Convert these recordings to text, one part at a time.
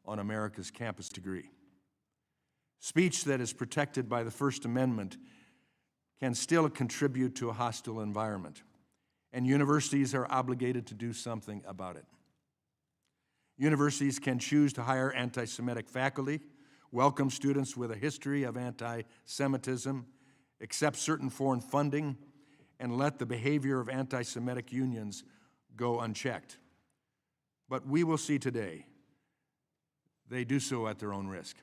on America's campus degree. Speech that is protected by the First Amendment can still contribute to a hostile environment, and universities are obligated to do something about it. Universities can choose to hire anti-Semitic faculty, welcome students with a history of anti-Semitism, accept certain foreign funding, and let the behavior of anti-Semitic unions go unchecked. But we will see today they do so at their own risk.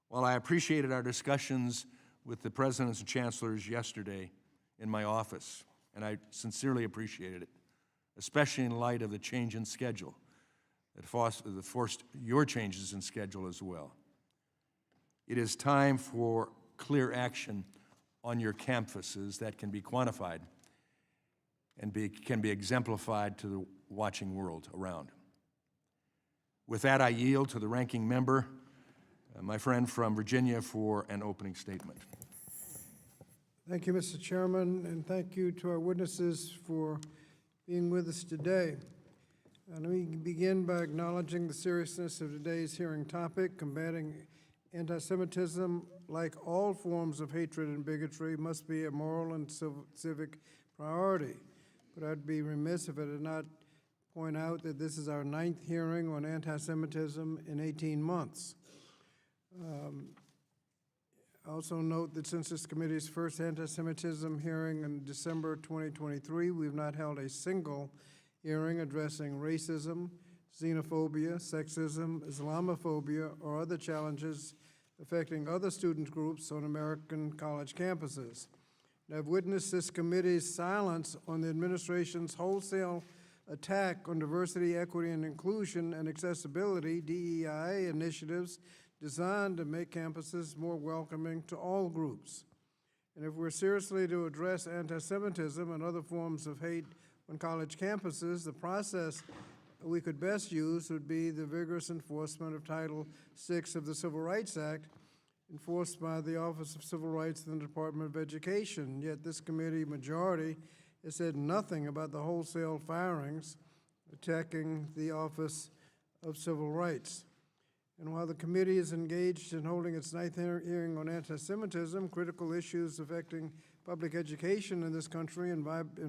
While I appreciated our discussions with the presidents and chancellors yesterday in my office, and I sincerely appreciated it, especially in light of the change in schedule that forced your changes in schedule as well. It is time for clear action on your campuses that can be quantified and can be exemplified to the watching world around. With that, I yield to the ranking member, my friend from Virginia, for an opening statement. Thank you, Mr. Chairman, and thank you to our witnesses for being with us today. Let me begin by acknowledging the seriousness of today's hearing topic. Combating anti-Semitism, like all forms of hatred and bigotry, must be a moral and civic priority. But I'd be remiss if I did not point out that this is our 9th hearing on anti-Semitism in 18 months. Also note that since this committee's first anti-Semitism hearing in December 2023, we have not held a single hearing addressing racism, xenophobia, sexism, Islamophobia, or other challenges affecting other student groups on American college campuses. And I've witnessed this committee's silence on the administration's wholesale attack on diversity, equity, and inclusion and accessibility, DEI initiatives designed to make campuses more welcoming to all groups. And if we're seriously to address anti-Semitism and other forms of hate on college campuses, the process we could best use would be the vigorous enforcement of Title VI of the Civil Rights Act, enforced by the Office of Civil Rights in the Department of Education. Yet this committee majority has said nothing about the wholesale firings attacking the Office of Civil Rights. And while the committee is engaged in holding its 9th hearing on anti-Semitism, critical issues affecting public education in this country and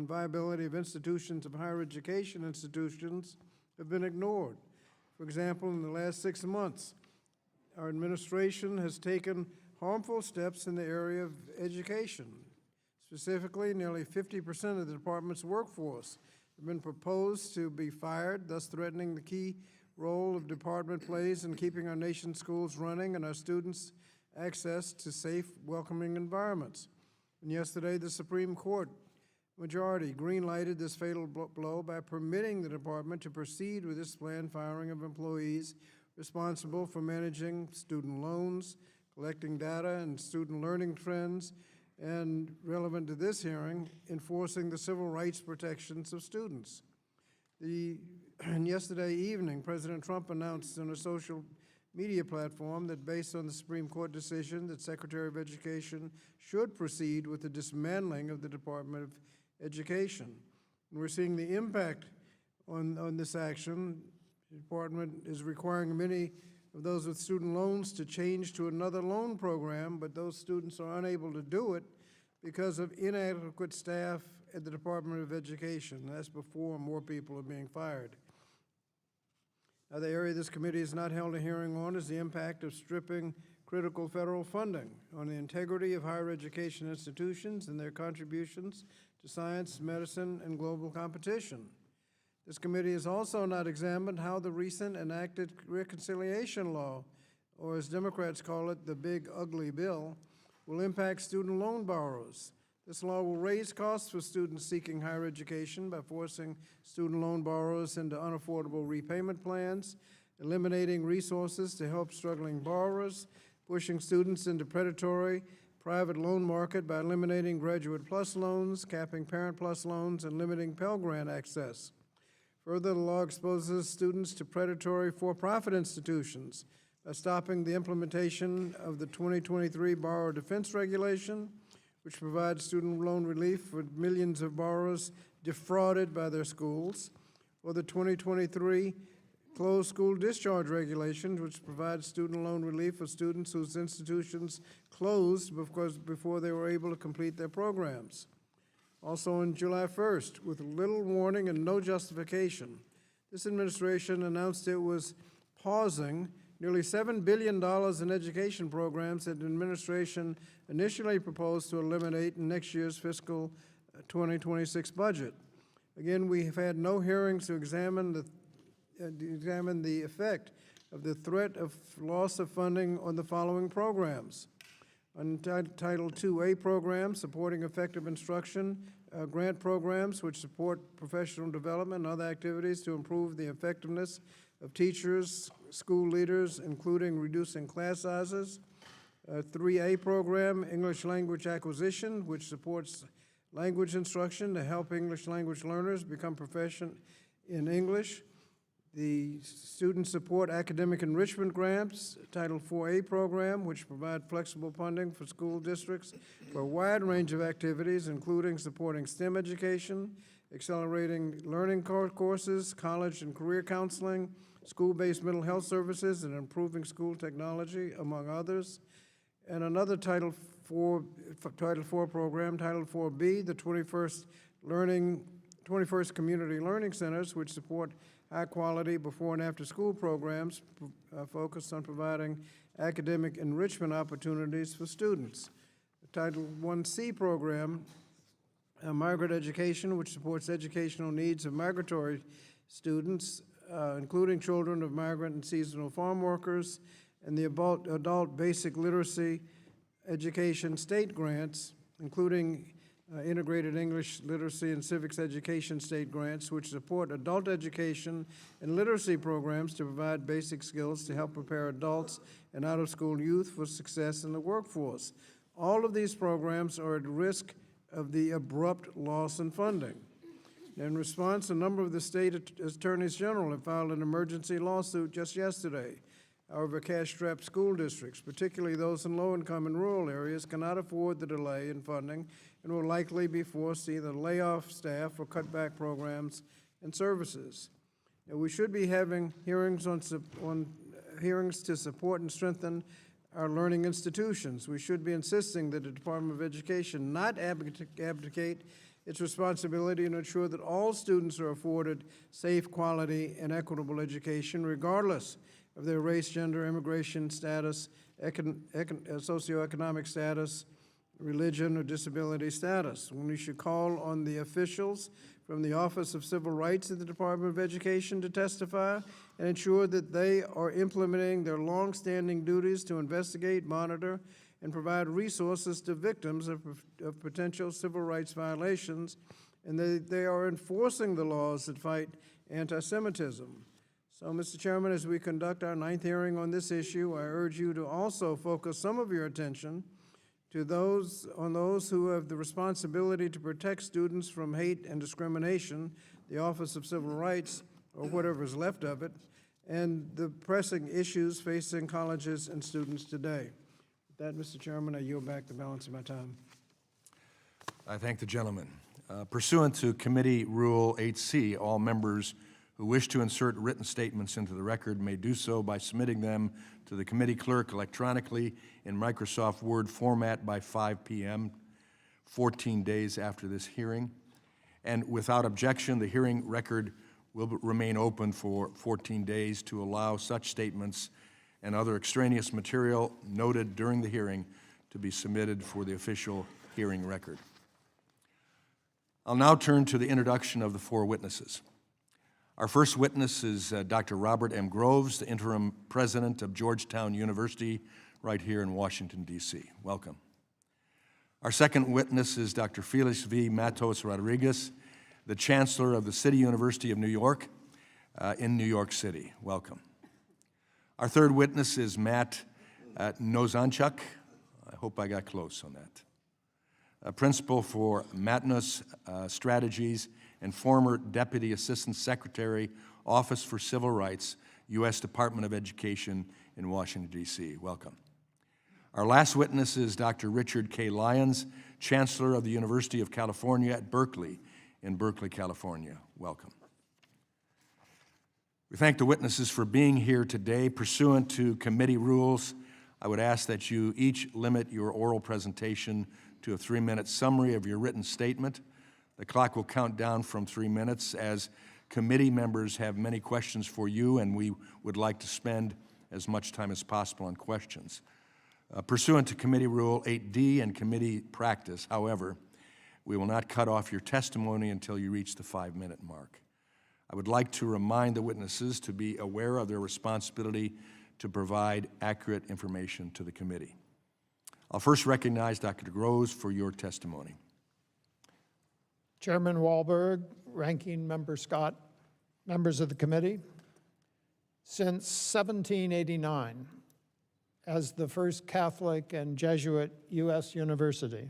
viability of institutions of higher education institutions have been ignored. For example, in the last 6 months, our administration has taken harmful steps in the area of education. Specifically, nearly 50% of the department's workforce have been proposed to be fired, thus threatening the key role of department plays in keeping our nation's schools running and our students access to safe, welcoming environments. And yesterday, the Supreme Court majority green-lighted this fatal blow by permitting the department to proceed with this planned firing of employees responsible for managing student loans, collecting data and student learning trends, and relevant to this hearing, enforcing the civil rights protections of students. And yesterday evening, President Trump announced on a social media platform that based on the Supreme Court decision that Secretary of Education should proceed with the dismantling of the Department of Education. And we're seeing the impact on this action. The department is requiring many of those with student loans to change to another loan program, but those students are unable to do it because of inadequate staff at the Department of Education. That's before more people are being fired. Now, the area this committee has not held a hearing on is the impact of stripping critical federal funding on the integrity of higher education institutions and their contributions to science, medicine, and global competition. This committee has also not examined how the recent enacted reconciliation law, or as Democrats call it, the big ugly bill, will impact student loan borrowers. This law will raise costs for students seeking higher education by forcing student loan borrowers into unaffordable repayment plans, eliminating resources to help struggling borrowers, pushing students into predatory private loan market by eliminating Graduate Plus loans, capping Parent Plus loans, and limiting Pell Grant access. Further, the law exposes students to predatory for-profit institutions by stopping the implementation of the 2023 Borrower Defense Regulation, which provides student loan relief for millions of borrowers defrauded by their schools, or the 2023 closed school discharge regulations, which provide student loan relief for students whose institutions closed before they were able to complete their programs. Also on July 1st, with little warning and no justification, this administration announced it was pausing nearly $7 billion in education programs that the administration initially proposed to eliminate in next year's fiscal 2026 budget. Again, we have had no hearings to examine the effect of the threat of loss of funding on the following programs. On Title IIA programs, supporting effective instruction, grant programs which support professional development and other activities to improve the effectiveness of teachers, school leaders, including reducing class sizes. 3A program, English language acquisition, which supports language instruction to help English language learners become proficient in English. The Student Support Academic Enrichment Grants, Title IVA program, which provide flexible funding for school districts for a wide range of activities, including supporting STEM education, accelerating learning courses, college and career counseling, school-based mental health services, and improving school technology, among others. And another Title IV program, Title IVB, the 21st Community Learning Centers, which support high-quality before and after-school programs focused on providing academic enrichment opportunities for students. The Title IC program, Migrant Education, which supports educational needs of migratory students, including children of migrant and seasonal farm workers, and the Adult Basic Literacy Education State Grants, including Integrated English Literacy and Civics Education State Grants, which support adult education and literacy programs to provide basic skills to help prepare adults and out-of-school youth for success in the workforce. All of these programs are at risk of the abrupt loss in funding. In response, a number of the state attorneys general have filed an emergency lawsuit just yesterday. However, cash-strapped school districts, particularly those in low-income and rural areas, cannot afford the delay in funding and will likely be forced to either lay off staff or cut back programs and services. Now, we should be having hearings hearings to support and strengthen our learning institutions. We should be insisting that the Department of Education not abdicate its responsibility to ensure that all students are afforded safe, quality, and equitable education, regardless of their race, gender, immigration status, socioeconomic status, religion, or disability status. We should call on the officials from the Office of Civil Rights at the Department of Education to testify and ensure that they are implementing their longstanding duties to investigate, monitor, and provide resources to victims of potential civil rights violations, and they are enforcing the laws that fight anti-Semitism. So, Mr. Chairman, as we conduct our 9th hearing on this issue, I urge you to also focus some of your attention to those who have the responsibility to protect students from hate and discrimination, the Office of Civil Rights, or whatever is left of it, and the pressing issues facing colleges and students today. With that, Mr. Chairman, I yield back the balance of my time. I thank the gentleman. Pursuant to Committee Rule 8C, all members who wish to insert written statements into the record may do so by submitting them to the committee clerk electronically in Microsoft Word format by 5 p.m., 14 days after this hearing. And without objection, the hearing record will remain open for 14 days to allow such statements and other extraneous material noted during the hearing to be submitted for the official hearing record. I'll now turn to the introduction of the 4 witnesses. Our first witness is Dr. Robert M. Groves, the interim president of Georgetown University, right here in Washington, D.C. Welcome. Our second witness is Dr. Felix V. Matos Rodriguez, the chancellor of the City University of New York in New York City. Welcome. Our third witness is Matt Nozanchuk. I hope I got close on that. A principal for Matnos Strategies and former Deputy Assistant Secretary, Office for Civil Rights, U.S. Department of Education in Washington, D.C. Welcome. Our last witness is Dr. Richard K. Lyons, Chancellor of the University of California at Berkeley in Berkeley, California. Welcome. We thank the witnesses for being here today. Pursuant to committee rules, I would ask that you each limit your oral presentation to a 3-minute summary of your written statement. The clock will count down from 3 minutes as committee members have many questions for you, and we would like to spend as much time as possible on questions. Pursuant to Committee Rule 8D and committee practice, however, we will not cut off your testimony until you reach the 5-minute mark. I would like to remind the witnesses to be aware of their responsibility to provide accurate information to the committee. I'll first recognize Dr. DeGrose for your testimony. Chairman Wahlberg, Ranking Member Scott, members of the committee, since 1789, as the first Catholic and Jesuit U.S. university,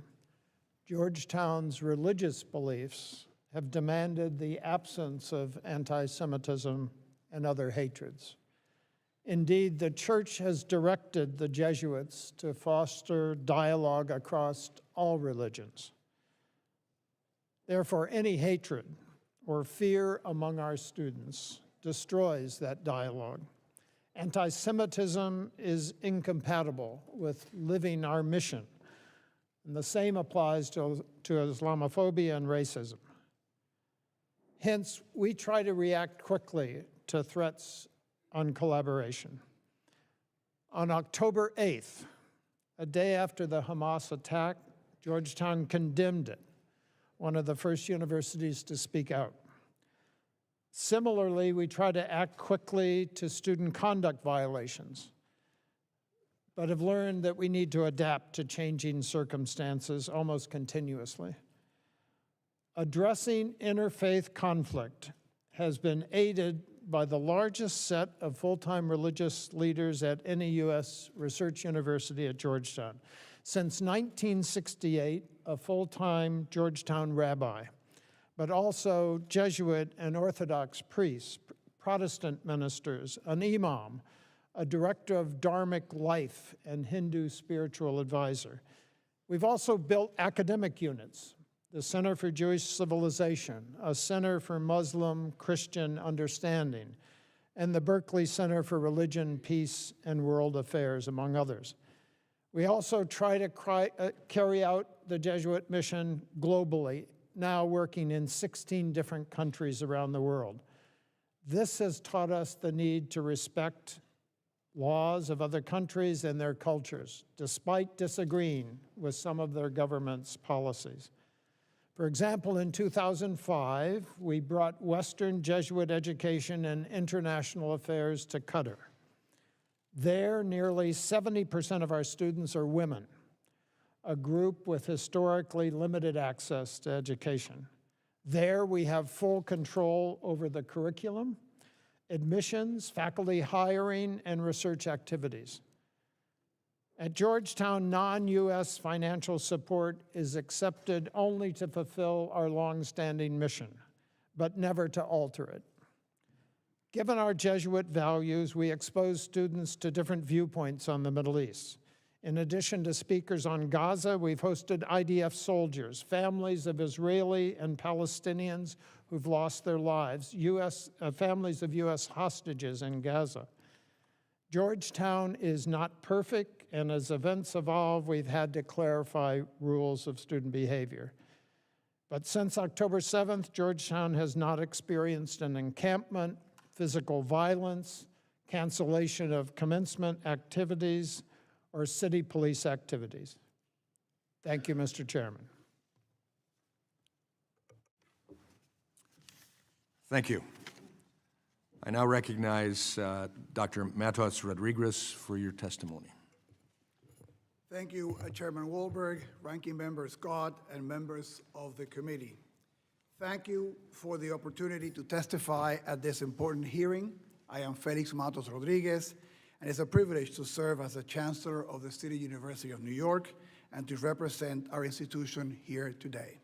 Georgetown's religious beliefs have demanded the absence of anti-Semitism and other hatreds. Indeed, the Church has directed the Jesuits to foster dialogue across all religions. Therefore, any hatred or fear among our students destroys that dialogue. Anti-Semitism is incompatible with living our mission, and the same applies to Islamophobia and racism. Hence, we try to react quickly to threats on collaboration. On October 8th, a day after the Hamas attack, Georgetown condemned it, one of the first universities to speak out. Similarly, we try to act quickly to student conduct violations, but have learned that we need to adapt to changing circumstances almost continuously. Addressing interfaith conflict has been aided by the largest set of full-time religious leaders at any U.S. research university at Georgetown. Since 1968, a full-time Georgetown rabbi, but also Jesuit and Orthodox priests, Protestant ministers, an imam, a director of Dharmic life, and Hindu spiritual advisor. We've also built academic units, the Center for Jewish Civilization, a Center for Muslim Christian Understanding, and the Berkeley Center for Religion, Peace, and World Affairs, among others. We also try to carry out the Jesuit mission globally, now working in 16 different countries around the world. This has taught us the need to respect laws of other countries and their cultures, despite disagreeing with some of their government's policies. For example, in 2005, we brought Western Jesuit education and international affairs to Qatar. There, nearly 70% of our students are women, a group with historically limited access to education. There, we have full control over the curriculum, admissions, faculty hiring, and research activities. At Georgetown, non-U.S. financial support is accepted only to fulfill our long-standing mission, but never to alter it. Given our Jesuit values, we expose students to different viewpoints on the Middle East. In addition to speakers on Gaza, we've hosted IDF soldiers, families of Israeli and Palestinians who've lost their lives, families of U.S. hostages in Gaza. Georgetown is not perfect, and as events evolve, we've had to clarify rules of student behavior. But since October 7th, Georgetown has not experienced an encampment, physical violence, cancellation of commencement activities, or city police activities. Thank you, Mr. Chairman. Thank you. I now recognize Dr. Matos Rodriguez for your testimony. Thank you, Chairman Wahlberg, Ranking Member Scott, and members of the committee. Thank you for the opportunity to testify at this important hearing. I am Felix Matos Rodriguez, and it's a privilege to serve as the Chancellor of the City University of New York and to represent our institution here today.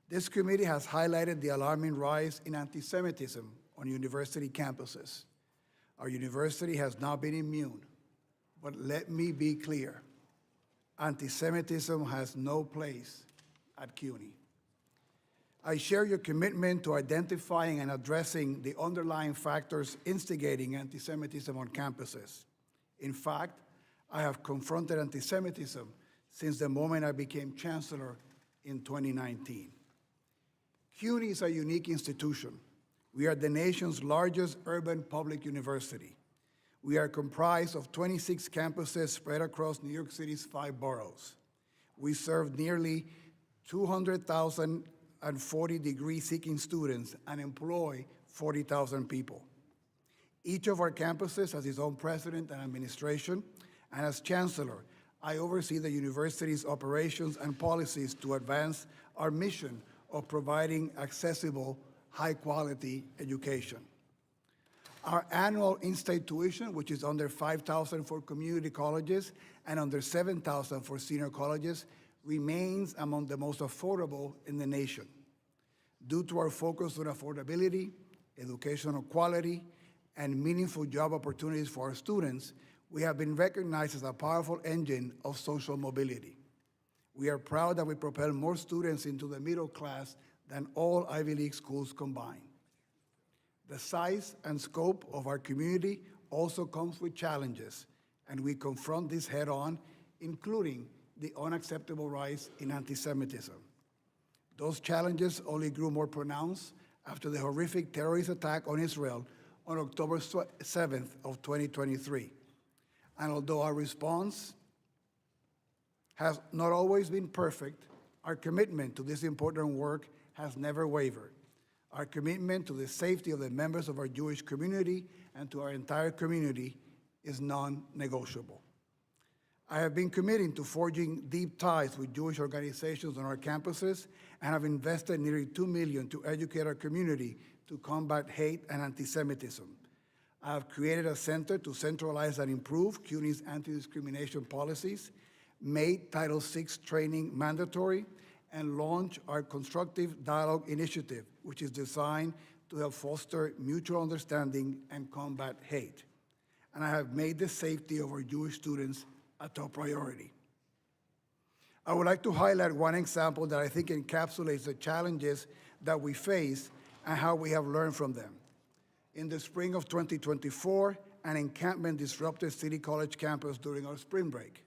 This committee has highlighted the alarming rise in anti-Semitism on university campuses. Our university has not been immune, but let me be clear. Anti-Semitism has no place at CUNY. I share your commitment to identifying and addressing the underlying factors instigating anti-Semitism on campuses. In fact, I have confronted anti-Semitism since the moment I became chancellor in 2019. CUNY is a unique institution. We are the nation's largest urban public university. We are comprised of 26 campuses spread across New York City's 5 boroughs. We serve nearly 200,040 degree-seeking students and employ 40,000 people. Each of our campuses has its own president and administration, and as chancellor, I oversee the university's operations and policies to advance our mission of providing accessible, high-quality education. Our annual in-state tuition, which is under $5,000 for community colleges and under $7,000 for senior colleges, remains among the most affordable in the nation. Due to our focus on affordability, educational quality, and meaningful job opportunities for our students, we have been recognized as a powerful engine of social mobility. We are proud that we propel more students into the middle class than all Ivy League schools combined. The size and scope of our community also comes with challenges, and we confront this head-on, including the unacceptable rise in anti-Semitism. Those challenges only grew more pronounced after the horrific terrorist attack on Israel on October 7th of 2023. And although our response has not always been perfect, our commitment to this important work has never wavered. Our commitment to the safety of the members of our Jewish community and to our entire community is non-negotiable. I have been committing to forging deep ties with Jewish organizations on our campuses and have invested nearly $2 million to educate our community to combat hate and anti-Semitism. I have created a center to centralize and improve CUNY's anti-discrimination policies, made Title VI training mandatory, and launched our Constructive Dialogue Initiative, which is designed to help foster mutual understanding and combat hate. And I have made the safety of our Jewish students a top priority. I would like to highlight one example that I think encapsulates the challenges that we face and how we have learned from them. In the spring of 2024, an encampment disrupted City College campus during our spring break.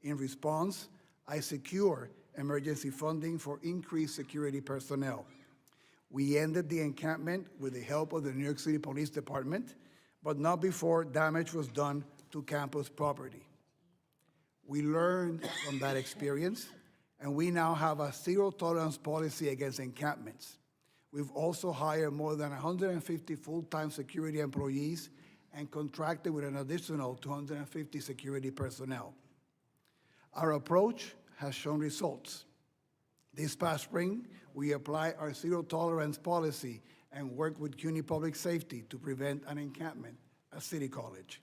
In response, I secured emergency funding for increased security personnel. We ended the encampment with the help of the New York City Police Department, but not before damage was done to campus property. We learned from that experience, and we now have a zero-tolerance policy against encampments. We've also hired more than 150 full-time security employees and contracted with an additional 250 security personnel. Our approach has shown results. This past spring, we applied our zero-tolerance policy and worked with CUNY Public Safety to prevent an encampment at City College.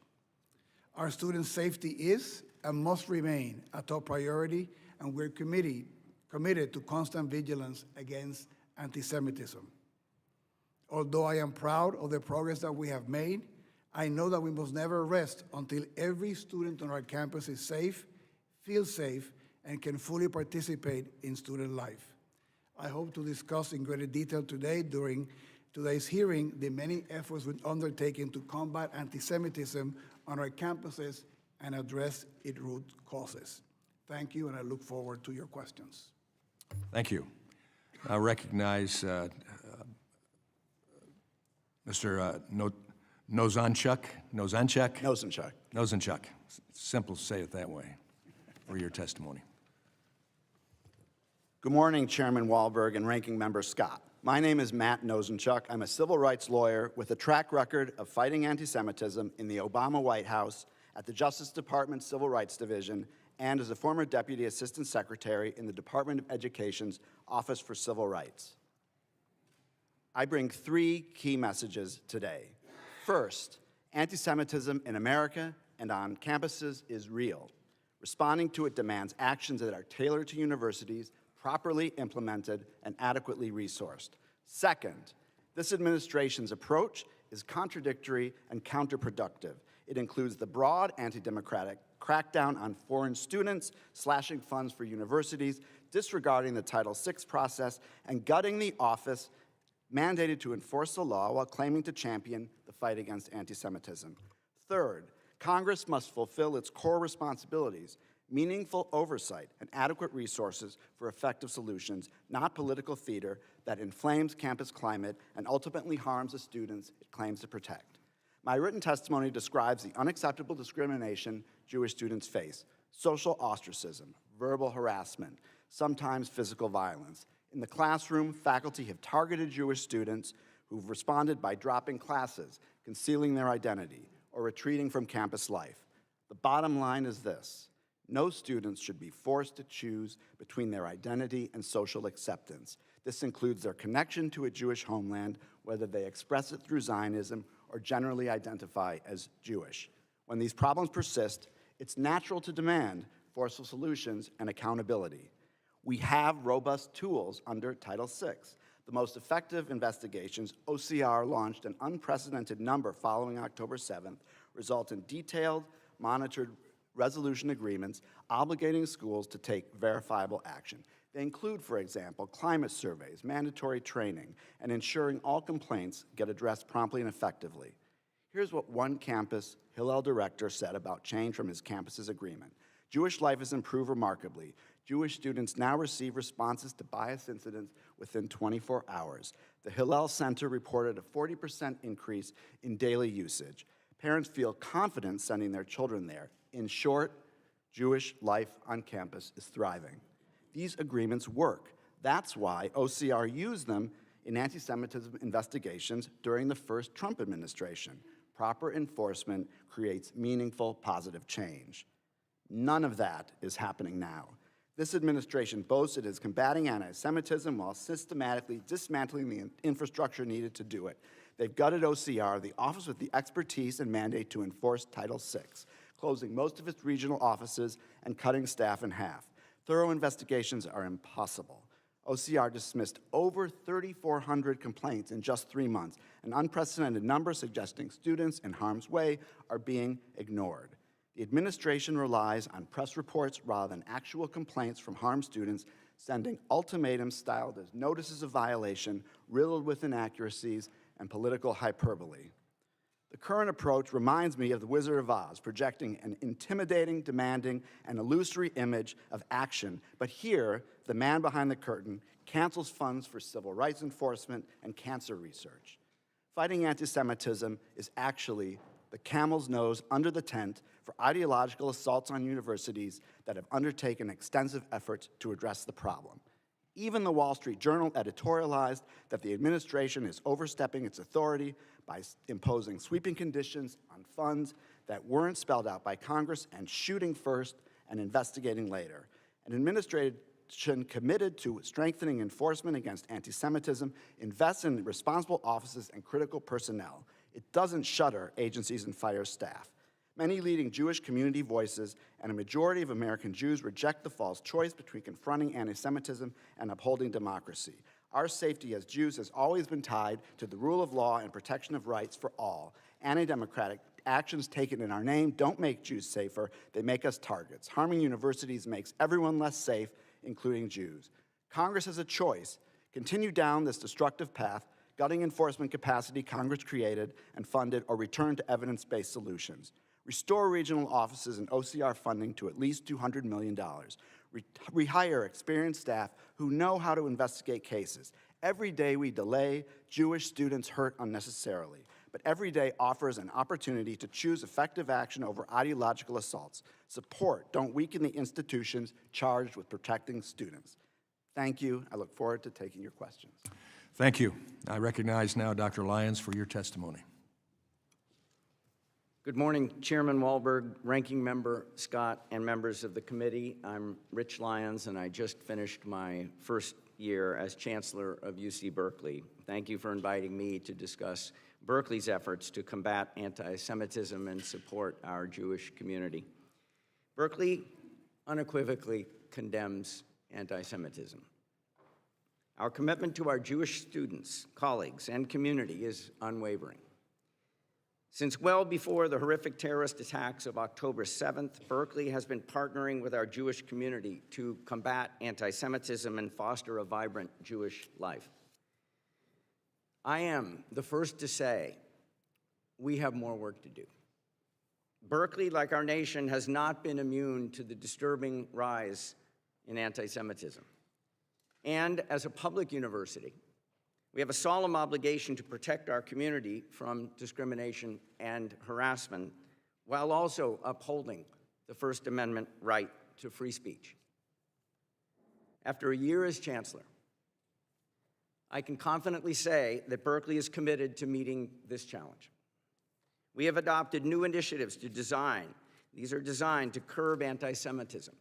Our student safety is and must remain a top priority, and we're committed to constant vigilance against anti-Semitism. Although I am proud of the progress that we have made, I know that we must never rest until every student on our campus is safe, feels safe, and can fully participate in student life. I hope to discuss in greater detail today during today's hearing the many efforts we've undertaken to combat anti-Semitism on our campuses and address its root causes. Thank you, and I look forward to your questions. Thank you. I recognize Mr. Nozanchuk. Simple to say it that way for your testimony. Good morning, Chairman Wahlberg and Ranking Member Scott. My name is Matt Nozanchuk. I'm a civil rights lawyer with a track record of fighting anti-Semitism in the Obama White House, at the Justice Department Civil Rights Division, and as a former Deputy Assistant Secretary in the Department of Education's Office for Civil Rights. I bring 3 key messages today. First, anti-Semitism in America and on campuses is real. Responding to it demands actions that are tailored to universities, properly implemented, and adequately resourced. Second, this administration's approach is contradictory and counterproductive. It includes the broad anti-democratic crackdown on foreign students, slashing funds for universities, disregarding the Title VI process, and gutting the office mandated to enforce the law while claiming to champion the fight against anti-Semitism. Third, Congress must fulfill its core responsibilities, meaningful oversight and adequate resources for effective solutions, not political theater that inflames campus climate and ultimately harms the students it claims to protect. My written testimony describes the unacceptable discrimination Jewish students face: social ostracism, verbal harassment, sometimes physical violence. In the classroom, faculty have targeted Jewish students who've responded by dropping classes, concealing their identity, or retreating from campus life. The bottom line is this: no students should be forced to choose between their identity and social acceptance. This includes their connection to a Jewish homeland, whether they express it through Zionism or generally identify as Jewish. When these problems persist, it's natural to demand forceful solutions and accountability. We have robust tools under Title VI. The most effective investigations, OCR launched an unprecedented number following October 7th, result in detailed, monitored resolution agreements obligating schools to take verifiable action. They include, for example, climate surveys, mandatory training, and ensuring all complaints get addressed promptly and effectively. Here's what one campus Hillel director said about change from his campus's agreement. Jewish life has improved remarkably. Jewish students now receive responses to bias incidents within 24 hours. The Hillel Center reported a 40% increase in daily usage. Parents feel confident sending their children there. In short, Jewish life on campus is thriving. These agreements work. That's why OCR used them in anti-Semitism investigations during the first Trump administration. Proper enforcement creates meaningful, positive change. None of that is happening now. This administration boasts it is combating anti-Semitism while systematically dismantling the infrastructure needed to do it. They've gutted OCR, the office with the expertise and mandate to enforce Title VI, closing most of its regional offices and cutting staff in half. Thorough investigations are impossible. OCR dismissed over 3,400 complaints in just 3 months, an unprecedented number suggesting students in harm's way are being ignored. The administration relies on press reports rather than actual complaints from harmed students, sending ultimatums styled as notices of violation, riddled with inaccuracies and political hyperbole. The current approach reminds me of the Wizard of Oz, projecting an intimidating, demanding, and illusory image of action. But here, the man behind the curtain cancels funds for civil rights enforcement and cancer research. Fighting anti-Semitism is actually the camel's nose under the tent for ideological assaults on universities that have undertaken extensive efforts to address the problem. Even the Wall Street Journal editorialized that the administration is overstepping its authority by imposing sweeping conditions on funds that weren't spelled out by Congress and shooting first and investigating later. An administration committed to strengthening enforcement against anti-Semitism invests in responsible offices and critical personnel. It doesn't shutter agencies and fire staff. Many leading Jewish community voices and a majority of American Jews reject the false choice between confronting anti-Semitism and upholding democracy. Our safety as Jews has always been tied to the rule of law and protection of rights for all. Anti-democratic actions taken in our name don't make Jews safer, they make us targets. Harming universities makes everyone less safe, including Jews. Congress has a choice: continue down this destructive path, gutting enforcement capacity Congress created and funded, or return to evidence-based solutions. Restore regional offices and OCR funding to at least $200 million. Rehire experienced staff who know how to investigate cases. Every day we delay, Jewish students hurt unnecessarily, but every day offers an opportunity to choose effective action over ideological assaults. Support, don't weaken the institutions charged with protecting students. Thank you. I look forward to taking your questions. Thank you. I recognize now Dr. Lyons for your testimony. Good morning, Chairman Wahlberg, Ranking Member Scott, and members of the committee. I'm Rich Lyons, and I just finished my first year as Chancellor of UC Berkeley. Thank you for inviting me to discuss Berkeley's efforts to combat anti-Semitism and support our Jewish community. Berkeley unequivocally condemns anti-Semitism. Our commitment to our Jewish students, colleagues, and community is unwavering. Since well before the horrific terrorist attacks of October 7th, Berkeley has been partnering with our Jewish community to combat anti-Semitism and foster a vibrant Jewish life. I am the first to say we have more work to do. Berkeley, like our nation, has not been immune to the disturbing rise in anti-Semitism. And as a public university, we have a solemn obligation to protect our community from discrimination and harassment while also upholding the First Amendment right to free speech. After a year as chancellor, I can confidently say that Berkeley is committed to meeting this challenge. We have adopted new initiatives these are designed to curb anti-Semitism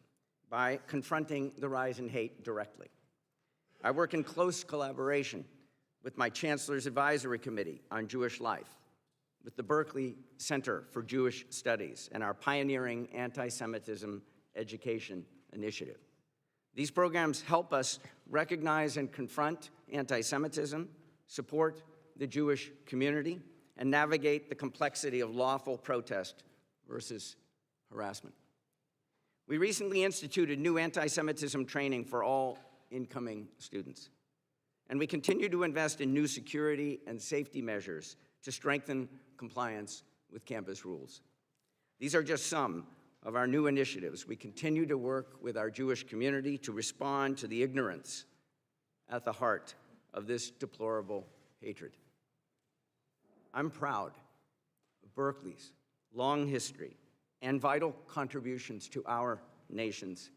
by confronting the rise in hate directly. I work in close collaboration with my Chancellor's Advisory Committee on Jewish Life, with the Berkeley Center for Jewish Studies, and our pioneering anti-Semitism education initiative. These programs help us recognize and confront anti-Semitism, support the Jewish community, and navigate the complexity of lawful protest versus harassment. We recently instituted new anti-Semitism training for all incoming students. And we continue to invest in new security and safety measures to strengthen compliance with campus rules. These are just some of our new initiatives. We continue to work with our Jewish community to respond to the ignorance at the heart of this deplorable hatred. I'm proud of Berkeley's long history and vital contributions to our nation's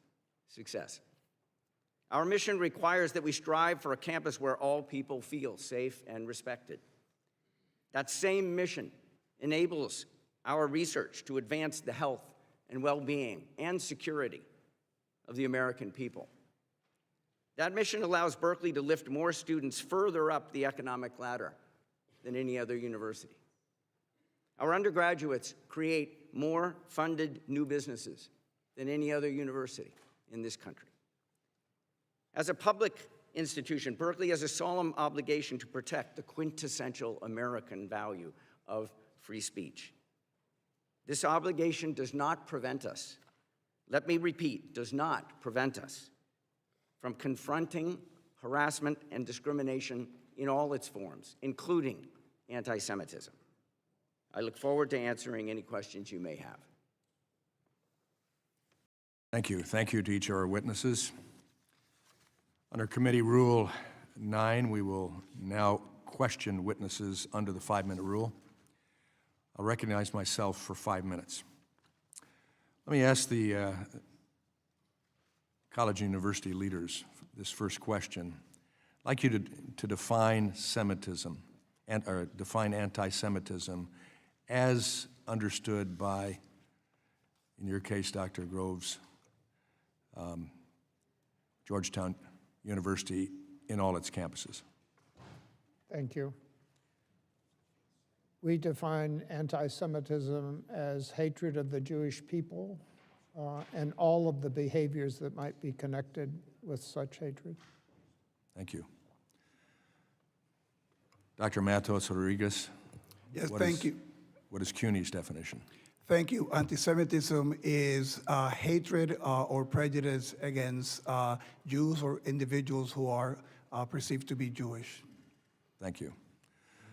success. Our mission requires that we strive for a campus where all people feel safe and respected. That same mission enables our research to advance the health and well-being and security of the American people. That mission allows Berkeley to lift more students further up the economic ladder than any other university. Our undergraduates create more funded new businesses than any other university in this country. As a public institution, Berkeley has a solemn obligation to protect the quintessential American value of free speech. This obligation does not prevent us, let me repeat, does not prevent us from confronting harassment and discrimination in all its forms, including anti-Semitism. I look forward to answering any questions you may have. Thank you. Thank you to each of our witnesses. Under Committee Rule 9, we will now question witnesses under the 5-minute rule. I'll recognize myself for 5 minutes. Let me ask the college and university leaders this first question. I'd like you to define Semitism, or define anti-Semitism as understood by, in your case, Dr. Groves, Georgetown University in all its campuses. Thank you. We define anti-Semitism as hatred of the Jewish people and all of the behaviors that might be connected with such hatred. Thank you. Dr. Matos Rodriguez. Yes, thank you. What is CUNY's definition? Thank you. Anti-Semitism is hatred or prejudice against Jews or individuals who are perceived to be Jewish. Thank you.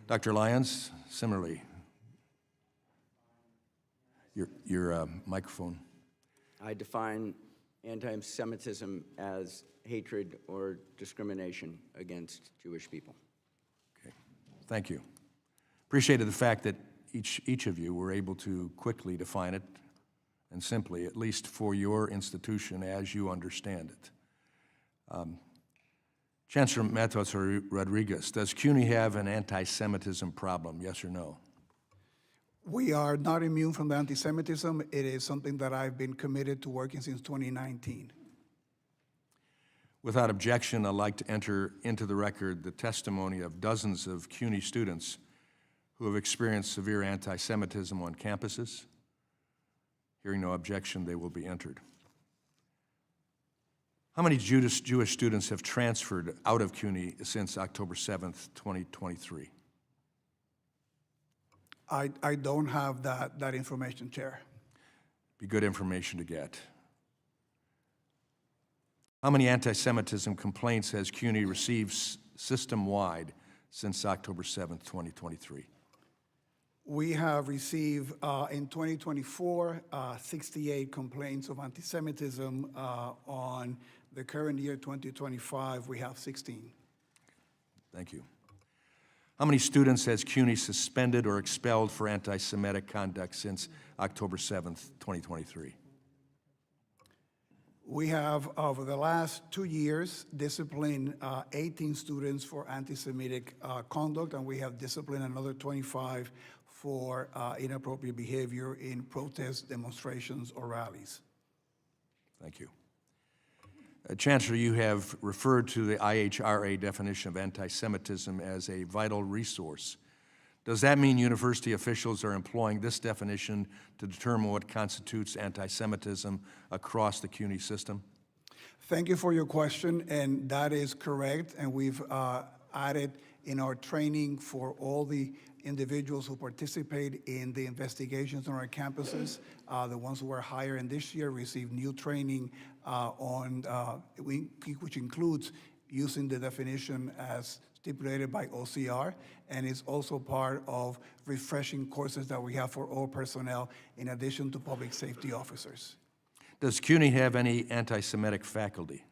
Dr. Lyons, similarly. Your microphone. I define anti-Semitism as hatred or discrimination against Jewish people. Okay. Thank you. Appreciated the fact that each of you were able to quickly define it and simply, at least for your institution as you understand it. Chancellor Matos Rodriguez, does CUNY have an anti-Semitism problem, yes or no? We are not immune from the anti-Semitism. It is something that I've been committed to working since 2019. Without objection, I'd like to enter into the record the testimony of dozens of CUNY students who have experienced severe anti-Semitism on campuses. Hearing no objection, they will be entered. How many Jewish students have transferred out of CUNY since October 7th, 2023? I don't have that information, Chair. Be good information to get. How many anti-Semitism complaints has CUNY received system-wide since October 7th, 2023? We have received in 2024 68 complaints of anti-Semitism. On the current year, 2025, we have 16. Thank you. How many students has CUNY suspended or expelled for anti-Semitic conduct since October 7th, 2023? We have, over the last 2 years, disciplined 18 students for anti-Semitic conduct, and we have disciplined another 25 for inappropriate behavior in protests, demonstrations, or rallies. Thank you. Chancellor, you have referred to the IHRA definition of anti-Semitism as a vital resource. Does that mean university officials are employing this definition to determine what constitutes anti-Semitism across the CUNY system? Thank you for your question, and that is correct. And we've added in our training for all the individuals who participate in the investigations on our campuses, the ones who were hired in this year received new training which includes using the definition as stipulated by OCR, and is also part of refreshing courses that we have for all personnel in addition to public safety officers. Does CUNY have any anti-Semitic faculty?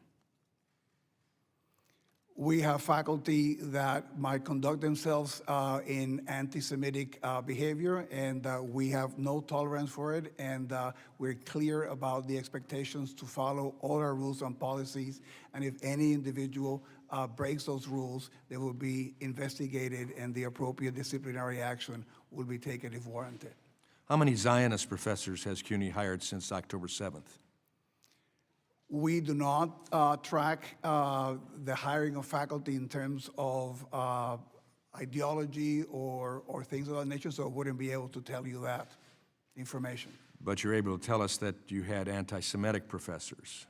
We have faculty that might conduct themselves in anti-Semitic behavior, and we have no tolerance for it, and we're clear about the expectations to follow all our rules and policies, and if any individual breaks those rules, they will be investigated and the appropriate disciplinary action will be taken if warranted. How many Zionist professors has CUNY hired since October 7th? We do not track the hiring of faculty in terms of ideology or things of that nature, so I wouldn't be able to tell you that information. But you're able to tell us that you had anti-Semitic professors.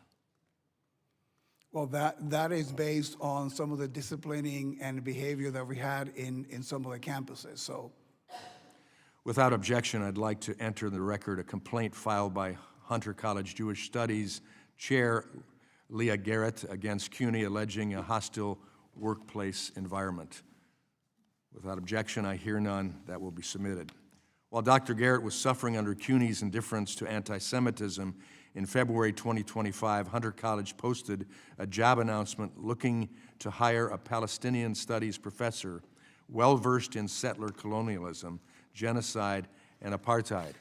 Well, that is based on some of the disciplining and behavior that we had in some of the campuses. So, Without objection, I'd like to enter in the record a complaint filed by Hunter College Jewish Studies Chair Leah Garrett against CUNY alleging a hostile workplace environment. Without objection, I hear none. That will be submitted. While Dr. Garrett was suffering under CUNY's indifference to anti-Semitism, in February 2025, Hunter College posted a job announcement looking to hire a Palestinian studies professor well-versed in settler colonialism, genocide, and apartheid.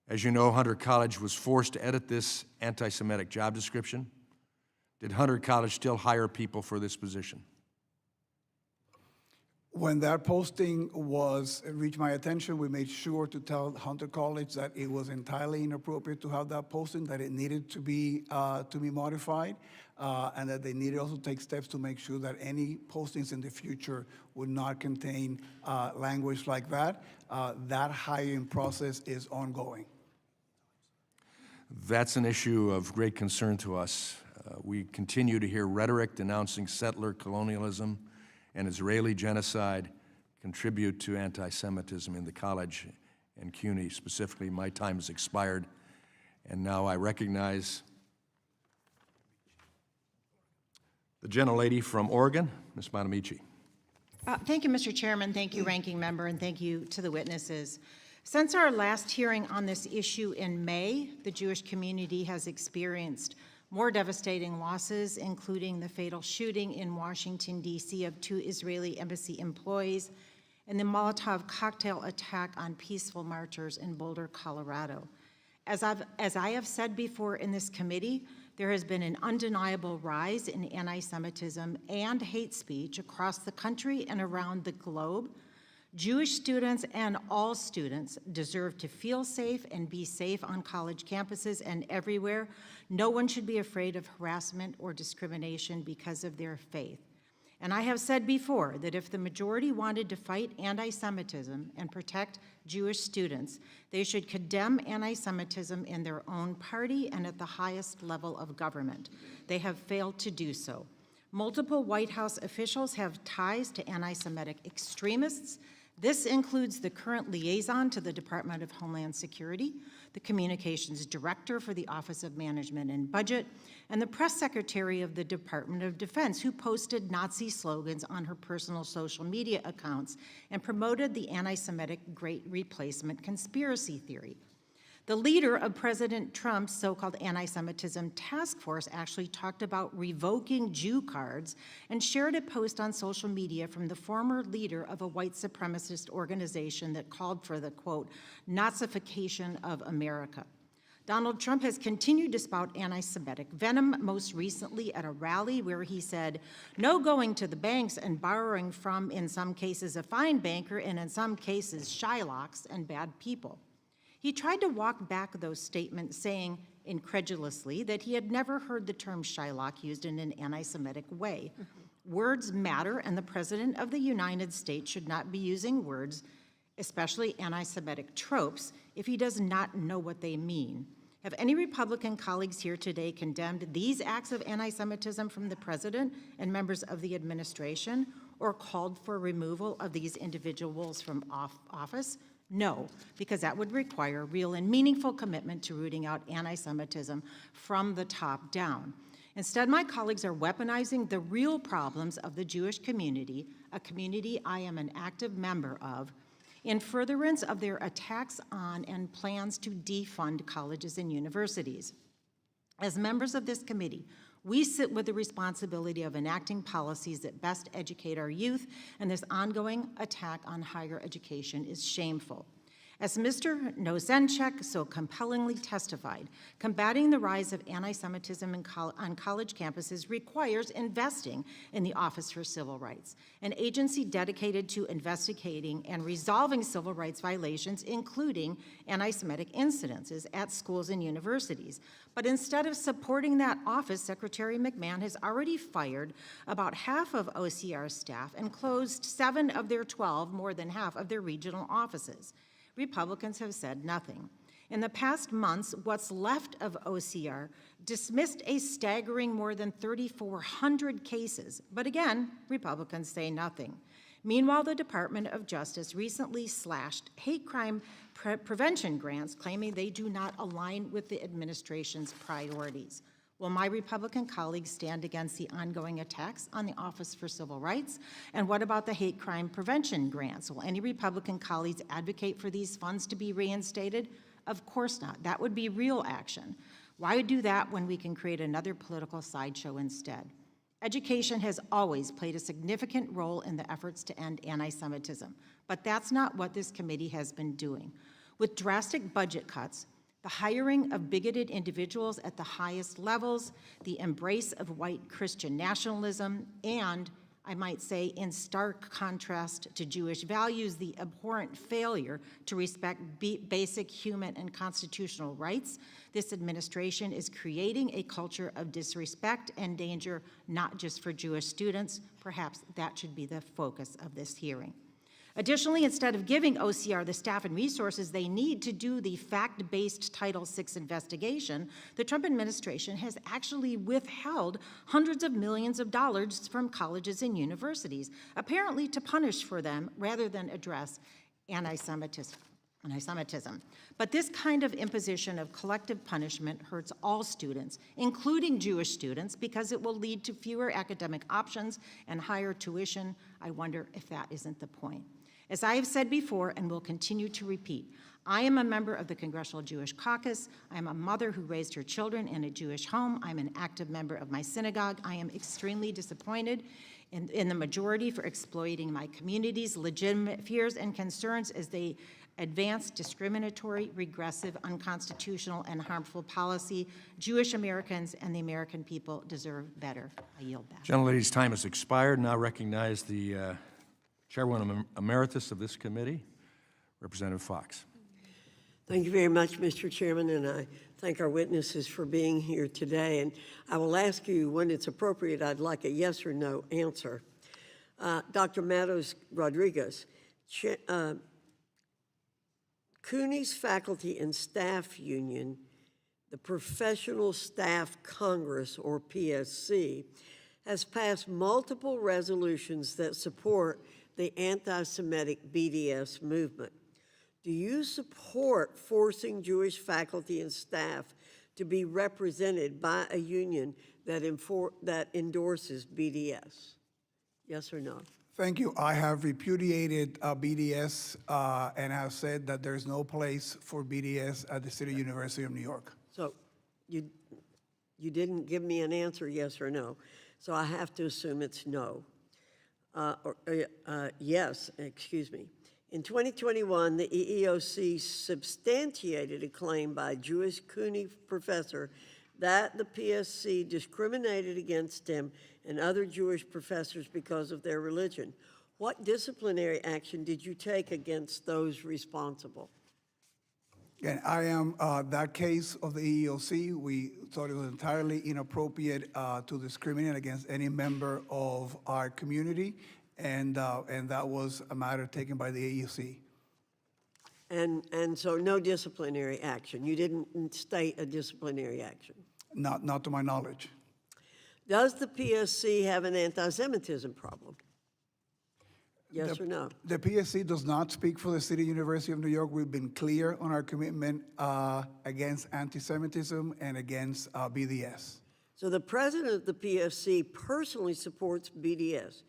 As you know, Hunter College was forced to edit this anti-Semitic job description. Did Hunter College still hire people for this position? when that posting reached my attention, we made sure to tell Hunter College that it was entirely inappropriate to have that posting, that it needed to be modified, and that they needed also to take steps to make sure that any postings in the future would not contain language like that. That hiring process is ongoing. That's an issue of great concern to us. We continue to hear rhetoric denouncing settler colonialism and Israeli genocide contribute to anti-Semitism in the college and CUNY specifically. My time has expired, and now I recognize the gentlelady from Oregon, Ms. Bonamici. Thank you, Mr. Chairman. Thank you, Ranking Member, and thank you to the witnesses. Since our last hearing on this issue in May, the Jewish community has experienced more devastating losses, including the fatal shooting in Washington, D.C. of 2 Israeli embassy employees and the Molotov cocktail attack on peaceful marchers in Boulder, Colorado. As I have said before in this committee, there has been an undeniable rise in anti-Semitism and hate speech across the country and around the globe. Jewish students and all students deserve to feel safe and be safe on college campuses and everywhere. No one should be afraid of harassment or discrimination because of their faith. And I have said before that if the majority wanted to fight anti-Semitism and protect Jewish students, they should condemn anti-Semitism in their own party and at the highest level of government. They have failed to do so. Multiple White House officials have ties to anti-Semitic extremists. This includes the current liaison to the Department of Homeland Security, the communications director for the Office of Management and Budget, and the press secretary of the Department of Defense, who posted Nazi slogans on her personal social media accounts and promoted the anti-Semitic Great Replacement conspiracy theory. The leader of President Trump's so-called anti-Semitism task force actually talked about revoking Jew cards and shared a post on social media from the former leader of a white supremacist organization that called for the, quote, Nazification of America. Donald Trump has continued to spout anti-Semitic venom, most recently at a rally where he said, no going to the banks and borrowing from, in some cases, a fine banker, and in some cases, Shylocks and bad people. He tried to walk back those statements, saying incredulously that he had never heard the term Shylock used in an anti-Semitic way. Words matter, and the President of the United States should not be using words, especially anti-Semitic tropes, if he does not know what they mean. Have any Republican colleagues here today condemned these acts of anti-Semitism from the President and members of the administration, or called for removal of these individuals from office? No, because that would require real and meaningful commitment to rooting out anti-Semitism from the top down. Instead, my colleagues are weaponizing the real problems of the Jewish community, a community I am an active member of, in furtherance of their attacks on and plans to defund colleges and universities. As members of this committee, we sit with the responsibility of enacting policies that best educate our youth, and this ongoing attack on higher education is shameful. As Mr. Nozenchek so compellingly testified, combating the rise of anti-Semitism on college campuses requires investing in the Office for Civil Rights, an agency dedicated to investigating and resolving civil rights violations, including anti-Semitic incidences at schools and universities. But instead of supporting that office, Secretary McMahon has already fired about half of OCR's staff and closed 7 of their 12, more than half of their regional offices. Republicans have said nothing. In the past months, what's left of OCR dismissed a staggering more than 3,400 cases, but again, Republicans say nothing. Meanwhile, the Department of Justice recently slashed hate crime prevention grants, claiming they do not align with the administration's priorities. Will my Republican colleagues stand against the ongoing attacks on the Office for Civil Rights? And what about the hate crime prevention grants? Will any Republican colleagues advocate for these funds to be reinstated? Of course not. That would be real action. Why do that when we can create another political sideshow instead? Education has always played a significant role in the efforts to end anti-Semitism, but that's not what this committee has been doing. With drastic budget cuts, the hiring of bigoted individuals at the highest levels, the embrace of white Christian nationalism, and, I might say, in stark contrast to Jewish values, the abhorrent failure to respect basic human and constitutional rights, this administration is creating a culture of disrespect and danger, not just for Jewish students. Perhaps that should be the focus of this hearing. Additionally, instead of giving OCR the staff and resources they need to do the fact-based Title VI investigation, the Trump administration has actually withheld hundreds of millions of dollars from colleges and universities, apparently to punish for them rather than address anti-Semitism. But this kind of imposition of collective punishment hurts all students, including Jewish students, because it will lead to fewer academic options and higher tuition. I wonder if that isn't the point. As I have said before and will continue to repeat, I am a member of the Congressional Jewish Caucus. I am a mother who raised her children in a Jewish home. I'm an active member of my synagogue. I am extremely disappointed in the majority for exploiting my community's legitimate fears and concerns as they advance discriminatory, regressive, unconstitutional, and harmful policy. Jewish Americans and the American people deserve better. I yield back. Gentlelady's time has expired. Now recognize the Chairwoman Emeritus of this committee, Representative Fox. Thank you very much, Mr. Chairman, and I thank our witnesses for being here today. And I will ask you, when it's appropriate, I'd like a yes or no answer. Dr. Matos Rodriguez, CUNY's Faculty and Staff Union, the Professional Staff Congress, or PSC, has passed multiple resolutions that support the anti-Semitic BDS movement. Do you support forcing Jewish faculty and staff to be represented by a union that endorses BDS? Yes or no? Thank you. I have repudiated BDS and have said that there's no place for BDS at the City University of New York. So you didn't give me an answer, yes or no. So I have to assume it's no. Yes, excuse me. In 2021, the EEOC substantiated a claim by a Jewish CUNY professor that the PSC discriminated against him and other Jewish professors because of their religion. What disciplinary action did you take against those responsible? Again, I am, that case of the EEOC, we thought it was entirely inappropriate to discriminate against any member of our community, and that was a matter taken by the EEOC. And so no disciplinary action. You didn't state a disciplinary action. Not to my knowledge. Does the PSC have an anti-Semitism problem? Yes or no? The PSC does not speak for the City University of New York. We've been clear on our commitment against anti-Semitism and against BDS. So the president of the PSC personally supports BDS.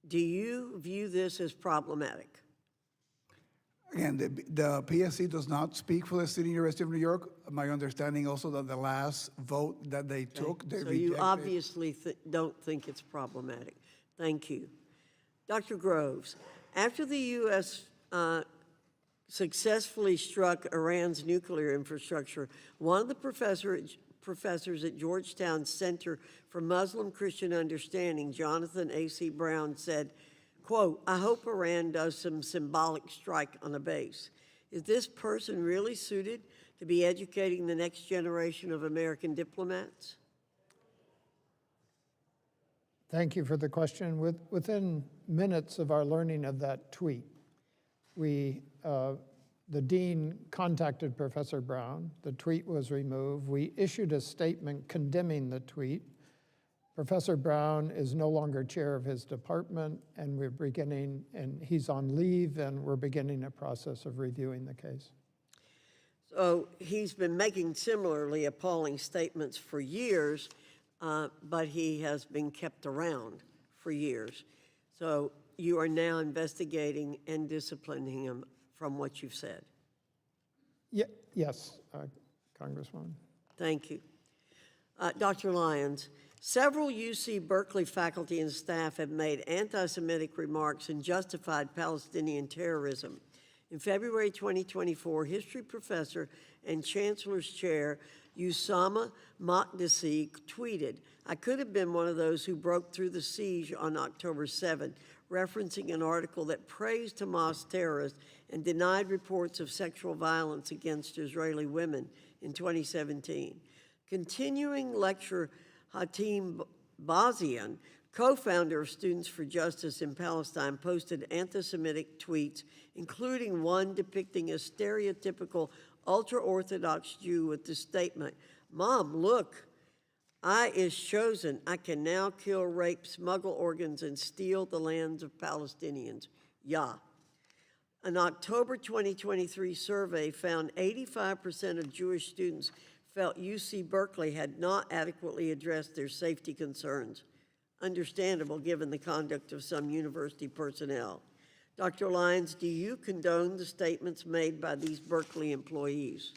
Do you view this as problematic? Again, the PSC does not speak for the City University of New York. My understanding also that the last vote that they took, they So you rejected. obviously don't think it's problematic. Thank you. Dr. Groves, after the U.S. Successfully struck Iran's nuclear infrastructure, one of the professors at Georgetown Center for Muslim-Christian Understanding, Jonathan A.C. Brown, said, quote, "I hope Iran does some symbolic strike on a base." Is this person really suited to be educating the next generation of American diplomats? Thank you for the question. Within minutes of our learning of that tweet, the dean contacted Professor Brown. The tweet was removed. We issued a statement condemning the tweet. Professor Brown is no longer chair of his department, and he's on leave, and we're beginning a process of reviewing the case. So he's been making similarly appalling statements for years, but he has been kept around for years. So you are now investigating and disciplining him from what you've said. Yes, Congresswoman. Thank you. Dr. Lyons, several UC Berkeley faculty and staff have made anti-Semitic remarks and justified Palestinian terrorism. In February 2024, history professor and chancellor's chair Usama Makdisi tweeted, "I could have been one of those who broke through the siege on October 7, referencing an article that praised Hamas terrorists and denied reports of sexual violence against Israeli women in 2017. Continuing lecturer Hatim Bazian, co-founder of Students for Justice in Palestine, posted anti-Semitic tweets, including one depicting a stereotypical ultra-Orthodox Jew with the statement, "Mom, look, I is chosen. I can now kill, rape, smuggle organs, and steal the lands of Palestinians. Yah." An October 2023 survey found 85% of Jewish students felt UC Berkeley had not adequately addressed their safety concerns. Understandable given the conduct of some university personnel. Dr. Lyons, do you condone the statements made by these Berkeley employees?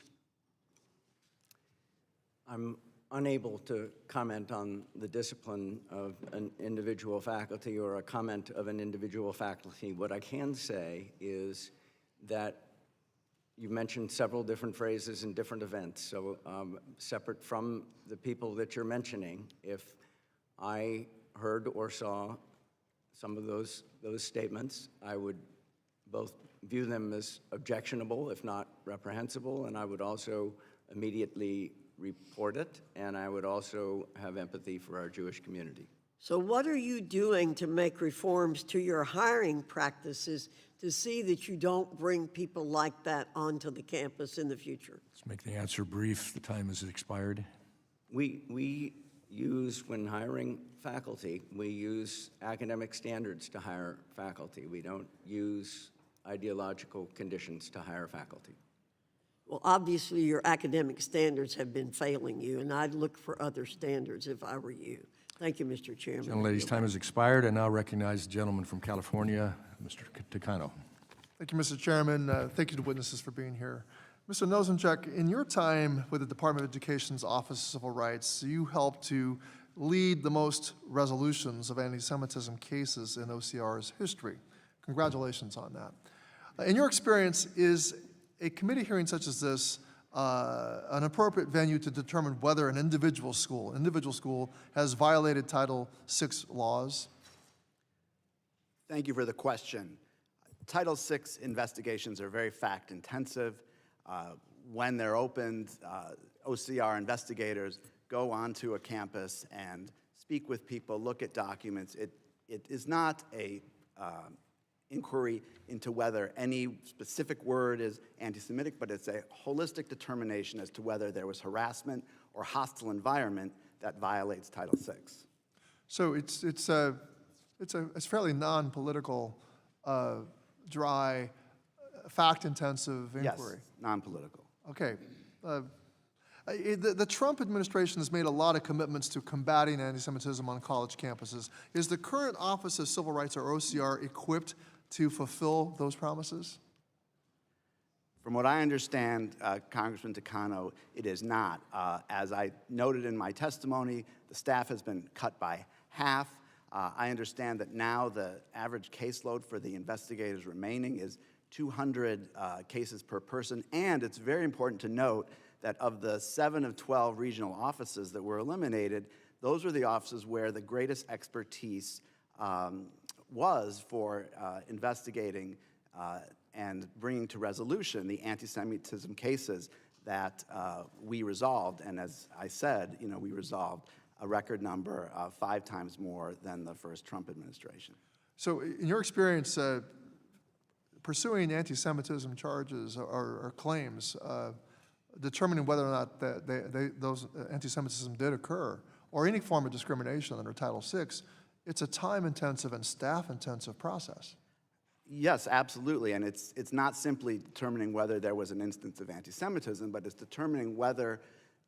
I'm unable to comment on the discipline of an individual faculty or a comment of an individual faculty. What I can say is that you mentioned several different phrases in different events. So separate from the people that you're mentioning, if I heard or saw some of those statements, I would both view them as objectionable, if not reprehensible, and I would also immediately report it, and I would also have empathy for our Jewish community. So what are you doing to make reforms to your hiring practices to see that you don't bring people like that onto the campus in the future? Let's make the answer brief. The time has expired. We use when hiring faculty. We use academic standards to hire faculty. We don't use ideological conditions to hire faculty. Well, obviously, your academic standards have been failing you, and I'd look for other standards if I were you. Thank you, Mr. Chairman. Gentlelady's time has expired. I now recognize the gentleman from California, Mr. Takano. Thank you, Mr. Chairman. Thank you to witnesses for being here. Mr. Nosenchuk, in your time with the Department of Education's Office of Civil Rights, you helped to lead the most resolutions of anti-Semitism cases in OCR's history. Congratulations on that. In your experience, is a committee hearing such as this an appropriate venue to determine whether an individual school has violated Title VI laws? Thank you for the question. Title VI investigations are very fact-intensive. When they're opened, OCR investigators go onto a campus and speak with people, look at documents. It is not a inquiry into whether any specific word is anti-Semitic, but it's a holistic determination as to whether there was harassment or hostile environment that violates Title VI. So it's fairly non-political, dry, fact-intensive inquiry. Yes, non-political. Okay. The Trump administration has made a lot of commitments to combating anti-Semitism on college campuses. Is the current Office of Civil Rights, or OCR, equipped to fulfill those promises? From what I understand, Congressman Takano, it is not. As I noted in my testimony, the staff has been cut by half. I understand that now the average caseload for the investigators remaining is 200 cases per person, and it's very important to note that of the 7 of 12 regional offices that were eliminated, those were the offices where the greatest expertise was for investigating and bringing to resolution the anti-Semitism cases that we resolved. And as I said, we resolved a record number of 5 times more than the first Trump administration. So in your experience, pursuing anti-Semitism charges or claims, determining whether or not those anti-Semitism did occur, or any form of discrimination under Title VI, it's a time-intensive and staff-intensive process. Yes, absolutely, and it's not simply determining whether there was an instance of anti-Semitism, but it's determining whether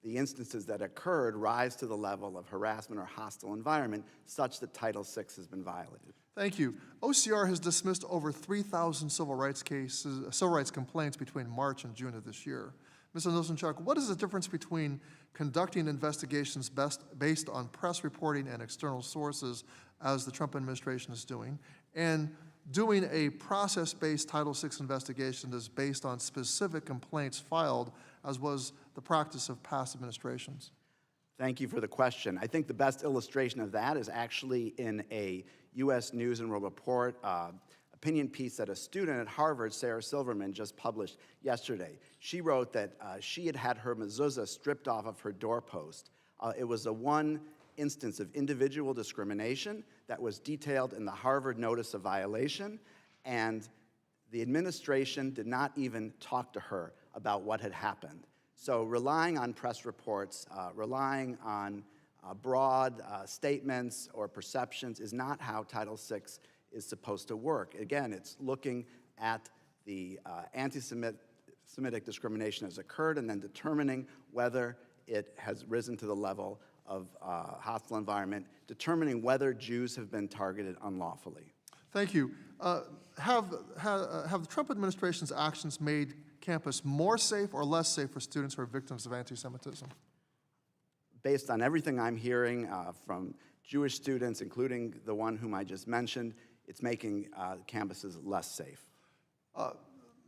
the instances that occurred rise to the level of harassment or hostile environment such that Title VI has been violated. Thank you. OCR has dismissed over 3,000 civil rights complaints between March and June of this year. Mr. Nosenchuk, what is the difference between conducting investigations based on press reporting and external sources, as the Trump administration is doing, and doing a process-based Title VI investigation that's based on specific complaints filed, as was the practice of past administrations? Thank you for the question. I think the best illustration of that is actually in a U.S. News and World Report opinion piece that a student at Harvard, Sarah Silverman, just published yesterday. She wrote that she had had her mezuzah stripped off of her doorpost. It was one instance of individual discrimination that was detailed in the Harvard Notice of Violation, and the administration did not even talk to her about what had happened. So relying on press reports, relying on broad statements or perceptions is not how Title VI is supposed to work. Again, it's looking at the anti-Semitic discrimination has occurred and then determining whether it has risen to the level of hostile environment, determining whether Jews have been targeted unlawfully. Thank you. Have the Trump administration's actions made campus more safe or less safe for students who are victims of anti-Semitism? Based on everything I'm hearing from Jewish students, including the one whom I just mentioned, it's making campuses less safe.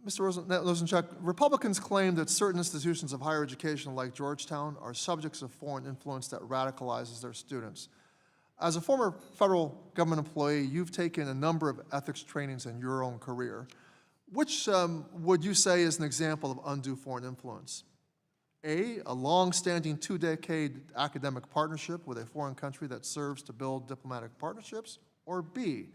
Mr. Nosenchuk, Republicans claim that certain institutions of higher education like Georgetown are subjects of foreign influence that radicalizes their students. As a former federal government employee, you've taken a number of ethics trainings in your own career. Which would you say is an example of undue foreign influence? A long-standing 2-decade academic partnership with a foreign country that serves to build diplomatic partnerships, or B,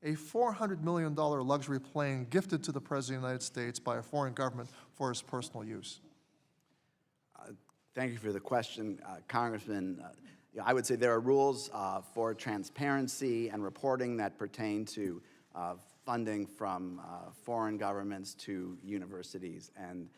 a $400 million luxury plane gifted to the President of the United States by a foreign government for his personal use? Thank you for the question, Congressman. I would say there are rules for transparency and reporting that pertain to funding from foreign governments to universities, and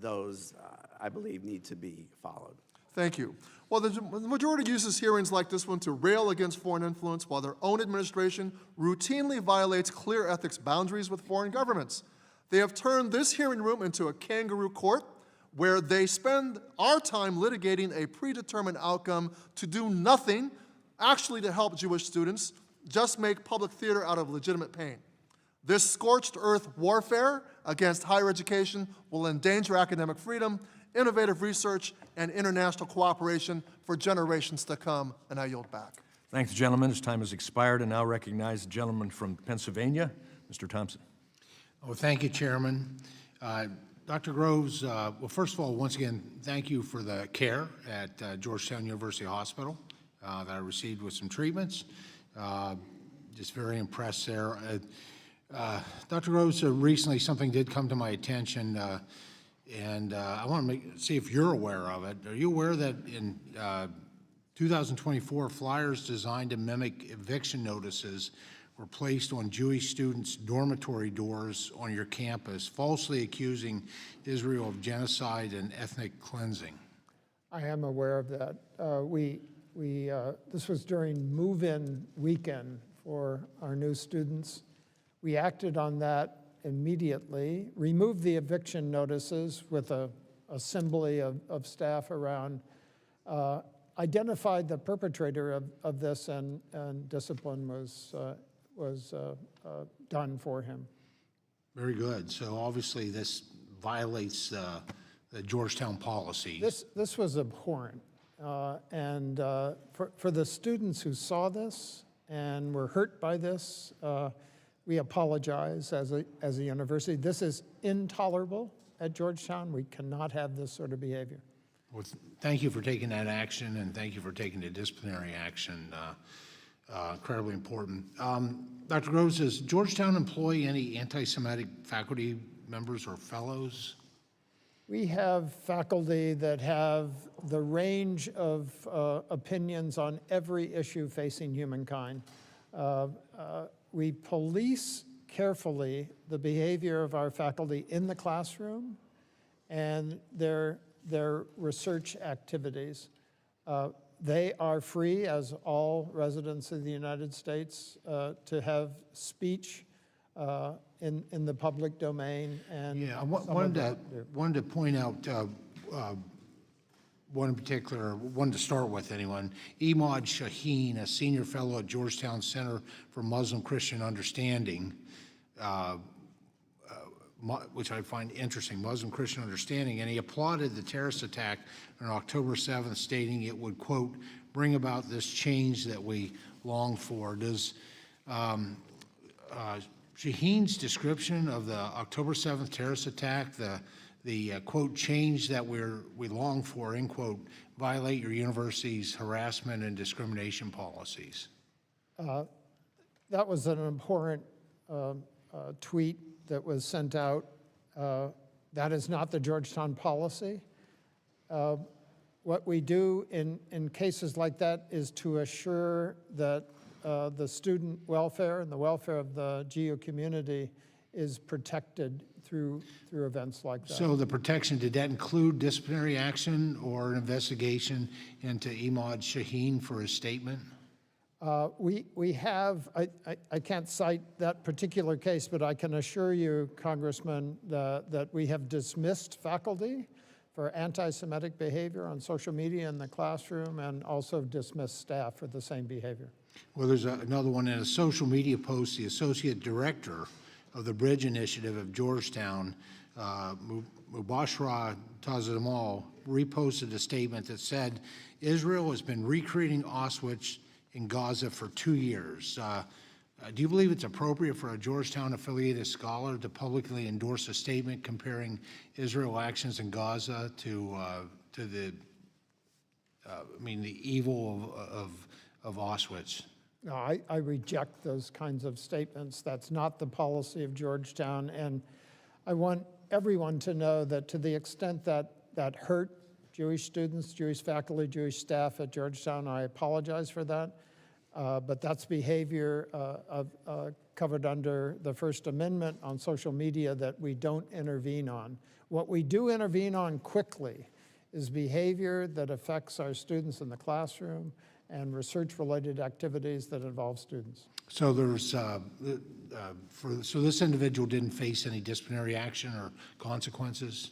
those, I believe, need to be followed. Thank you. Well, the majority uses hearings like this one to rail against foreign influence, while their own administration routinely violates clear ethics boundaries with foreign governments. They have turned this hearing room into a kangaroo court where they spend our time litigating a predetermined outcome to do nothing, actually to help Jewish students, just make public theater out of legitimate pain. This scorched earth warfare against higher education will endanger academic freedom, innovative research, and international cooperation for generations to come, and I yield back. Thank the gentleman. His time has expired, and now recognize the gentleman from Pennsylvania, Mr. Thompson. Oh, thank you, Chairman. Dr. Groves, well, first of all, once again, thank you for the care at Georgetown University Hospital that I received with some treatments. Just very impressed there. Dr. Groves, recently something did come to my attention, and I want to see if you're aware of it. Are you aware that in 2024, flyers designed to mimic eviction notices were placed on Jewish students' dormitory doors on your campus, falsely accusing Israel of genocide and ethnic cleansing? I am aware of that. This was during move-in weekend for our new students. We acted on that immediately, removed the eviction notices with a assembly of staff around, identified the perpetrator of this, and discipline was done for him. Very good. So obviously this violates the Georgetown policy. This was abhorrent. And for the students who saw this and were hurt by this, we apologize as a university. This is intolerable at Georgetown. We cannot have this sort of behavior. Well, thank you for taking that action, and thank you for taking the disciplinary action. Incredibly important. Dr. Groves, does Georgetown employ any anti-Semitic faculty members or fellows? We have faculty that have the range of opinions on every issue facing humankind. We police carefully the behavior of our faculty in the classroom and their research activities. They are free, as all residents of the United States, to have speech in the public domain. And yeah, I wanted to point out one in particular, one to start with anyone. Imad Shaheen, a senior fellow at Georgetown Center for Muslim-Christian Understanding, which I find interesting, Muslim-Christian Understanding, and he applauded the terrorist attack on October 7th, stating it would, quote, bring about this change that we long for. Does Shaheen's description of the October 7th terrorist attack, the quote, change that we long for, end quote, violate your university's harassment and discrimination policies? That was an abhorrent tweet that was sent out. That is not the Georgetown policy. What we do in cases like that is to assure that the student welfare and the welfare of the GEO community is protected through events like that. So the protection, did that include disciplinary action or an investigation into Imad Shaheen for his statement? We have, I can't cite that particular case, but I can assure you, Congressman, that we have dismissed faculty for anti-Semitic behavior on social media in the classroom, and also dismissed staff for the same behavior. Well, there's another one in a social media post. The associate director of the Bridge Initiative of Georgetown, Mubashra Tazamal, reposted a statement that said, Israel has been recreating Auschwitz in Gaza for 2 years. Do you believe it's appropriate for a Georgetown-affiliated scholar to publicly endorse a statement comparing Israel actions in Gaza to the evil of Auschwitz? No, I reject those kinds of statements. That's not the policy of Georgetown, and I want everyone to know that to the extent that hurt Jewish students, Jewish faculty, Jewish staff at Georgetown. I apologize for that, but that's behavior covered under the First Amendment on social media that we don't intervene on. What we do intervene on quickly is behavior that affects our students in the classroom and research-related activities that involve students. So there's, so this individual didn't face any disciplinary action or consequences?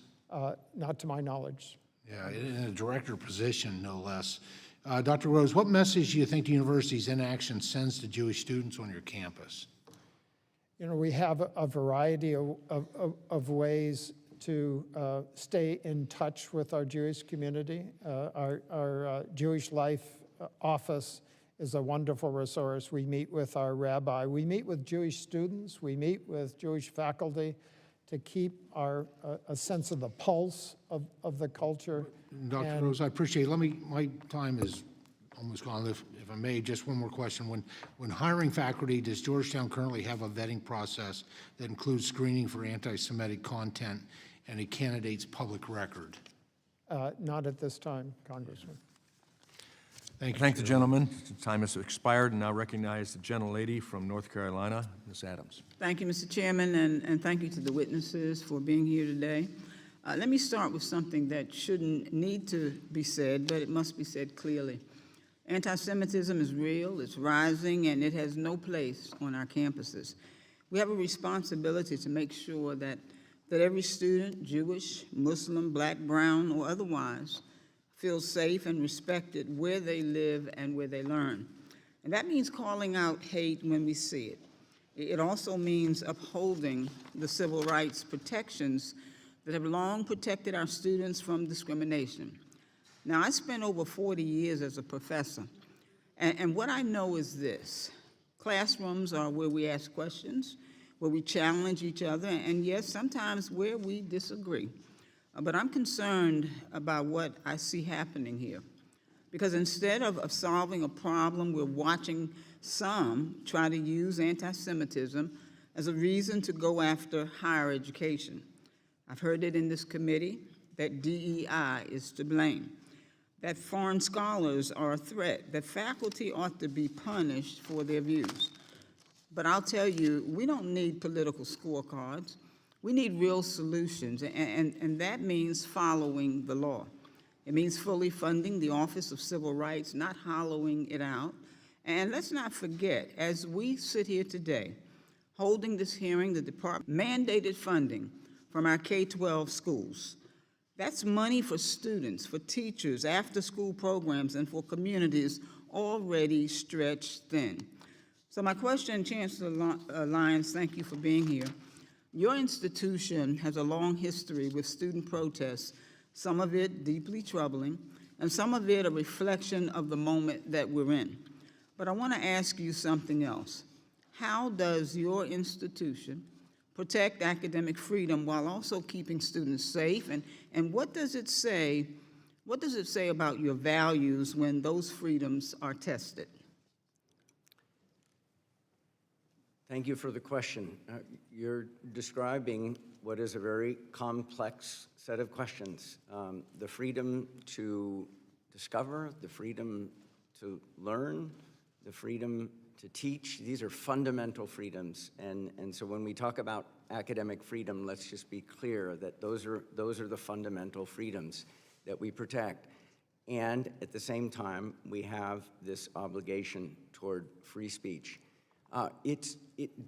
Not to my knowledge. Yeah, in a director position, no less. Dr. Rose, what message do you think the university's inaction sends to Jewish students on your campus? You know, we have a variety of ways to stay in touch with our Jewish community. Our Jewish Life office is a wonderful resource. We meet with our rabbi. We meet with Jewish students. We meet with Jewish faculty to keep a sense of the pulse of the culture. Dr. Rose, I appreciate it. My time is almost gone. If I may, just one more question. When hiring faculty, does Georgetown currently have a vetting process that includes screening for anti-Semitic content and a candidate's public record? Not at this time, Congressman. Thank you. Thank the gentleman. Time has expired, and now recognize the gentlelady from North Carolina, Ms. Adams. Thank you, Mr. Chairman, and thank you to the witnesses for being here today. Let me start with something that shouldn't need to be said, but it must be said clearly. Anti-Semitism is real, it's rising, and it has no place on our campuses. We have a responsibility to make sure that every student, Jewish, Muslim, Black, brown, or otherwise, feels safe and respected where they live and where they learn. And that means calling out hate when we see it. It also means upholding the civil rights protections that have long protected our students from discrimination. Now, I spent over 40 years as a professor, and what I know is this. Classrooms are where we ask questions, where we challenge each other, and yes, sometimes where we disagree. But I'm concerned about what I see happening here. Because instead of solving a problem, we're watching some try to use anti-Semitism as a reason to go after higher education. I've heard it in this committee that DEI is to blame, that foreign scholars are a threat, that faculty ought to be punished for their views. But I'll tell you, we don't need political scorecards. We need real solutions, and that means following the law. It means fully funding the Office of Civil Rights, not hollowing it out. And let's not forget, as we sit here today, holding this hearing, the department mandated funding from our K-12 schools. That's money for students, for teachers, after-school programs, and for communities already stretched thin. So my question, Chancellor Lyons, thank you for being here. Your institution has a long history with student protests, some of it deeply troubling, and some of it a reflection of the moment that we're in. But I want to ask you something else. How does your institution protect academic freedom while also keeping students safe? And what does it say about your values when those freedoms are tested? Thank you for the question. You're describing what is a very complex set of questions. The freedom to discover, the freedom to learn, the freedom to teach, these are fundamental freedoms. And so when we talk about academic freedom, let's just be clear that those are the fundamental freedoms that we protect. And at the same time, we have this obligation toward free speech.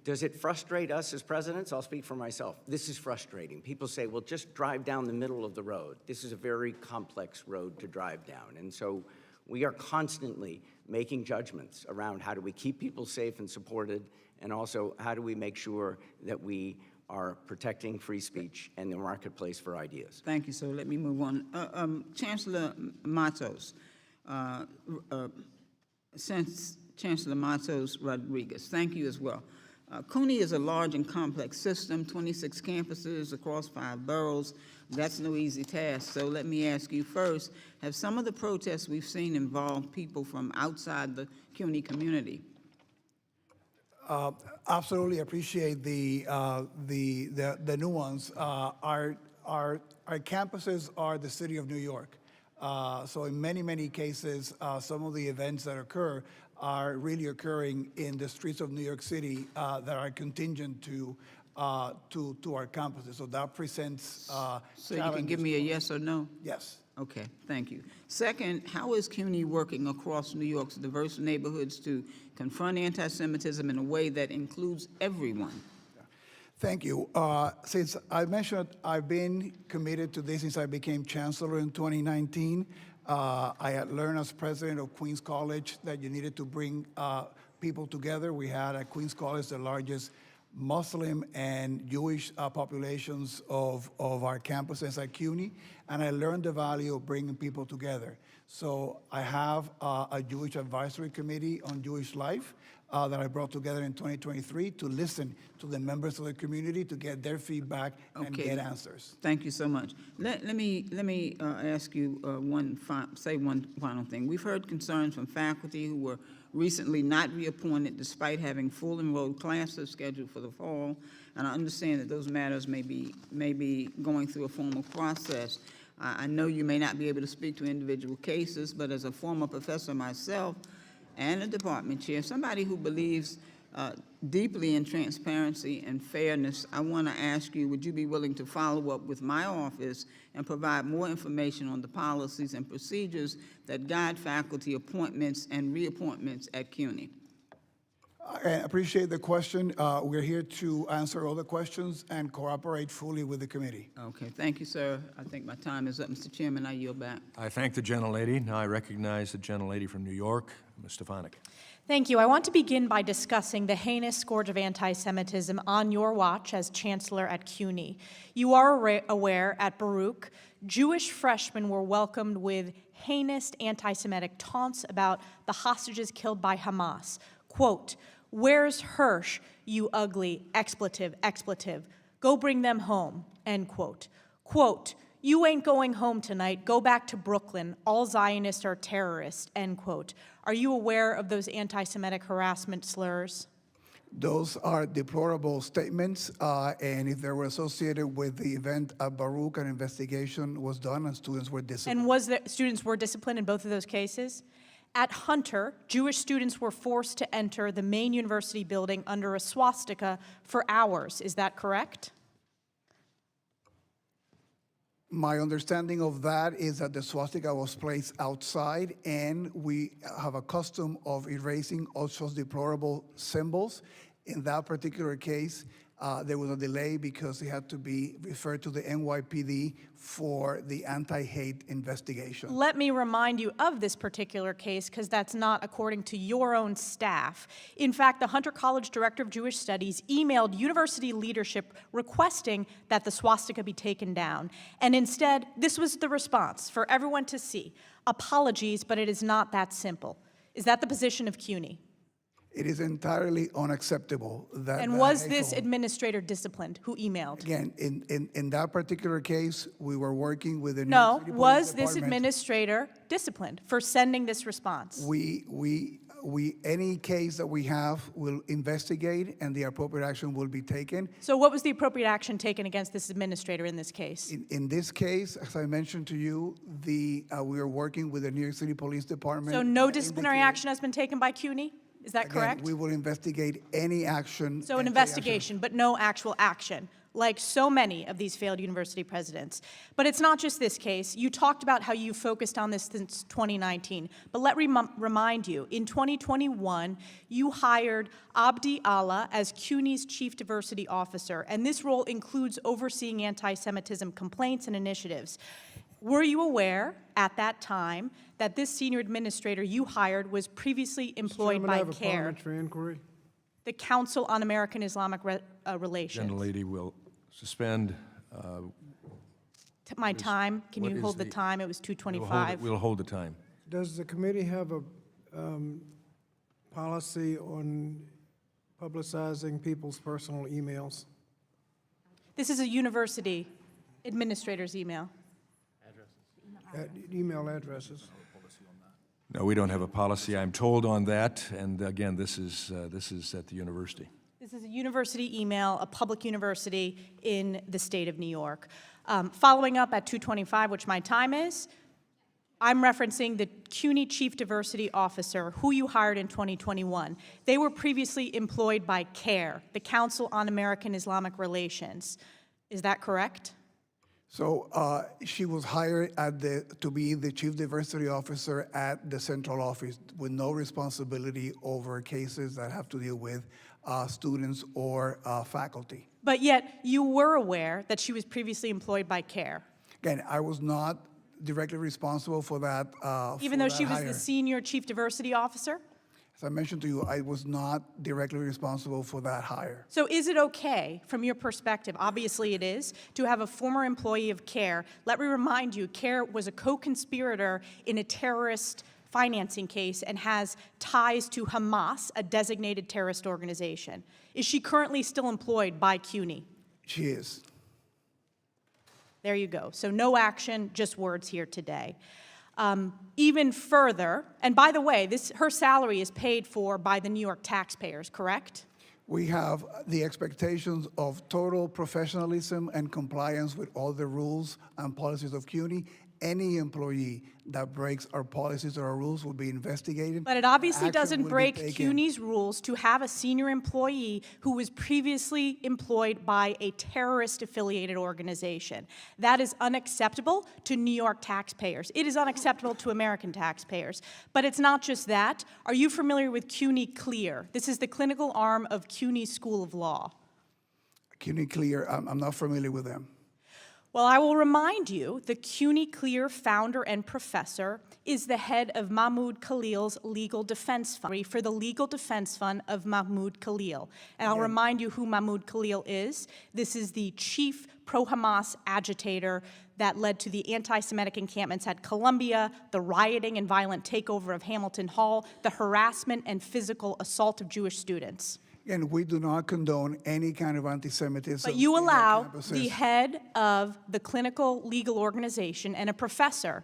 Does it frustrate us as presidents? I'll speak for myself. This is frustrating. People say, well, just drive down the middle of the road. This is a very complex road to drive down. And so we are constantly making judgments around how do we keep people safe and supported, and also how do we make sure that we are protecting free speech and the marketplace for ideas. Thank you, sir. Let me move on. Chancellor Matos, Chancellor Matos Rodriguez, thank you as well. CUNY is a large and complex system, 26 campuses across 5 boroughs. That's no easy task. So let me ask you first, have some of the protests we've seen involved people from outside the CUNY community? Absolutely appreciate the nuance. Our campuses are the city of New York. So in many, many cases, some of the events that occur are really occurring in the streets of New York City that are contingent to our campuses. So that presents So you can give challenges me a to us. yes or no? Yes. Okay, thank you. Second, how is CUNY working across New York's diverse neighborhoods to confront anti-Semitism in a way that includes everyone? Thank you. Since I mentioned, I've been committed to this since I became chancellor in 2019. I had learned as president of Queens College that you needed to bring people together. We had at Queens College the largest Muslim and Jewish populations of our campuses at CUNY, and I learned the value of bringing people together. So I have a Jewish advisory committee on Jewish life that I brought together in 2023 to listen to the members of the community to get their feedback and Okay. get answers. Thank you so much. Let me ask you one final thing. We've heard concerns from faculty who were recently not reappointed despite having full enrolled classes scheduled for the fall, and I understand that those matters may be going through a formal process. I know you may not be able to speak to individual cases, but as a former professor myself and a department chair, somebody who believes deeply in transparency and fairness, I want to ask you, would you be willing to follow up with my office and provide more information on the policies and procedures that guide faculty appointments and reappointments at CUNY? I appreciate the question. We're here to answer all the questions and cooperate fully with the committee. Okay, thank you, sir. I think my time is up. Mr. Chairman, I yield back. I thank the gentlelady. Now I recognize the gentlelady from New York, Ms. Stefanik. Thank you. I want to begin by discussing the heinous scourge of anti-Semitism on your watch as chancellor at CUNY. You are aware at Baruch, Jewish freshmen were welcomed with heinous anti-Semitic taunts about the hostages killed by Hamas. Quote, "Where's Hirsch, you ugly expletive, expletive? Go bring them home," end quote. Quote, "You ain't going home tonight. Go back to Brooklyn. All Zionists are terrorists," end quote. Are you aware of those anti-Semitic harassment slurs? Those are deplorable statements, and if they were associated with the event at Baruch, an investigation was done and students were disciplined. And students were disciplined in both of those cases? At Hunter, Jewish students were forced to enter the main university building under a swastika for hours. Is that correct? My understanding of that is that the swastika was placed outside, and we have a custom of erasing all such deplorable symbols. In that particular case, there was a delay because it had to be referred to the NYPD for the anti-hate investigation. Let me remind you of this particular case because that's not according to your own staff. In fact, the Hunter College Director of Jewish Studies emailed university leadership requesting that the swastika be taken down. And instead, this was the response for everyone to see. Apologies, but it is not that simple. Is that the position of CUNY? It is entirely unacceptable that. And was this administrator disciplined who emailed? Again, in that particular case, we were working with the New No, York City Police was this Department. administrator disciplined for sending this response? Any case that we have will investigate and the appropriate action will be taken. So what was the appropriate action taken against this administrator in this case? In this case, as I mentioned to you, we are working with the New York City Police Department. So no that disciplinary indicated- action has been taken by CUNY? Is that Again, correct? we will investigate any action. So an and take action. investigation, but no actual action, like so many of these failed university presidents. But it's not just this case. You talked about how you focused on this since 2019. But let me remind you, in 2021, you hired Abdi Allah as CUNY's Chief Diversity Officer, and this role includes overseeing anti-Semitism complaints and initiatives. Were you aware at that time that this senior administrator you hired was previously employed Chairman, I by have a CARE, parliamentary inquiry. the Council on American Islamic Relations? Gentlelady will suspend. My time, can what you is hold the the- time? It was We'll hold it- 2:25. We'll hold the time. Does the committee have a policy on publicizing people's personal emails? This is a university administrator's email. Email addresses? No, we don't have a policy, I'm told, on that, and again, this is at the university. This is a university email, a public university in the state of New York. Following up at 2:25, which my time is, I'm referencing the CUNY Chief Diversity Officer, who you hired in 2021. They were previously employed by CARE, the Council on American Islamic Relations. Is that correct? So she was hired to be the Chief Diversity Officer at the central office with no responsibility over cases that have to deal with students or faculty. But yet, you were aware that she was previously employed by CARE. Again, I was not directly responsible for that. Even though she was the Senior Chief Diversity Officer? As I mentioned to you, I was not directly responsible for that hire. So is it okay, from your perspective, obviously it is, to have a former employee of CARE? Let me remind you, CARE was a co-conspirator in a terrorist financing case and has ties to Hamas, a designated terrorist organization. Is she currently still employed by CUNY? She is. There you go. So no action, just words here today. Even further, and by the way, her salary is paid for by the New York taxpayers, correct? We have the expectations of total professionalism and compliance with all the rules and policies of CUNY. Any employee that breaks our policies or our rules will be investigated. But it obviously Action doesn't will be break taken. CUNY's rules to have a senior employee who was previously employed by a terrorist-affiliated organization. That is unacceptable to New York taxpayers. It is unacceptable to American taxpayers. But it's not just that. Are you familiar with CUNY Clear? This is the clinical arm of CUNY School of Law. CUNY Clear, I'm not familiar with them. Well, I will remind you, the CUNY Clear founder and professor is the head of Mahmoud Khalil's Legal Defense Fund, for the Legal Defense Fund of Mahmoud Khalil. And I'll remind you who Mahmoud Khalil is. This is the chief pro-Hamas agitator that led to the anti-Semitic encampments at Columbia, the rioting and violent takeover of Hamilton Hall, the harassment and physical assault of Jewish students. And we do not condone any kind of anti-Semitism. But you in our allow campuses. the head of the clinical legal organization and a professor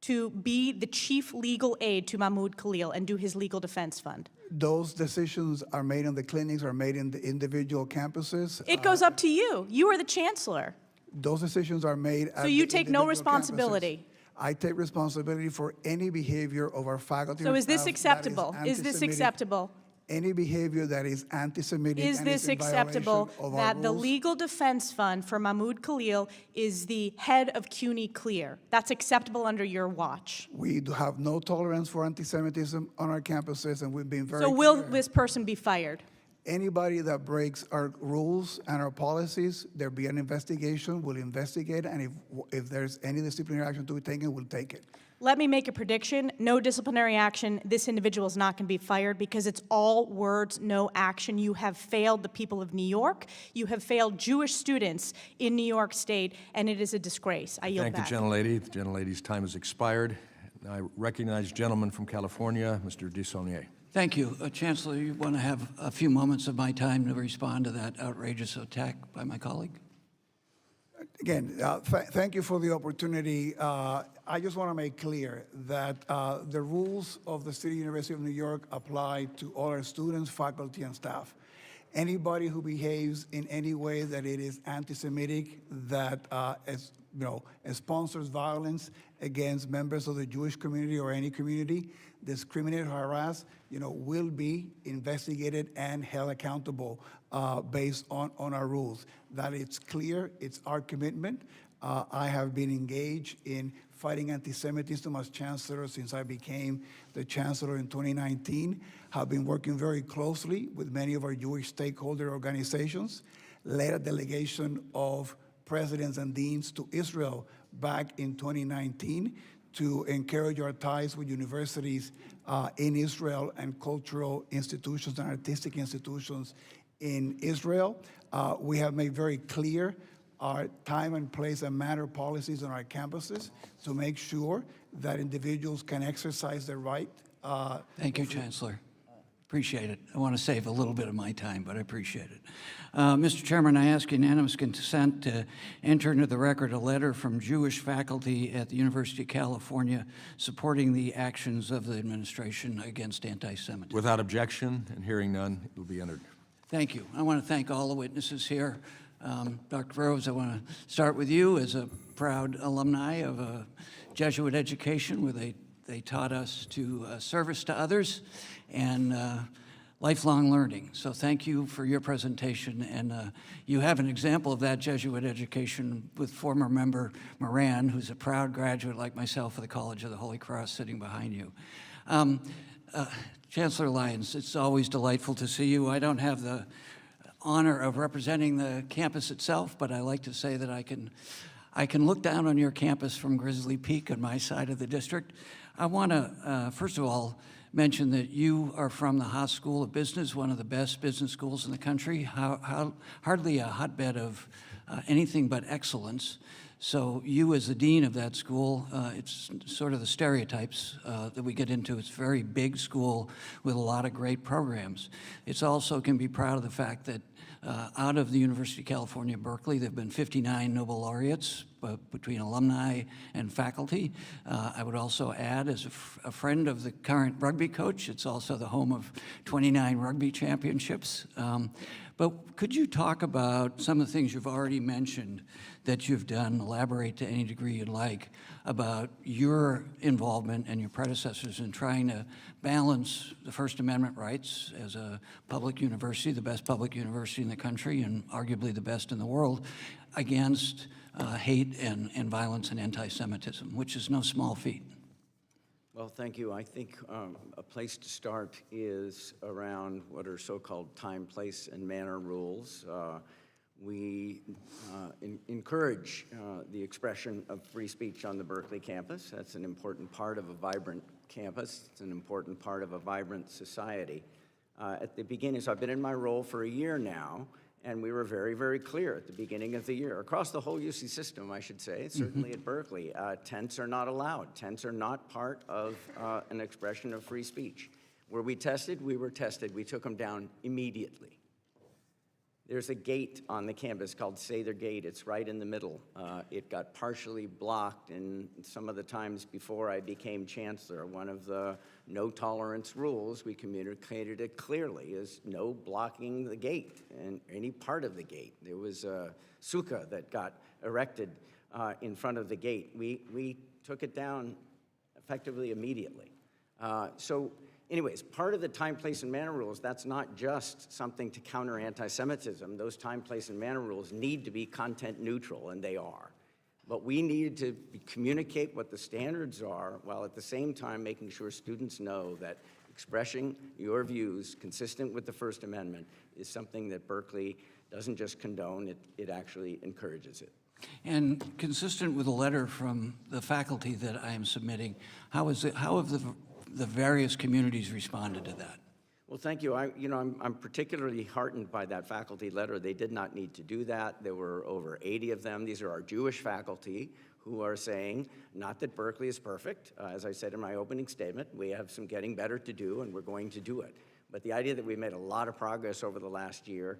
to be the chief legal aide to Mahmoud Khalil and do his legal defense fund. Those decisions are made in the clinics, are made in the individual campuses. It goes up to you. You are the chancellor. Those decisions are made at So you the take no individual responsibility. campuses. I take responsibility for any behavior of our faculty. So or is this staff that acceptable? Is this anti-Semitic. acceptable? Any behavior that is anti-Semitic Is and this is in violation acceptable of our that the rules. legal defense fund for Mahmoud Khalil is the head of CUNY Clear? That's acceptable under your watch. We do have no tolerance for anti-Semitism on our campuses, and we've been very So will clear. this person be fired? Anybody that breaks our rules and our policies, there'll be an investigation, we'll investigate, and if there's any disciplinary action to be taken, we'll take it. Let me make a prediction. No disciplinary action. This individual is not going to be fired because it's all words, no action. You have failed the people of New York. You have failed Jewish students in New York State, and it is a disgrace. I yield back. Thank the gentlelady. The gentlelady's time has expired. I recognize gentleman from California, Mr. Desaulniers. Thank you. Chancellor, you want to have a few moments of my time to respond to that outrageous attack by my colleague? Again, thank you for the opportunity. I just want to make clear that the rules of the City University of New York apply to all our students, faculty, and staff. Anybody who behaves in any way that it is anti-Semitic, that sponsors violence against members of the Jewish community or any community, discriminate or harass, will be investigated and held accountable based on our rules. That it's clear, it's our commitment. I have been engaged in fighting anti-Semitism as chancellor since I became the chancellor in 2019. Have been working very closely with many of our Jewish stakeholder organizations, led a delegation of presidents and deans to Israel back in 2019 to encourage our ties with universities in Israel and cultural institutions and artistic institutions in Israel. We have made very clear our time and place and manner policies on our campuses to make sure that individuals can exercise their right. Thank you, Chancellor. Appreciate it. I want to save a little bit of my time, but I appreciate it. Mr. Chairman, I ask unanimous consent to enter into the record a letter from Jewish faculty at the University of California supporting the actions of the administration against anti-Semitism. Without objection and hearing none, it will be entered. Thank you. I want to thank all the witnesses here. Dr. Groves, I want to start with you as a proud alumni of a Jesuit education where they taught us to service to others and lifelong learning. So thank you for your presentation. And you have an example of that Jesuit education with former member Moran, who's a proud graduate like myself of the College of the Holy Cross sitting behind you. Chancellor Lyons, it's always delightful to see you. I don't have the honor of representing the campus itself, but I like to say that I can look down on your campus from Grizzly Peak on my side of the district. I want to, first of all, mention that you are from the Haas School of Business, one of the best business schools in the country, hardly a hotbed of anything but excellence. So you as the dean of that school, it's sort of the stereotypes that we get into. It's a very big school with a lot of great programs. It's also can be proud of the fact that out of the University of California, Berkeley, there have been 59 Nobel laureates between alumni and faculty. I would also add, as a friend of the current rugby coach, it's also the home of 29 rugby championships. But could you talk about some of the things you've already mentioned that you've done, elaborate to any degree you'd like, about your involvement and your predecessors in trying to balance the First Amendment rights as a public university, the best public university in the country and arguably the best in the world, against hate and violence and anti-Semitism, which is no small feat? Well, thank you. I think a place to start is around what are so-called time, place, and manner rules. We encourage the expression of free speech on the Berkeley campus. That's an important part of a vibrant campus. It's an important part of a vibrant society. At the beginning, so I've been in my role for a year now, and we were very, very clear at the beginning of the year, across the whole UC system, I should say, certainly at Berkeley, tents are not allowed. Tents are not part of an expression of free speech. Were we tested? We were tested. We took them down immediately. There's a gate on the campus called Sather Gate. It's right in the middle. It got partially blocked, and some of the times before I became chancellor, one of the no tolerance rules, we communicated it clearly, is no blocking the gate and any part of the gate. There was a sukkah that got erected in front of the gate. We took it down effectively immediately. Anyways, part of the time, place, and manner rules, that's not just something to counter anti-Semitism. Those time, place, and manner rules need to be content neutral, and they are. But we needed to communicate what the standards are, while at the same time making sure students know that expressing your views consistent with the First Amendment is something that Berkeley doesn't just condone, it actually encourages it. And consistent with a letter from the faculty that I am submitting, how have the various communities responded to that? Well, thank you. I'm particularly heartened by that faculty letter. They did not need to do that. There were over 80 of them. These are our Jewish faculty who are saying, not that Berkeley is perfect. As I said in my opening statement, we have some getting better to do, and we're going to do it. But the idea that we made a lot of progress over the last year,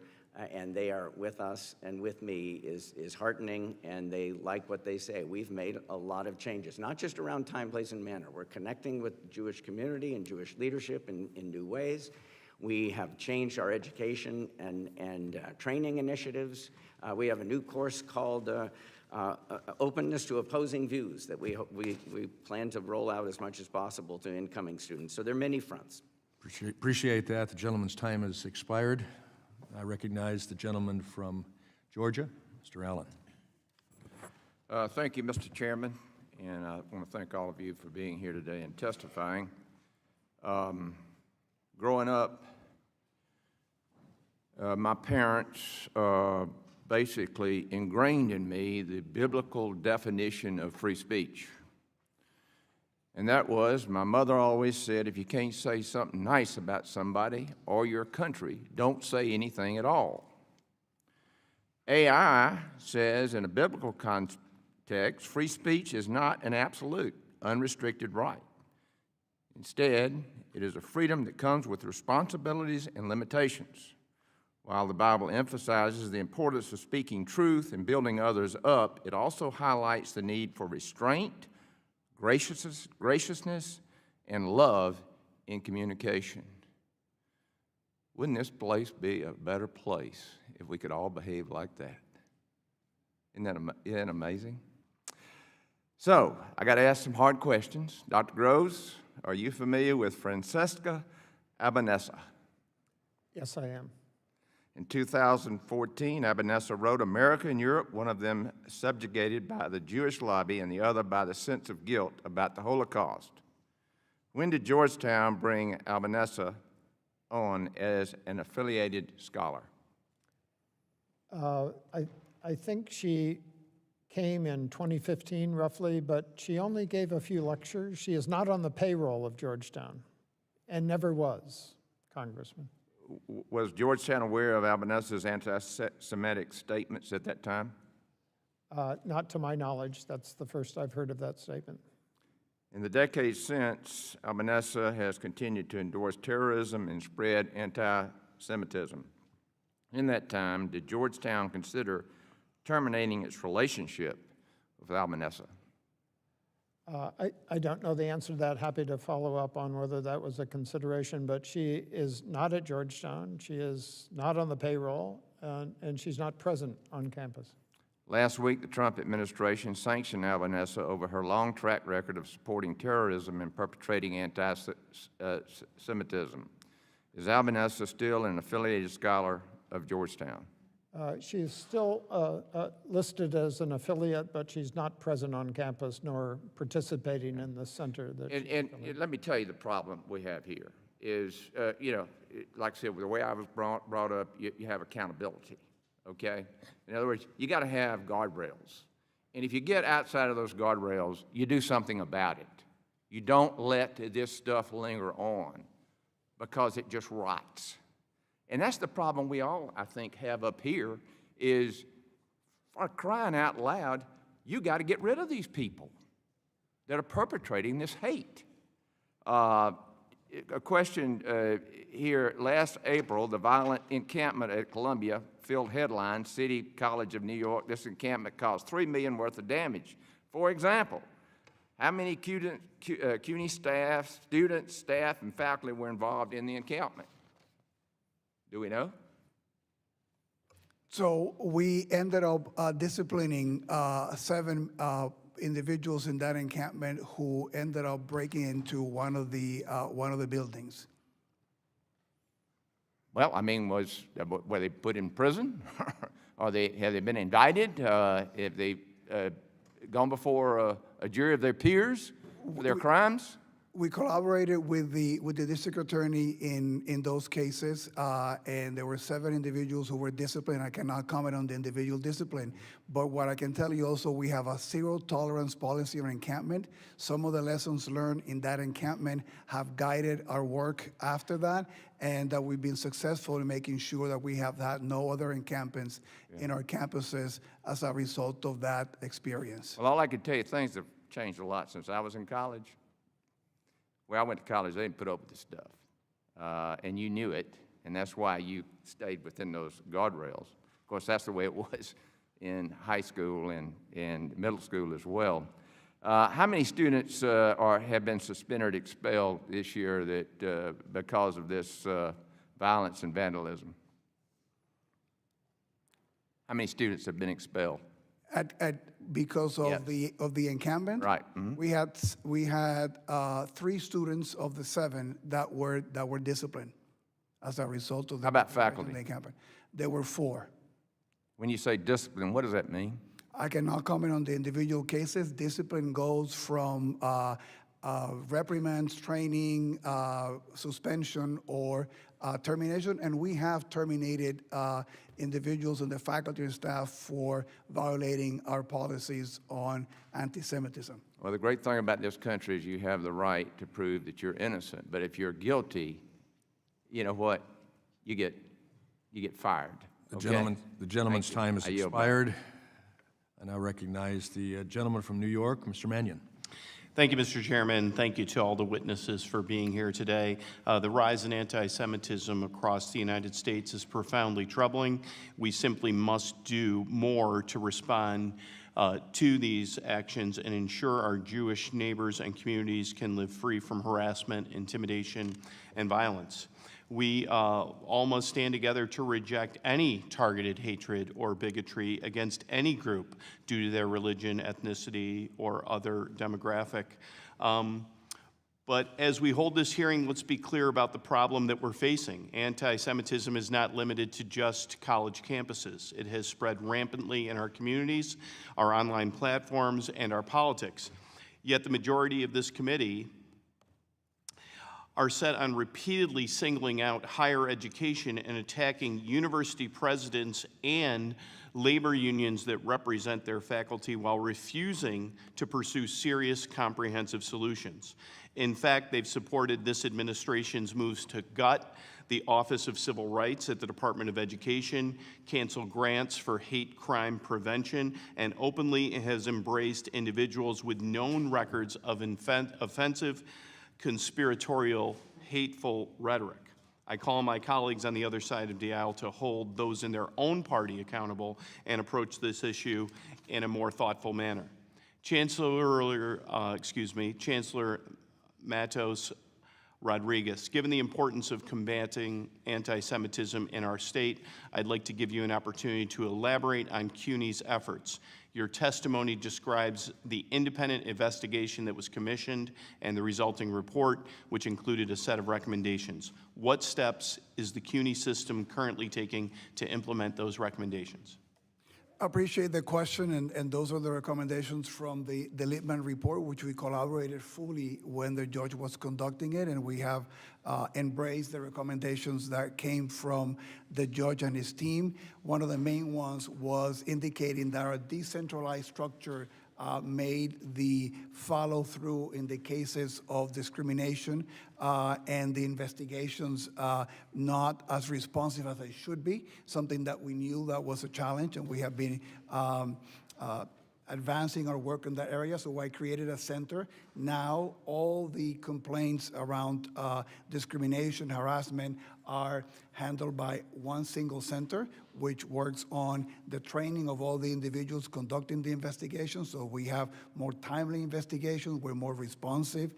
and they are with us and with me, is heartening, and they like what they say. We've made a lot of changes, not just around time, place, and manner. We're connecting with the Jewish community and Jewish leadership in new ways. We have changed our education and training initiatives. We have a new course called Openness to Opposing Views that we plan to roll out as much as possible to incoming students. So there are many fronts. Appreciate that. The gentleman's time has expired. I recognize the gentleman from Georgia, Mr. Allen. Thank you, Mr. Chairman, and I want to thank all of you for being here today and testifying. Growing up, my parents basically ingrained in me the biblical definition of free speech. And that was, my mother always said, if you can't say something nice about somebody or your country, don't say anything at all. AI says, in a biblical context, free speech is not an absolute, unrestricted right. Instead, it is a freedom that comes with responsibilities and limitations. While the Bible emphasizes the importance of speaking truth and building others up, it also highlights the need for restraint, graciousness, and love in communication. Wouldn't this place be a better place if we could all behave like that? Isn't that amazing? So, I got to ask some hard questions. Dr. Groves, are you familiar with Francesca Albanese? Yes, I am. In 2014, Albanese wrote America and Europe, one of them subjugated by the Jewish lobby and the other by the sense of guilt about the Holocaust. When did Georgetown bring Albanese on as an affiliated scholar? I think she came in 2015 roughly, but she only gave a few lectures. She is not on the payroll of Georgetown and never was, Congressman. Was Georgetown aware of Albanese's anti-Semitic statements at that time? Not to my knowledge. That's the first I've heard of that statement. In the decades since, Albanese has continued to endorse terrorism and spread anti-Semitism. In that time, did Georgetown consider terminating its relationship with Albanese? I don't know the answer to that. Happy to follow up on whether that was a consideration, but she is not at Georgetown. She is not on the payroll, and she's not present on campus. Last week, the Trump administration sanctioned Albanese over her long track record of supporting terrorism and perpetrating anti-Semitism. Is Albanese still an affiliated scholar of Georgetown? She is still listed as an affiliate, but she's not present on campus nor participating in the center. And let me tell you the problem we have here is, like I said, the way I was brought up, you have accountability, okay? In other words, you got to have guardrails. And if you get outside of those guardrails, you do something about it. You don't let this stuff linger on because it just rots. And that's the problem we all, I think, have up here is, for crying out loud, you got to get rid of these people that are perpetrating this hate. A question here, last April, the violent encampment at Columbia filled headlines, City College of New York. This encampment caused $3 million worth of damage. For example, how many CUNY staff, students, staff, and faculty were involved in the encampment? Do we know? So we ended up disciplining 7 individuals in that encampment who ended up breaking into one of the buildings. Well, I mean, were they put in prison? Have they been indicted? Have they gone before a jury of their peers for their crimes? We collaborated with the district attorney in those cases, and there were 7 individuals who were disciplined. I cannot comment on the individual discipline, but what I can tell you also, we have a zero tolerance policy on encampment. Some of the lessons learned in that encampment have guided our work after that, and that we've been successful in making sure that we have had no other encampments in our campuses as a result of that experience. Well, all I can tell you, things have changed a lot since I was in college. Where I went to college, they didn't put up with this stuff. And you knew it, and that's why you stayed within those guardrails. Of course, that's the way it was in high school and middle school as well. How many students have been suspended or expelled this year that because of this violence and vandalism? How many students have been expelled? Because of the encampment, Right. we had 3 students of the 7 that were disciplined as a result of the. How about faculty? The encampment. There were 4. When you say discipline, what does that mean? I cannot comment on the individual cases. Discipline goes from reprimands, training, suspension, or termination, and we have terminated individuals in the faculty and staff for violating our policies on anti-Semitism. Well, the great thing about this country is you have the right to prove that you're innocent, but if you're guilty, you know what? You get fired. Okay? The gentleman's time has I yield back. expired. I now recognize the gentleman from New York, Mr. Mannion. Thank you, Mr. Chairman. Thank you to all the witnesses for being here today. The rise in anti-Semitism across the United States is profoundly troubling. We simply must do more to respond to these actions and ensure our Jewish neighbors and communities can live free from harassment, intimidation, and violence. We all must stand together to reject any targeted hatred or bigotry against any group due to their religion, ethnicity, or other demographic. But as we hold this hearing, let's be clear about the problem that we're facing. Anti-Semitism is not limited to just college campuses. It has spread rampantly in our communities, our online platforms, and our politics. Yet the majority of this committee are set on repeatedly singling out higher education and attacking university presidents and labor unions that represent their faculty while refusing to pursue serious, comprehensive solutions. In fact, they've supported this administration's moves to gut the Office of Civil Rights at the Department of Education, cancel grants for hate crime prevention, and openly has embraced individuals with known records of offensive, conspiratorial, hateful rhetoric. I call on my colleagues on the other side of the aisle to hold those in their own party accountable and approach this issue in a more thoughtful manner. Chancellor Matos Rodriguez, given the importance of combating anti-Semitism in our state, I'd like to give you an opportunity to elaborate on CUNY's efforts. Your testimony describes the independent investigation that was commissioned and the resulting report, which included a set of recommendations. What steps is the CUNY system currently taking to implement those recommendations? I appreciate the question, and those are the recommendations from the Lippman report, which we collaborated fully when the judge was conducting it, and we have embraced the recommendations that came from the judge and his team. One of the main ones was indicating that our decentralized structure made the follow-through in the cases of discrimination and the investigations not as responsive as they should be, something that we knew that was a challenge, and we have been advancing our work in that area, so I created a center. Now, all the complaints around discrimination, harassment are handled by one single center, which works on the training of all the individuals conducting the investigation, so we have more timely investigations, we're more responsive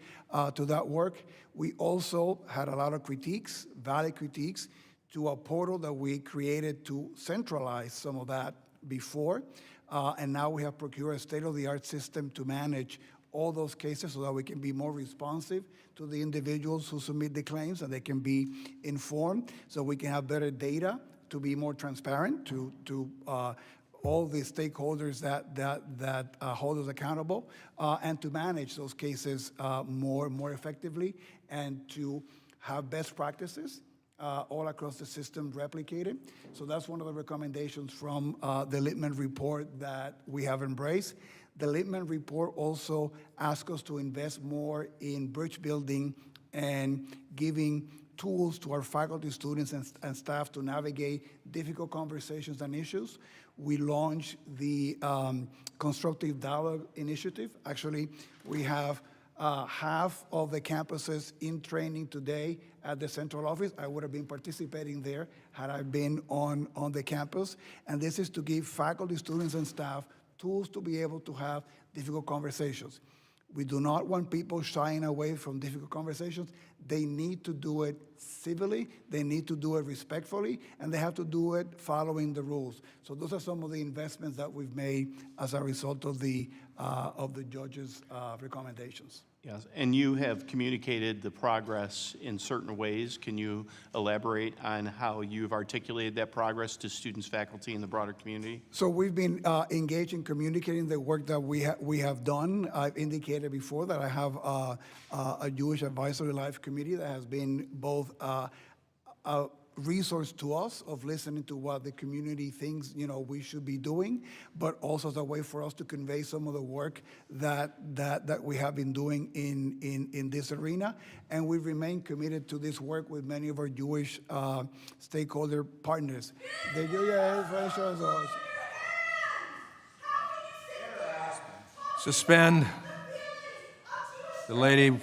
to that work. We also had a lot of critiques, valid critiques, to a portal that we created to centralize some of that before. And now we have procured a state-of-the-art system to manage all those cases so that we can be more responsive to the individuals who submit the claims, and they can be informed, so we can have better data to be more transparent to all the stakeholders that hold us accountable, and to manage those cases more effectively, and to have best practices all across the system replicated. So that's one of the recommendations from the Lippman report that we have embraced. The Lippman report also asks us to invest more in bridge building and giving tools to our faculty, students, and staff to navigate difficult conversations and issues. We launched the Constructive Dialogue Initiative. Actually, we have half of the campuses in training today at the central office. I would have been participating there had I been on the campus. And this is to give faculty, students, and staff tools to be able to have difficult conversations. We do not want people shying away from difficult conversations. They need to do it civilly, they need to do it respectfully, and they have to do it following the rules. So those are some of the investments that we've made as a result of the judge's recommendations. Yes, and you have communicated the progress in certain ways. Can you elaborate on how you've articulated that progress to students, faculty, and the broader community? So we've been engaged in communicating the work that we have done. I've indicated before that I have a Jewish Advisory Life Committee that has been both a resource to us of listening to what the community thinks we should be doing, but also as a way for us to convey some of the work that we have been doing in this arena. And we remain committed to this work with many of our Jewish stakeholder partners. Suspend. The lady.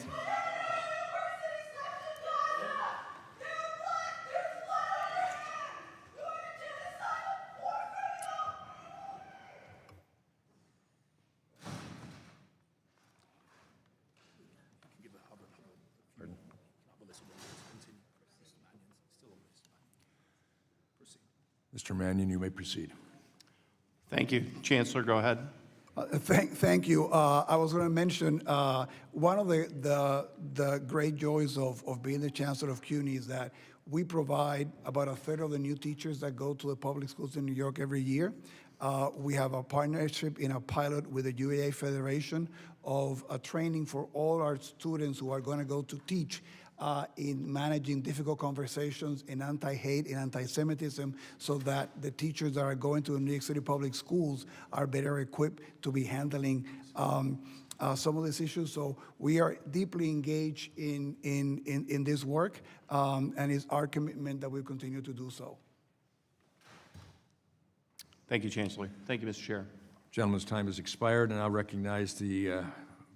Mr. Mannion, you may proceed. Thank you. Chancellor, go ahead. Thank you. I was going to mention one of the great joys of being the chancellor of CUNY is that we provide about a third of the new teachers that go to the public schools in New York every year. We have a partnership in a pilot with the UAA Federation of a training for all our students who are going to go to teach in managing difficult conversations in anti-hate and anti-Semitism, so that the teachers that are going to the New York City public schools are better equipped to be handling some of these issues. So we are deeply engaged in this work, and it's our commitment that we continue to do so. Thank you, Chancellor. Thank you, Mr. Chair. Gentleman's time has expired, and I recognize the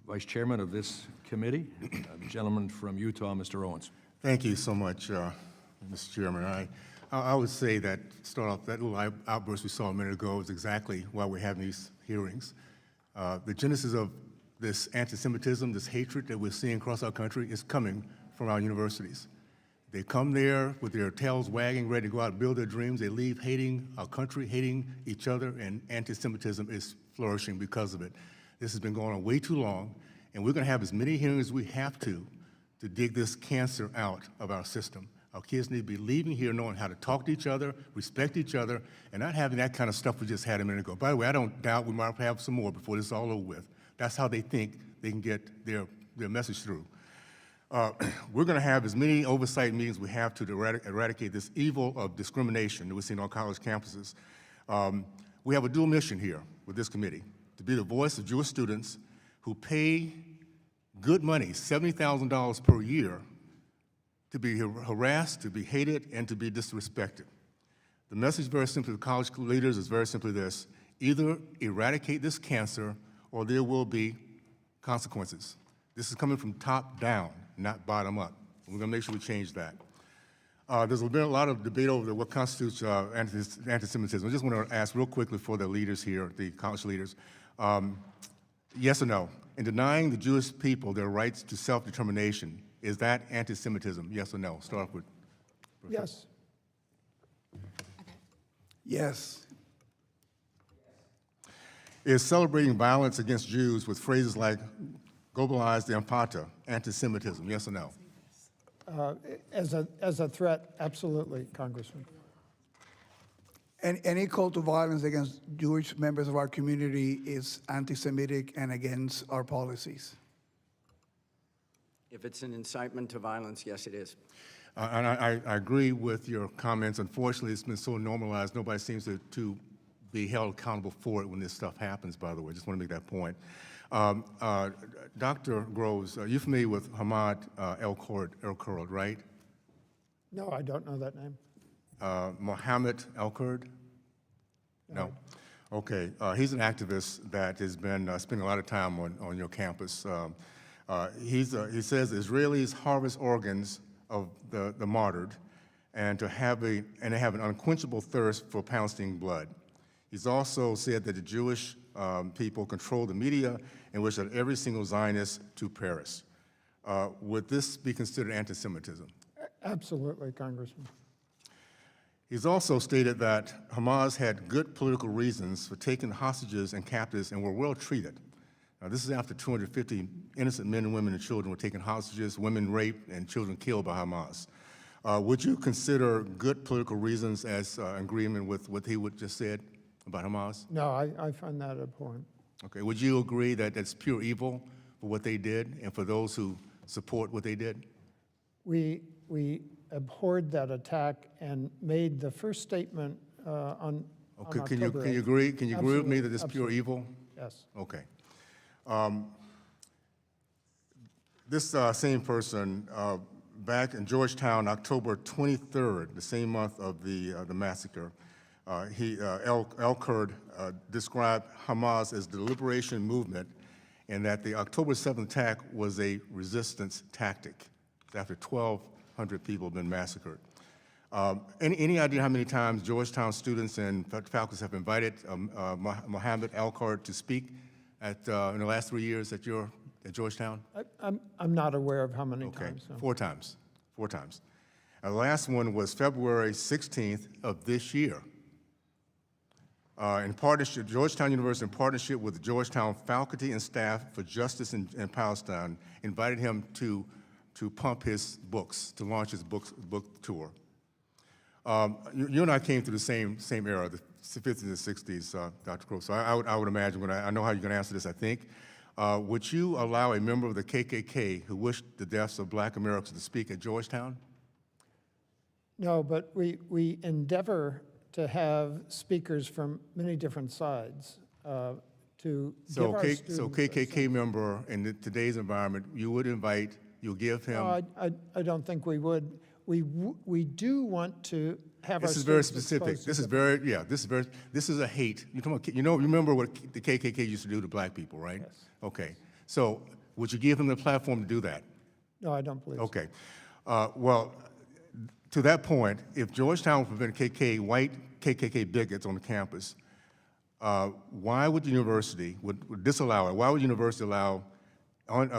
Vice Chairman of this committee, the gentleman from Utah, Mr. Owens. Thank you so much, Mr. Chairman. I would say that, start off, that little outburst we saw a minute ago is exactly why we're having these hearings. The genesis of this anti-Semitism, this hatred that we're seeing across our country is coming from our universities. They come there with their tails wagging, ready to go out and build their dreams. They leave hating our country, hating each other, and anti-Semitism is flourishing because of it. This has been going on way too long, and we're going to have as many hearings as we have to dig this cancer out of our system. Our kids need to be leaving here knowing how to talk to each other, respect each other, and not having that kind of stuff we just had a minute ago. By the way, I don't doubt we might have some more before this is all over with. That's how they think they can get their message through. We're going to have as many oversight meetings we have to eradicate this evil of discrimination that we're seeing on college campuses. We have a dual mission here with this committee, to be the voice of Jewish students who pay good money, $70,000 per year, to be harassed, to be hated, and to be disrespected. The message very simply to college leaders is very simply this: either eradicate this cancer or there will be consequences. This is coming from top down, not bottom up. We're going to make sure we change that. There's been a lot of debate over what constitutes anti-Semitism. I just want to ask real quickly for the leaders here, the college leaders, yes or no? In denying the Jewish people their rights to self-determination, is that anti-Semitism, yes or no? Start off with. Yes. Yes. Is celebrating violence against Jews with phrases like globalized empata anti-Semitism, yes or no? As a threat, absolutely, Congressman. And any call to violence against Jewish members of our community is anti-Semitic and against our policies. If it's an incitement to violence, yes, it is. And I agree with your comments. Unfortunately, it's been so normalized, nobody seems to be held accountable for it when this stuff happens, by the way. Just want to make that point. Dr. Groves, are you familiar with Hamad El-Kurd, right? No, I don't know that name. Mohammed El-Kurd? No. Okay. He's an activist that has been spending a lot of time on your campus. He says Israelis harvest organs of the martyred and to have an unquenchable thirst for Palestinian blood. He's also said that the Jewish people control the media and wish that every single Zionist to perish. Would this be considered anti-Semitism? Absolutely, Congressman. He's also stated that Hamas had good political reasons for taking hostages and captives and were well treated. Now, this is after 250 innocent men and women and children were taken hostages, women raped, and children killed by Hamas. Would you consider good political reasons as agreement with what he just said about Hamas? No, I find that abhorrent. Okay. Would you agree that that's pure evil for what they did and for those who support what they did? We abhorred that attack and made the first statement on Okay. on Can you October 8th. agree? Can you agree with me Absolutely, that it's pure absolutely. evil? Yes. Okay. This same person, back in Georgetown, October 23rd, the same month of the massacre, El-Kurd described Hamas as the liberation movement and that the October 7th attack was a resistance tactic after 1,200 people have been massacred. Any idea how many times Georgetown students and faculty have invited Mohammed El-Kurd to speak in the last 3 years at Georgetown? I'm not aware of how many Okay, times. No. 4 times. 4 times. The last one was February 16th of this year. in partnership, Georgetown University, in partnership with the Georgetown Faculty and Staff for Justice in Palestine, invited him to pump his books, to launch his book tour. You and I came through the same era, the 50s and 60s, Dr. Crow. So I would imagine, I know how you're going to answer this, I think. Would you allow a member of the KKK who wished the deaths of Black Americans to speak at Georgetown? No, but we endeavor to have speakers from many different sides to give our students. So KKK member in today's environment, you would invite, you'll give him. No, I don't think we would. We do want to have our This is very students specific. exposed to This is different- very, yeah, this is a hate. You remember what the KKK used to do to Black people, right? Yes. Okay. So would you give him the platform to do that? No, I don't believe so. Okay. Well, to that point, if Georgetown would prevent white KKK bigots on the campus, why would the university, would disallow it? Why would the university allow,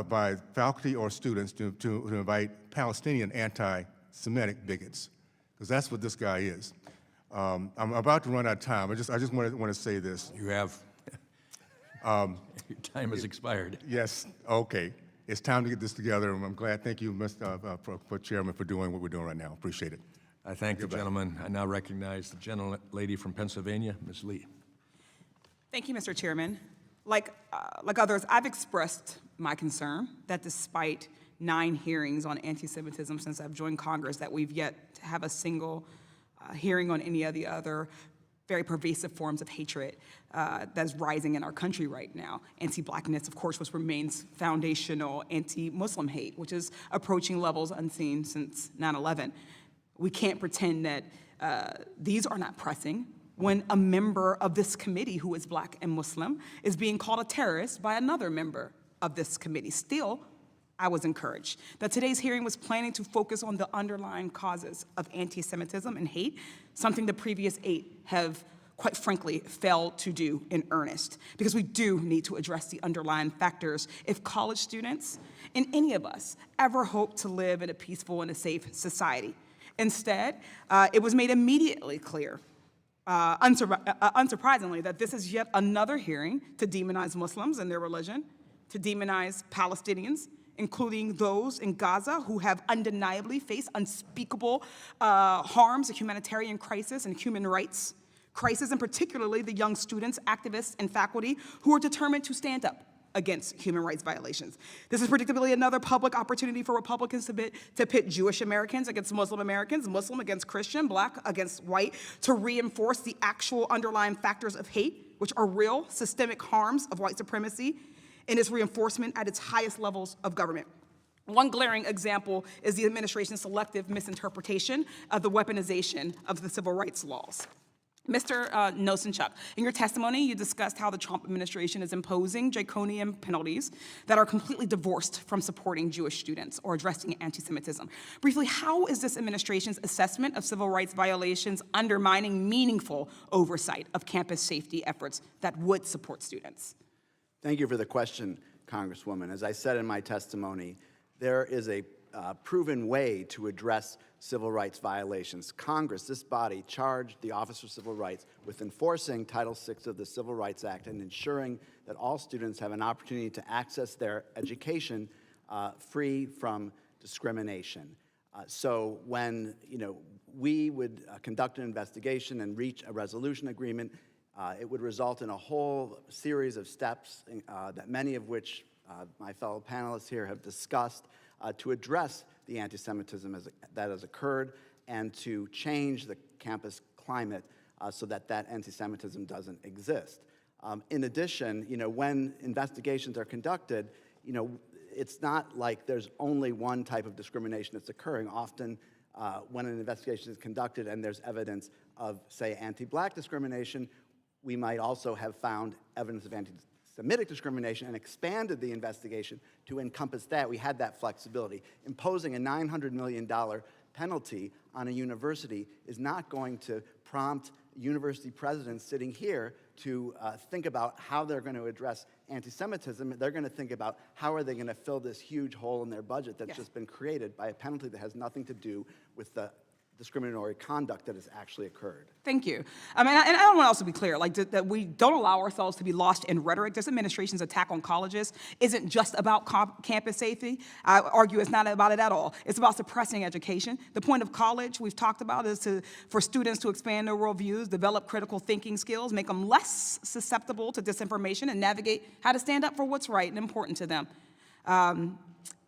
by faculty or students, to invite Palestinian anti-Semitic bigots? Because that's what this guy is. I'm about to run out of time. I just want to say this. You have, your time has expired. Yes, okay. It's time to get this together, and I'm glad. Thank you, Mr. Chairman, for doing what we're doing right now. Appreciate it. I thank the gentleman. I now recognize the gentlelady from Pennsylvania, Ms. Lee. Thank you, Mr. Chairman. Like others, I've expressed my concern that despite 9 hearings on anti-Semitism since I've joined Congress, that we've yet to have a single hearing on any of the other very pervasive forms of hatred that's rising in our country right now. Anti-Blackness, of course, which remains foundational, anti-Muslim hate, which is approaching levels unseen since 9/11. We can't pretend that these are not pressing when a member of this committee who is Black and Muslim is being called a terrorist by another member of this committee. Still, I was encouraged that today's hearing was planning to focus on the underlying causes of anti-Semitism and hate, something the previous 8 have, quite frankly, failed to do in earnest, because we do need to address the underlying factors if college students and any of us ever hope to live in a peaceful and a safe society. Instead, it was made immediately clear, unsurprisingly, that this is yet another hearing to demonize Muslims and their religion, to demonize Palestinians, including those in Gaza who have undeniably faced unspeakable harms, a humanitarian crisis, and human rights crisis, and particularly the young students, activists, and faculty who are determined to stand up against human rights violations. This is predictably another public opportunity for Republicans to pit Jewish Americans against Muslim Americans, Muslim against Christian, Black against white, to reinforce the actual underlying factors of hate, which are real systemic harms of white supremacy, and its reinforcement at its highest levels of government. One glaring example is the administration's selective misinterpretation of the weaponization of the civil rights laws. Mr. Nosenchuk, in your testimony, you discussed how the Trump administration is imposing draconian penalties that are completely divorced from supporting Jewish students or addressing anti-Semitism. Briefly, how is this administration's assessment of civil rights violations undermining meaningful oversight of campus safety efforts that would support students? Thank you for the question, Congresswoman. As I said in my testimony, there is a proven way to address civil rights violations. Congress, this body, charged the Office of Civil Rights with enforcing Title VI of the Civil Rights Act and ensuring that all students have an opportunity to access their education free from discrimination. So when we would conduct an investigation and reach a resolution agreement, it would result in a whole series of steps, that many of which my fellow panelists here have discussed, to address the anti-Semitism that has occurred and to change the campus climate so that anti-Semitism doesn't exist. In addition, when investigations are conducted, it's not like there's only one type of discrimination that's occurring. Often, when an investigation is conducted and there's evidence of, say, anti-Black discrimination, we might also have found evidence of anti-Semitic discrimination and expanded the investigation to encompass that. We had that flexibility. Imposing a $900 million penalty on a university is not going to prompt university presidents sitting here to think about how they're going to address anti-Semitism. They're going to think about how are they going to fill this huge hole in their budget that's just been created by a penalty that has nothing to do with the discriminatory conduct that has actually occurred. Thank you. I mean, and I want to also be clear, like that we don't allow ourselves to be lost in rhetoric. This administration's attack on colleges isn't just about campus safety. I argue it's not about it at all. It's about suppressing education. The point of college, we've talked about, is for students to expand their worldviews, develop critical thinking skills, make them less susceptible to disinformation, and navigate how to stand up for what's right and important to them.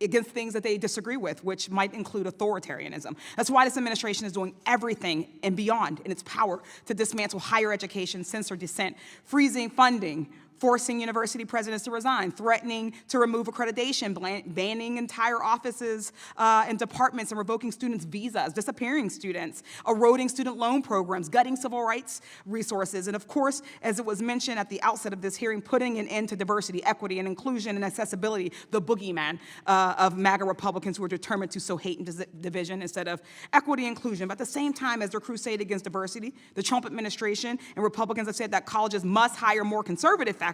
Against things that they disagree with, which might include authoritarianism. That's why this administration is doing everything and beyond in its power to dismantle higher education, censor dissent, freezing funding, forcing university presidents to resign, threatening to remove accreditation, banning entire offices and departments and revoking students' visas, disappearing students, eroding student loan programs, gutting civil rights resources, and of course, as it was mentioned at the outset of this hearing, putting an end to diversity, equity, and inclusion and accessibility, the boogeyman of MAGA Republicans who are determined to sow hate and division instead of equity and inclusion. But at the same time as their crusade against diversity, the Trump administration and Republicans have said that colleges must hire more conservative faculty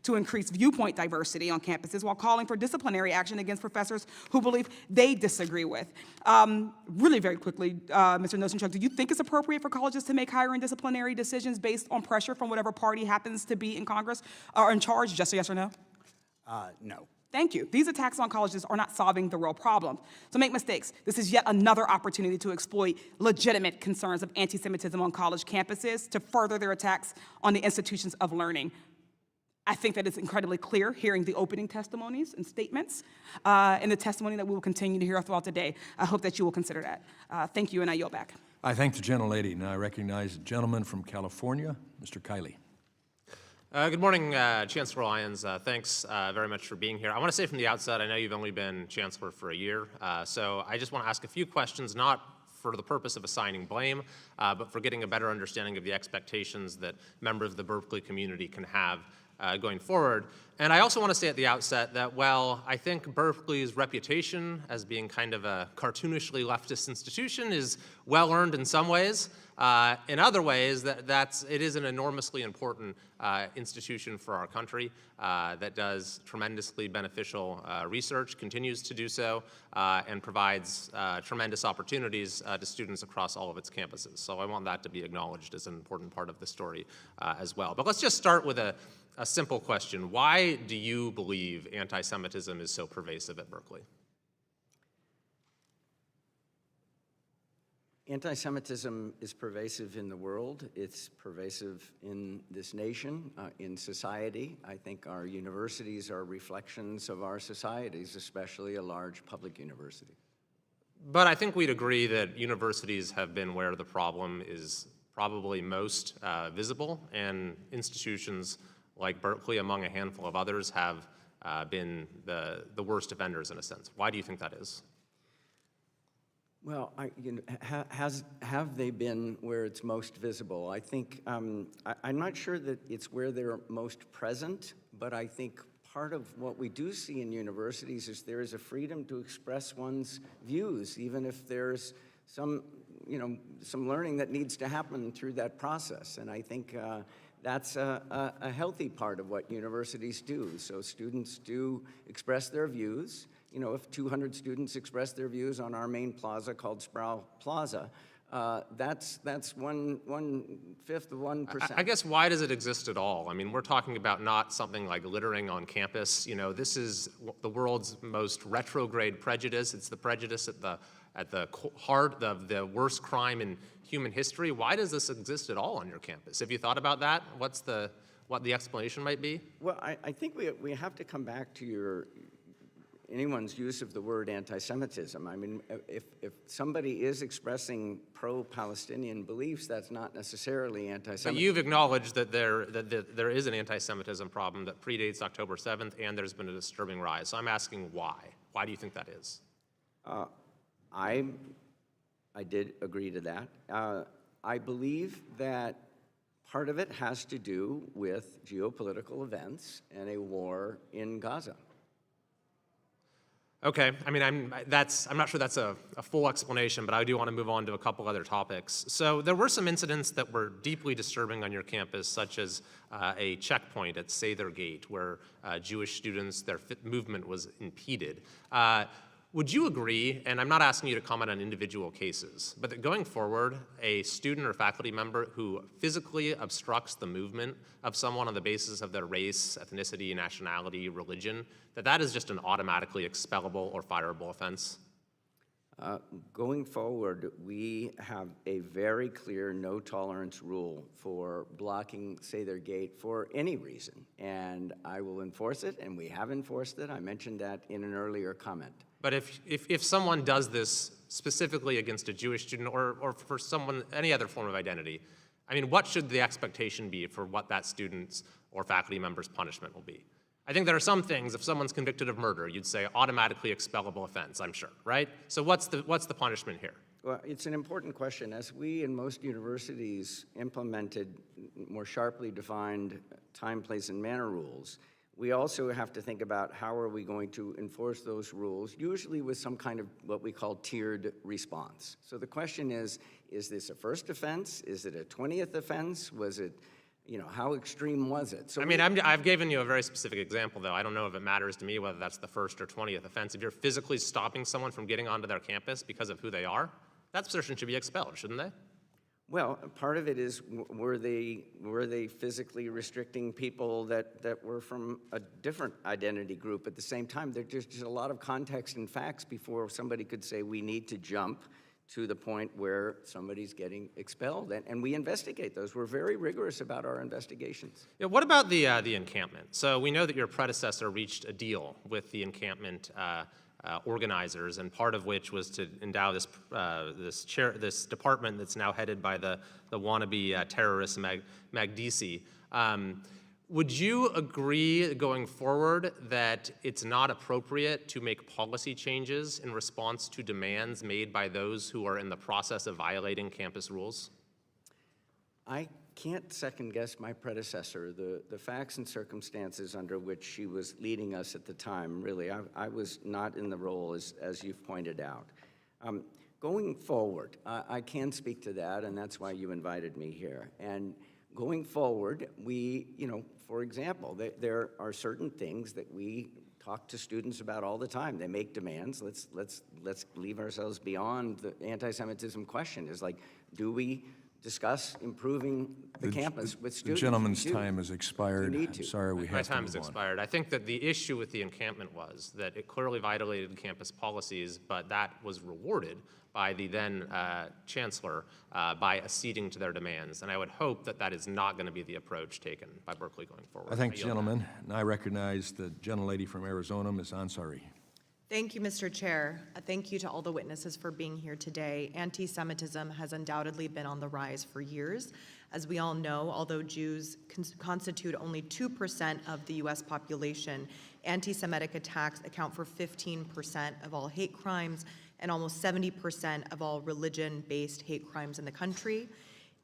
to increase viewpoint diversity on campuses while calling for disciplinary action against professors who believe they disagree with. Really very quickly, Mr. Nosenchuk, do you think it's appropriate for colleges to make hiring disciplinary decisions based on pressure from whatever party happens to be in Congress or in charge? Just a yes or no? No. Thank you. These attacks on colleges are not solving the real problem. So make mistakes. This is yet another opportunity to exploit legitimate concerns of anti-Semitism on college campuses to further their attacks on the institutions of learning. I think that it's incredibly clear hearing the opening testimonies and statements and the testimony that we will continue to hear throughout the day. I hope that you will consider that. Thank you, and I yield back. I thank the gentlelady. Now I recognize the gentleman from California, Mr. Kiley. Good morning, Chancellor Lyons. Thanks very much for being here. I want to say from the outset, I know you've only been Chancellor for a year, so I just want to ask a few questions, not for the purpose of assigning blame, but for getting a better understanding of the expectations that members of the Berkeley community can have going forward. And I also want to say at the outset that while I think Berkeley's reputation as being kind of a cartoonishly leftist institution is well earned in some ways, in other ways it is an enormously important institution for our country that does tremendously beneficial research, continues to do so, and provides tremendous opportunities to students across all of its campuses. So I want that to be acknowledged as an important part of the story as well. But let's just start with a simple question. Why do you believe anti-Semitism is so pervasive at Berkeley? Anti-Semitism is pervasive in the world. It's pervasive in this nation, in society. I think our universities are reflections of our societies, especially a large public university. But I think we'd agree that universities have been where the problem is probably most visible, and institutions like Berkeley, among a handful of others, have been the worst offenders in a sense. Why do you think that is? Well, have they been where it's most visible? I think, I'm not sure that it's where they're most present, but I think part of what we do see in universities is there is a freedom to express one's views, even if there's some learning that needs to happen through that process. And I think that's a healthy part of what universities do. So students do express their views. You know, if 200 students express their views on our main plaza called Sproul Plaza, that's 1/5 of 1%. I guess why does it exist at all? I mean, we're talking about not something like littering on campus. You know, this is the world's most retrograde prejudice. It's the prejudice at the heart of the worst crime in human history. Why does this exist at all on your campus? Have you thought about that? What the explanation might be? Well, I think we have to come back to anyone's use of the word anti-Semitism. I mean, if somebody is expressing pro-Palestinian beliefs, that's not necessarily anti-Semitism. But you've acknowledged that there is an anti-Semitism problem that predates October 7th, and there's been a disturbing rise. So I'm asking why. Why do you think that is? I did agree to that. I believe that part of it has to do with geopolitical events and a war in Gaza. Okay, I mean, I'm not sure that's a full explanation, but I do want to move on to a couple other topics. So there were some incidents that were deeply disturbing on your campus, such as a checkpoint at Sather Gate, where Jewish students, their movement was impeded. Would you agree, and I'm not asking you to comment on individual cases, but that going forward, a student or faculty member who physically obstructs the movement of someone on the basis of their race, ethnicity, nationality, religion, that is just an automatically expellable or fireable offense? Going forward, we have a very clear no tolerance rule for blocking, say, their gate for any reason. And I will enforce it, and we have enforced it. I mentioned that in an earlier comment. But if someone does this specifically against a Jewish student or for someone, any other form of identity, I mean, what should the expectation be for what that student's or faculty member's punishment will be? I think there are some things, if someone's convicted of murder, you'd say automatically expellable offense, I'm sure, right? So what's the punishment here? Well, it's an important question. As we in most universities implemented more sharply defined time, place, and manner rules, we also have to think about how are we going to enforce those rules, usually with some kind of what we call tiered response. So the question is this a first offense? Is it a 20th offense? Was it, how extreme was it? So I've given you a very specific example, though. I don't know if it matters to me whether that's the first or 20th offense. If you're physically stopping someone from getting onto their campus because of who they are, that person should be expelled, shouldn't they? Well, part of it is, were they physically restricting people that were from a different identity group at the same time? There's just a lot of context and facts before somebody could say we need to jump to the point where somebody's getting expelled, and we investigate those. We're very rigorous about our investigations. Yeah, what about the encampment? So we know that your predecessor reached a deal with the encampment organizers, and part of which was to endow this department that's now headed by the wannabe terrorist Magdisi. Would you agree going forward that it's not appropriate to make policy changes in response to demands made by those who are in the process of violating campus rules? I can't second guess my predecessor. The facts and circumstances under which she was leading us at the time, really, I was not in the role as you've pointed out. Going forward, I can speak to that, and that's why you invited me here. And going forward, we, for example, there are certain things that we talk to students about all the time. They make demands. Let's leave ourselves beyond the anti-Semitism question. Is like, do we discuss improving the campus with students? The gentleman's time has expired. You need to. I'm sorry, we have to move on. My time has expired. I think that the issue with the encampment was that it clearly violated campus policies, but that was rewarded by the then chancellor by acceding to their demands. And I would hope that that is not going to be the approach taken by Berkeley going forward. I thank the gentleman, and I recognize the gentlelady from Arizona, Ms. Ansari. Thank you, Mr. Chair. Thank you to all the witnesses for being here today. Anti-Semitism has undoubtedly been on the rise for years. As we all know, although Jews constitute only 2% of the U.S. population, anti-Semitic attacks account for 15% of all hate crimes and almost 70% of all religion-based hate crimes in the country.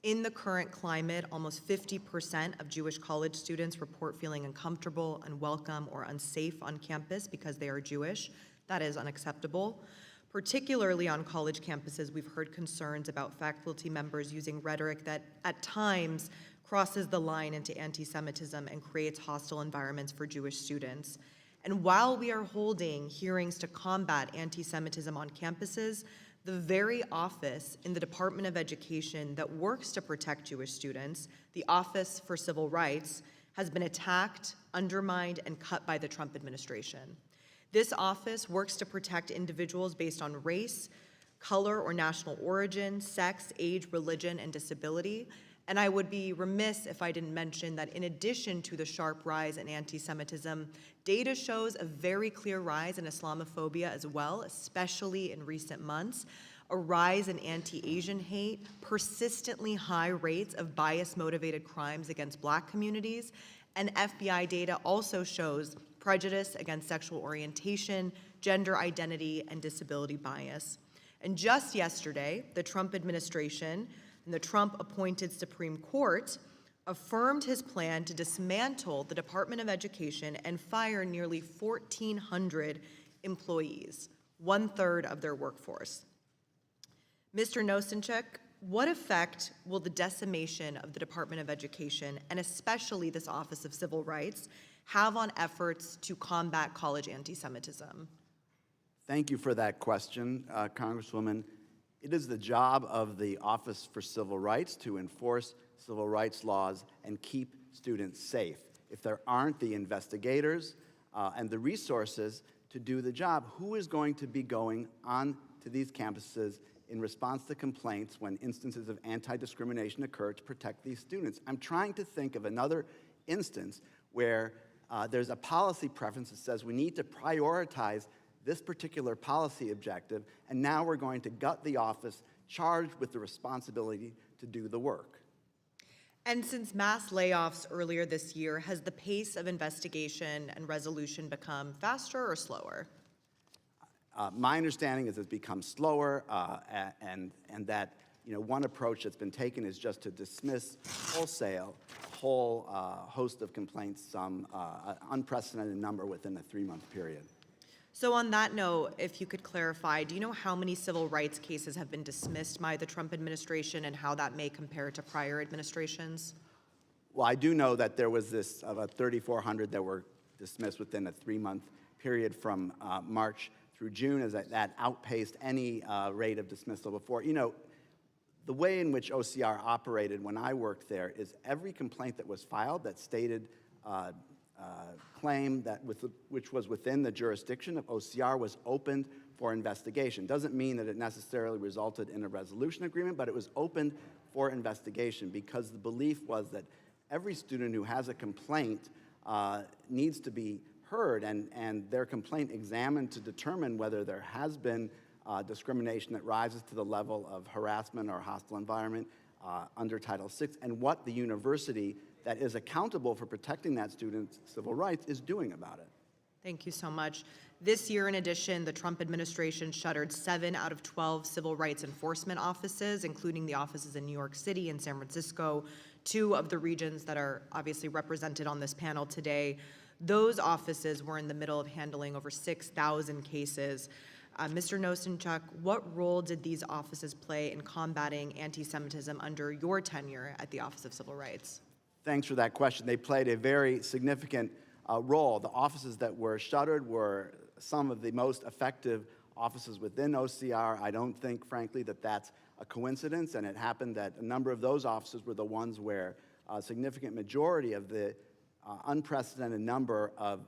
In the current climate, almost 50% of Jewish college students report feeling uncomfortable, unwelcome, or unsafe on campus because they are Jewish. That is unacceptable. Particularly on college campuses, we've heard concerns about faculty members using rhetoric that at times crosses the line into anti-Semitism and creates hostile environments for Jewish students. And while we are holding hearings to combat anti-Semitism on campuses, the very office in the Department of Education that works to protect Jewish students, the Office for Civil Rights, has been attacked, undermined, and cut by the Trump administration. This office works to protect individuals based on race, color or national origin, sex, age, religion, and disability. And I would be remiss if I didn't mention that in addition to the sharp rise in anti-Semitism, data shows a very clear rise in Islamophobia as well, especially in recent months, a rise in anti-Asian hate, persistently high rates of bias-motivated crimes against Black communities, and FBI data also shows prejudice against sexual orientation, gender identity, and disability bias. And just yesterday, the Trump administration and the Trump-appointed Supreme Court affirmed his plan to dismantle the Department of Education and fire nearly 1,400 employees, 1/3 of their workforce. Mr. Nosenchuk, what effect will the decimation of the Department of Education, and especially this Office of Civil Rights, have on efforts to combat college anti-Semitism? Thank you for that question, Congresswoman. It is the job of the Office for Civil Rights to enforce civil rights laws and keep students safe. If there aren't the investigators and the resources to do the job, who is going to be going on to these campuses in response to complaints when instances of anti-discrimination occur to protect these students? I'm trying to think of another instance where there's a policy preference that says we need to prioritize this particular policy objective, and now we're going to gut the office charged with the responsibility to do the work. And since mass layoffs earlier this year, has the pace of investigation and resolution become faster or slower? My understanding is it's become slower, and that one approach that's been taken is just to dismiss wholesale a whole host of complaints, some unprecedented number within a 3-month period. So on that note, if you could clarify, do you know how many civil rights cases have been dismissed by the Trump administration and how that may compare to prior administrations? Well, I do know that there was this about 3,400 that were dismissed within a 3-month period from March through June, as that outpaced any rate of dismissal before. The way in which OCR operated when I worked there is every complaint that was filed that stated claim that which was within the jurisdiction of OCR was opened for investigation. Doesn't mean that it necessarily resulted in a resolution agreement, but it was opened for investigation because the belief was that every student who has a complaint needs to be heard and their complaint examined to determine whether there has been discrimination that rises to the level of harassment or hostile environment under Title VI, and what the university that is accountable for protecting that student's civil rights is doing about it. Thank you so much. This year, in addition, the Trump administration shuttered 7 out of 12 civil rights enforcement offices, including the offices in New York City and San Francisco, 2 of the regions that are obviously represented on this panel today. Those offices were in the middle of handling over 6,000 cases. Mr. Nosenchuk, what role did these offices play in combating anti-Semitism under your tenure at the Office of Civil Rights? Thanks for that question. They played a very significant role. The offices that were shuttered were some of the most effective offices within OCR. I don't think, frankly, that that's a coincidence, and it happened that a number of those offices were the ones where a significant majority of the unprecedented number of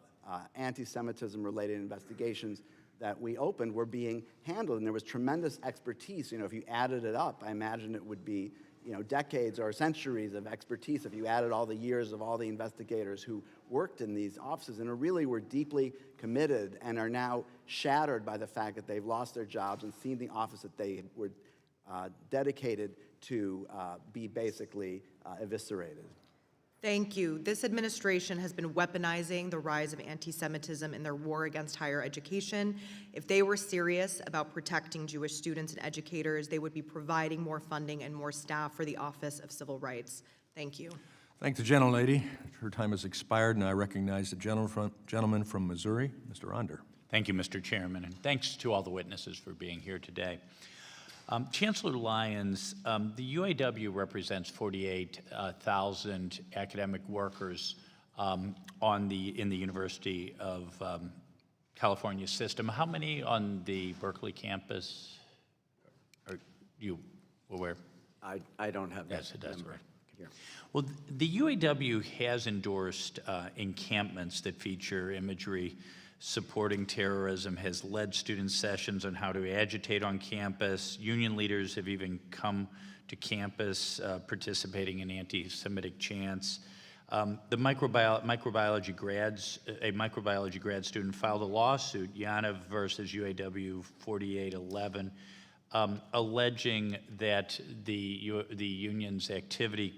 anti-Semitism-related investigations that we opened were being handled, and there was tremendous expertise. If you added it up, I imagine it would be decades or centuries of expertise if you added all the years of all the investigators who worked in these offices and really were deeply committed and are now shattered by the fact that they've lost their jobs and seen the office that they were dedicated to be basically eviscerated. Thank you. This administration has been weaponizing the rise of anti-Semitism in their war against higher education. If they were serious about protecting Jewish students and educators, they would be providing more funding and more staff for the Office of Civil Rights. Thank you. Thank the gentlelady. Her time has expired, and I recognize the gentleman from Missouri, Mr. Onder. Thank you, Mr. Chairman, and thanks to all the witnesses for being here today. Chancellor Lyons, the UAW represents 48,000 academic workers in the University of California system. How many on the Berkeley campus are you aware? I don't have that. Yes, it does. Number here. Well, the UAW has endorsed encampments that feature imagery supporting terrorism, has led student sessions on how to agitate on campus. Union leaders have even come to campus participating in anti-Semitic chants. A microbiology grad student filed a lawsuit, Yaniv versus UAW 4811, alleging that the union's activity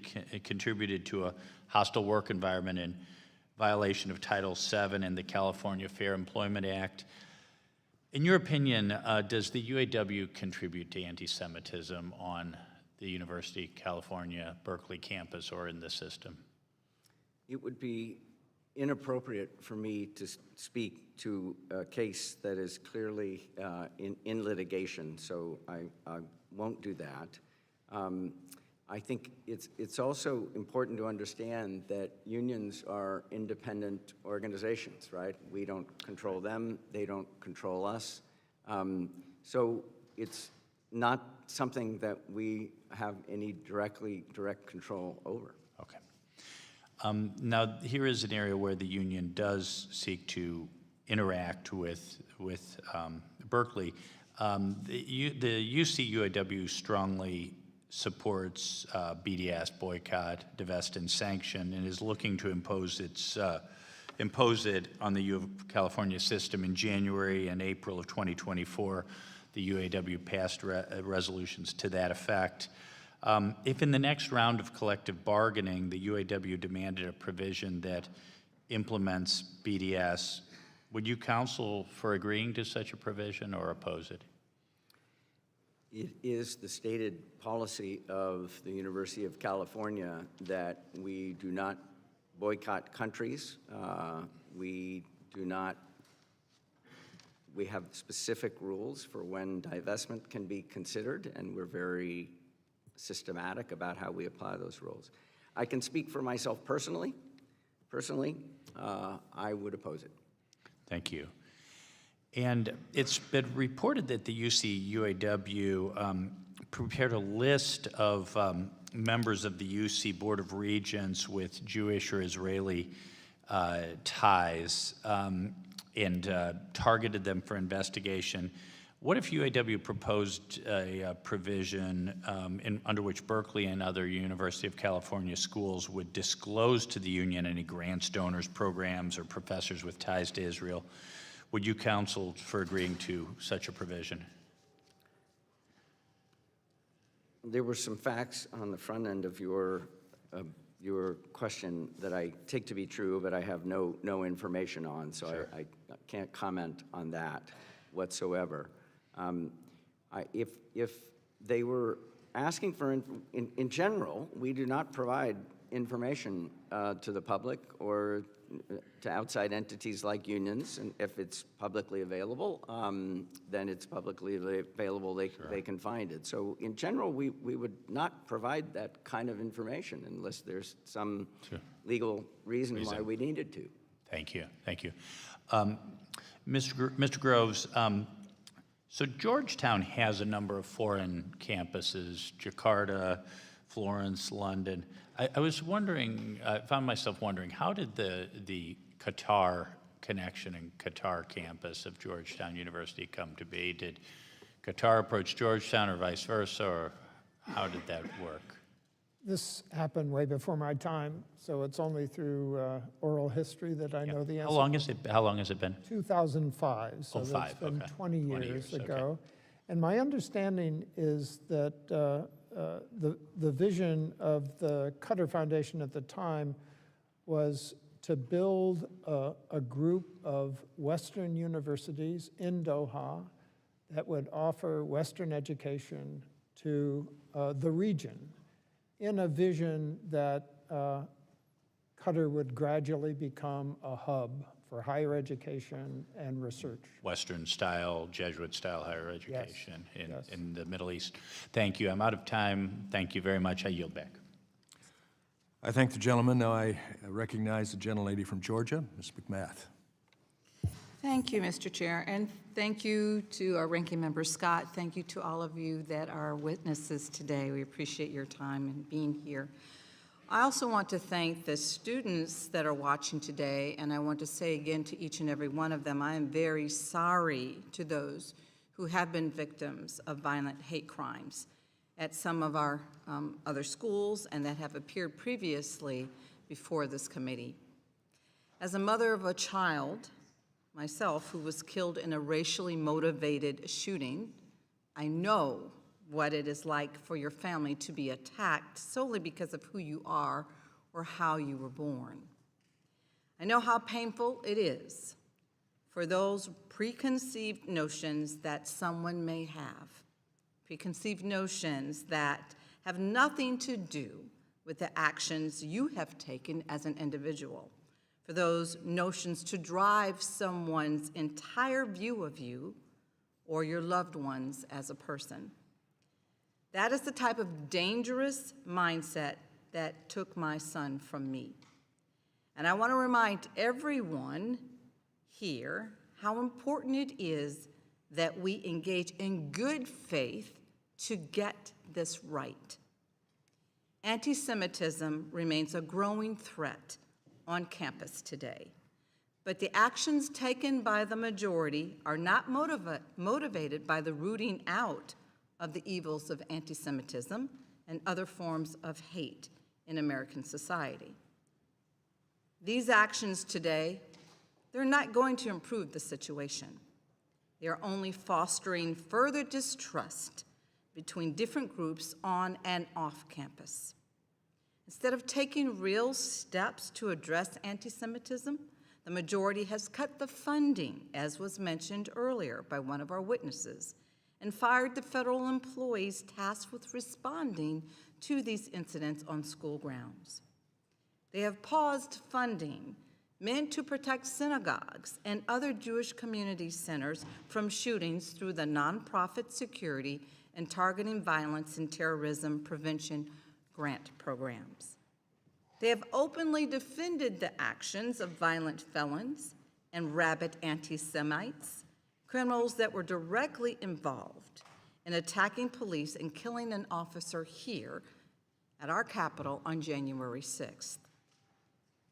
contributed to a hostile work environment and violation of Title VII and the California Fair Employment Act. In your opinion, does the UAW contribute to anti-Semitism on the University of California, Berkeley campus, or in the system? It would be inappropriate for me to speak to a case that is clearly in litigation, so I won't do that. I think it's also important to understand that unions are independent organizations, right? We don't control them, they don't control us. So it's not something that we have any direct control over. Okay. Now, here is an area where the union does seek to interact with Berkeley. The UC UAW strongly supports BDS, boycott, divest, and sanction, and is looking to impose it on the U of California system. In January and April of 2024, the UAW passed resolutions to that effect. If in the next round of collective bargaining, the UAW demanded a provision that implements BDS, would you counsel for agreeing to such a provision or oppose it? It is the stated policy of the University of California that we do not boycott countries. We have specific rules for when divestment can be considered, and we're very systematic about how we apply those rules. I can speak for myself personally. I would oppose it. Thank you. And it's been reported that the UC UAW prepared a list of members of the UC Board of Regents with Jewish or Israeli ties and targeted them for investigation. What if UAW proposed a provision under which Berkeley and other University of California schools would disclose to the union any grants, donors, programs, or professors with ties to Israel? Would you counsel for agreeing to such a provision? There were some facts on the front end of your question that I take to be true, but I have no information on, so sure. I can't comment on that whatsoever. If they were asking for, in general, we do not provide information to the public or to outside entities like unions, and if it's publicly available, then it's publicly available, they can find it. So in general, we would not provide that kind of information unless there's some legal reason why we needed to. Thank you, thank you. Mr. Groves, so Georgetown has a number of foreign campuses, Jakarta, Florence, London. I was wondering, I found myself wondering, how did the Qatar connection and Qatar campus of Georgetown University come to be? Did Qatar approach Georgetown or vice versa, or how did that work? This happened way before my time, so it's only through oral history that I know the answer. How long has it been? 2005, so that's been 20 years ago. Okay. And my understanding is that the vision of the Qatar Foundation at the time was to build a group of Western universities in Doha that would offer Western education to the region, in a vision that Qatar would gradually become a hub for higher education and research. Western-style, Jesuit-style higher education in the Middle East. Thank you. I'm out of time. Thank you very much. I yield back. I thank the gentleman. Now I recognize the gentlelady from Georgia, Ms. McMath. Thank you, Mr. Chair, and thank you to our ranking member, Scott. Thank you to all of you that are witnesses today. We appreciate your time and being here. I also want to thank the students that are watching today, and I want to say again to each and every one of them, I am very sorry to those who have been victims of violent hate crimes at some of our other schools and that have appeared previously before this committee. As a mother of a child myself who was killed in a racially motivated shooting, I know what it is like for your family to be attacked solely because of who you are or how you were born. I know how painful it is for those preconceived notions that someone may have, preconceived notions that have nothing to do with the actions you have taken as an individual, for those notions to drive someone's entire view of you or your loved ones as a person. That is the type of dangerous mindset that took my son from me. And I want to remind everyone here how important it is that we engage in good faith to get this right. Anti-Semitism remains a growing threat on campus today, but the actions taken by the majority are not motivated by the rooting out of the evils of anti-Semitism and other forms of hate in American society. These actions today, they're not going to improve the situation. They are only fostering further distrust between different groups on and off campus. Instead of taking real steps to address anti-Semitism, the majority has cut the funding, as was mentioned earlier by one of our witnesses, and fired the federal employees tasked with responding to these incidents on school grounds. They have paused funding meant to protect synagogues and other Jewish community centers from shootings through the nonprofit security and targeting violence and terrorism prevention grant programs. They have openly defended the actions of violent felons and rabid anti-Semites, criminals that were directly involved in attacking police and killing an officer here at our Capitol on January 6th.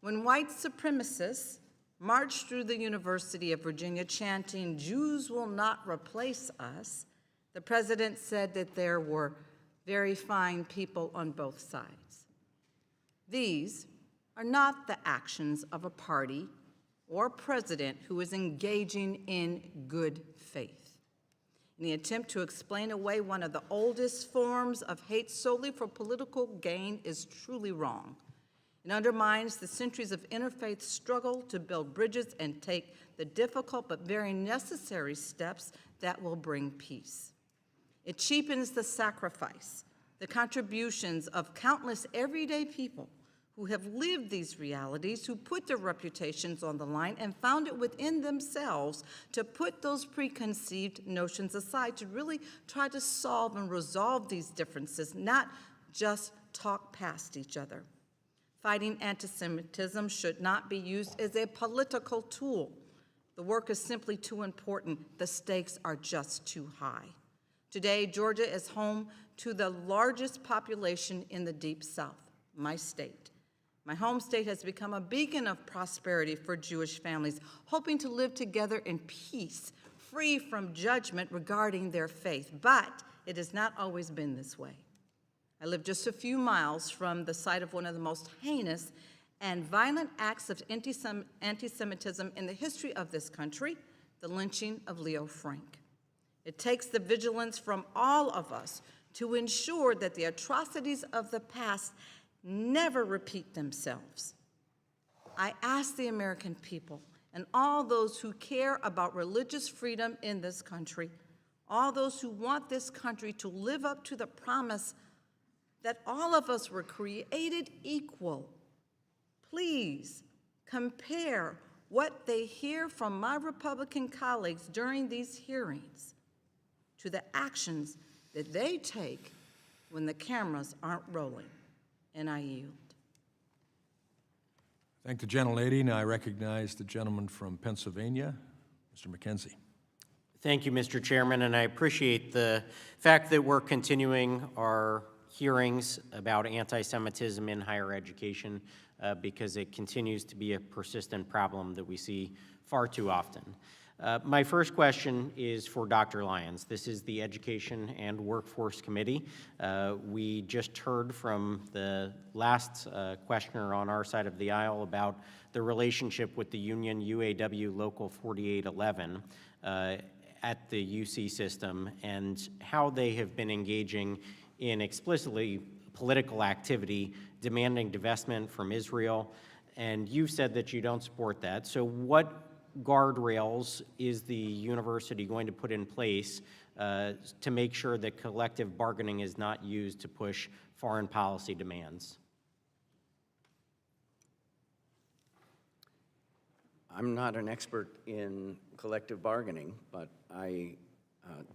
When white supremacists marched through the University of Virginia chanting, "Jews will not replace us," the president said that there were very fine people on both sides. These are not the actions of a party or president who is engaging in good faith. In the attempt to explain away one of the oldest forms of hate solely for political gain is truly wrong. It undermines the centuries of interfaith struggle to build bridges and take the difficult but very necessary steps that will bring peace. It cheapens the sacrifice, the contributions of countless everyday people who have lived these realities, who put their reputations on the line and found it within themselves to put those preconceived notions aside, to really try to solve and resolve these differences, not just talk past each other. Fighting anti-Semitism should not be used as a political tool. The work is simply too important. The stakes are just too high. Today, Georgia is home to the largest population in the Deep South, my state. My home state has become a beacon of prosperity for Jewish families, hoping to live together in peace, free from judgment regarding their faith. But it has not always been this way. I live just a few miles from the site of one of the most heinous and violent acts of anti-Semitism in the history of this country, the lynching of Leo Frank. It takes the vigilance from all of us to ensure that the atrocities of the past never repeat themselves. I ask the American people and all those who care about religious freedom in this country, all those who want this country to live up to the promise that all of us were created equal, please compare what they hear from my Republican colleagues during these hearings to the actions that they take when the cameras aren't rolling. And I yield. Thank the gentlelady. Now I recognize the gentleman from Pennsylvania, Mr. McKenzie. Thank you, Mr. Chairman, and I appreciate the fact that we're continuing our hearings about anti-Semitism in higher education because it continues to be a persistent problem that we see far too often. My first question is for Dr. Lyons. This is the Education and Workforce Committee. We just heard from the last questioner on our side of the aisle about the relationship with the union UAW Local 4811 at the UC system and how they have been engaging in explicitly political activity, demanding divestment from Israel. And you've said that you don't support that. So what guardrails is the university going to put in place to make sure that collective bargaining is not used to push foreign policy demands? I'm not an expert in collective bargaining, but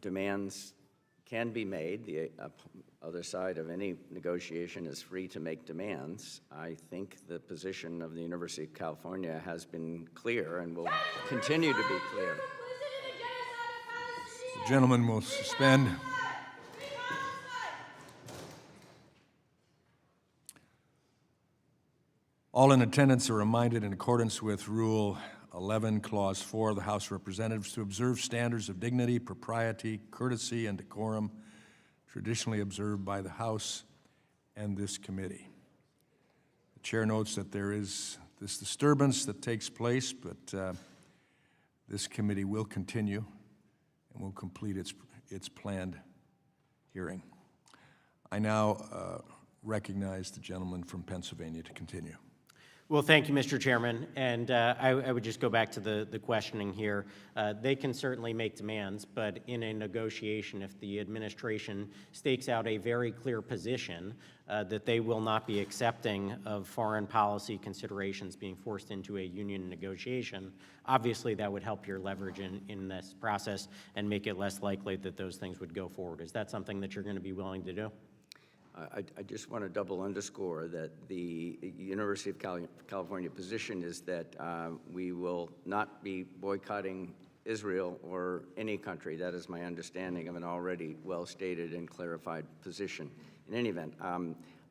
demands can be made. The other side of any negotiation is free to make demands. I think the position of the University of California has been clear and will continue to be clear. Gentlemen will suspend. All in attendance are reminded, in accordance with Rule 11, Clause 4 of the House of Representatives, to observe standards of dignity, propriety, courtesy, and decorum traditionally observed by the House and this committee. The chair notes that there is this disturbance that takes place, but this committee will continue and will complete its planned hearing. I now recognize the gentleman from Pennsylvania to continue. Well, thank you, Mr. Chairman. And I would just go back to the questioning here. They can certainly make demands, but in a negotiation, if the administration stakes out a very clear position that they will not be accepting of foreign policy considerations being forced into a union negotiation, obviously that would help your leverage in this process and make it less likely that those things would go forward. Is that something that you're going to be willing to do? I just want to double underscore that the University of California position is that we will not be boycotting Israel or any country. That is my understanding of an already well-stated and clarified position. In any event,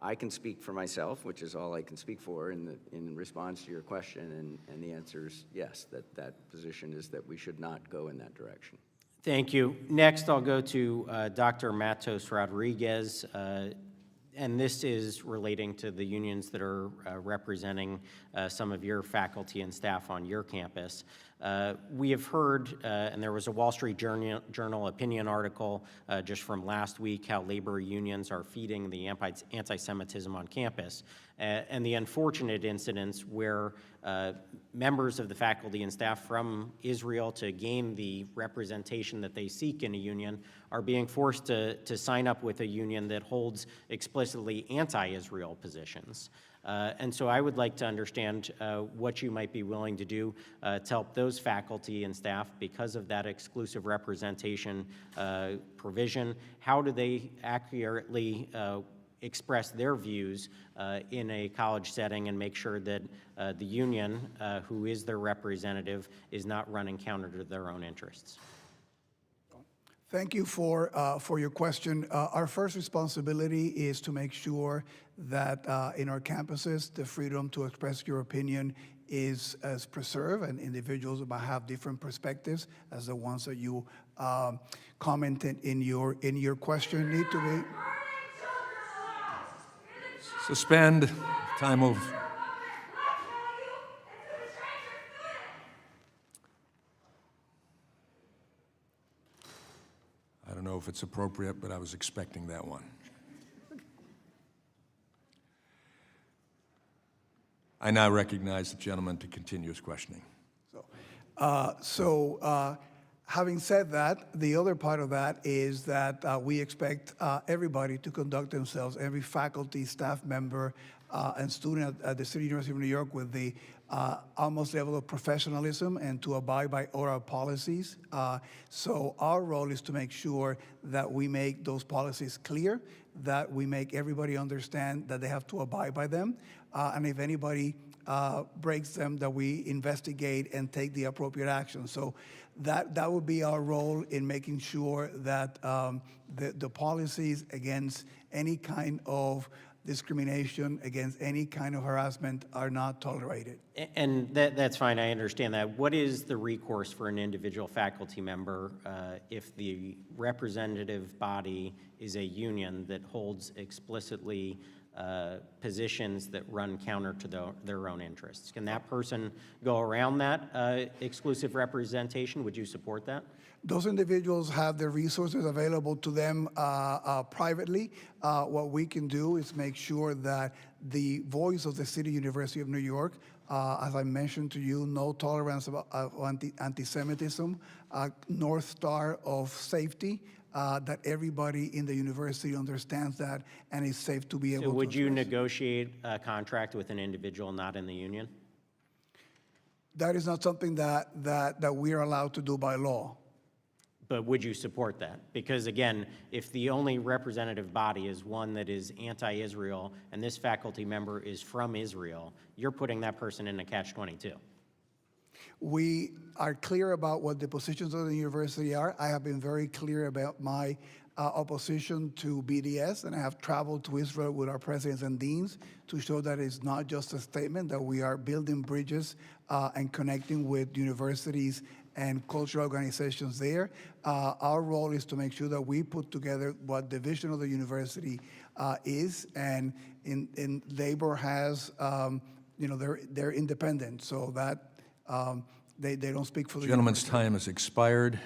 I can speak for myself, which is all I can speak for in response to your question, and the answer is yes, that position is that we should not go in that direction. Thank you. Next, I'll go to Dr. Matos Rodriguez. And this is relating to the unions that are representing some of your faculty and staff on your campus. We have heard, and there was a Wall Street Journal opinion article just from last week, how labor unions are feeding the anti-Semitism on campus. And the unfortunate incidents where members of the faculty and staff from Israel, to gain the representation that they seek in a union, are being forced to sign up with a union that holds explicitly anti-Israel positions. And so I would like to understand what you might be willing to do to help those faculty and staff because of that exclusive representation provision. How do they accurately express their views in a college setting and make sure that the union, who is their representative, is not running counter to their own interests? Thank you for your question. Our first responsibility is to make sure that in our campuses, the freedom to express your opinion is preserved, and individuals might have different perspectives as the ones that you commented in your question need to be. Suspend. Time of. I don't know if it's appropriate, but I was expecting that one. I now recognize the gentleman to continue his questioning. Having said that, the other part of that is that we expect everybody to conduct themselves, every faculty, staff member, and student at the City University of New York, with the utmost level of professionalism and to abide by oral policies. So our role is to make sure that we make those policies clear, that we make everybody understand that they have to abide by them, and if anybody breaks them, that we investigate and take the appropriate action. So that would be our role in making sure that the policies against any kind of discrimination, against any kind of harassment, are not tolerated. And that's fine, I understand that. What is the recourse for an individual faculty member if the representative body is a union that holds explicitly positions that run counter to their own interests? Can that person go around that exclusive representation? Would you support that? Those individuals have their resources available to them privately. What we can do is make sure that the voice of the City University of New York, as I mentioned to you, no tolerance of anti-Semitism, North Star of safety, that everybody in the university understands that and is safe to be able to. So would you negotiate a contract with an individual not in the union? That is not something that we are allowed to do by law. But would you support that? Because again, if the only representative body is one that is anti-Israel and this faculty member is from Israel, you're putting that person in a catch-22. We are clear about what the positions of the university are. I have been very clear about my opposition to BDS, and I have traveled to Israel with our presidents and deans to show that it's not just a statement, that we are building bridges and connecting with universities and cultural organizations there. Our role is to make sure that we put together what the vision of the university is, and in labor has, they're independent, so that they don't speak for the Gentleman's university. time has expired.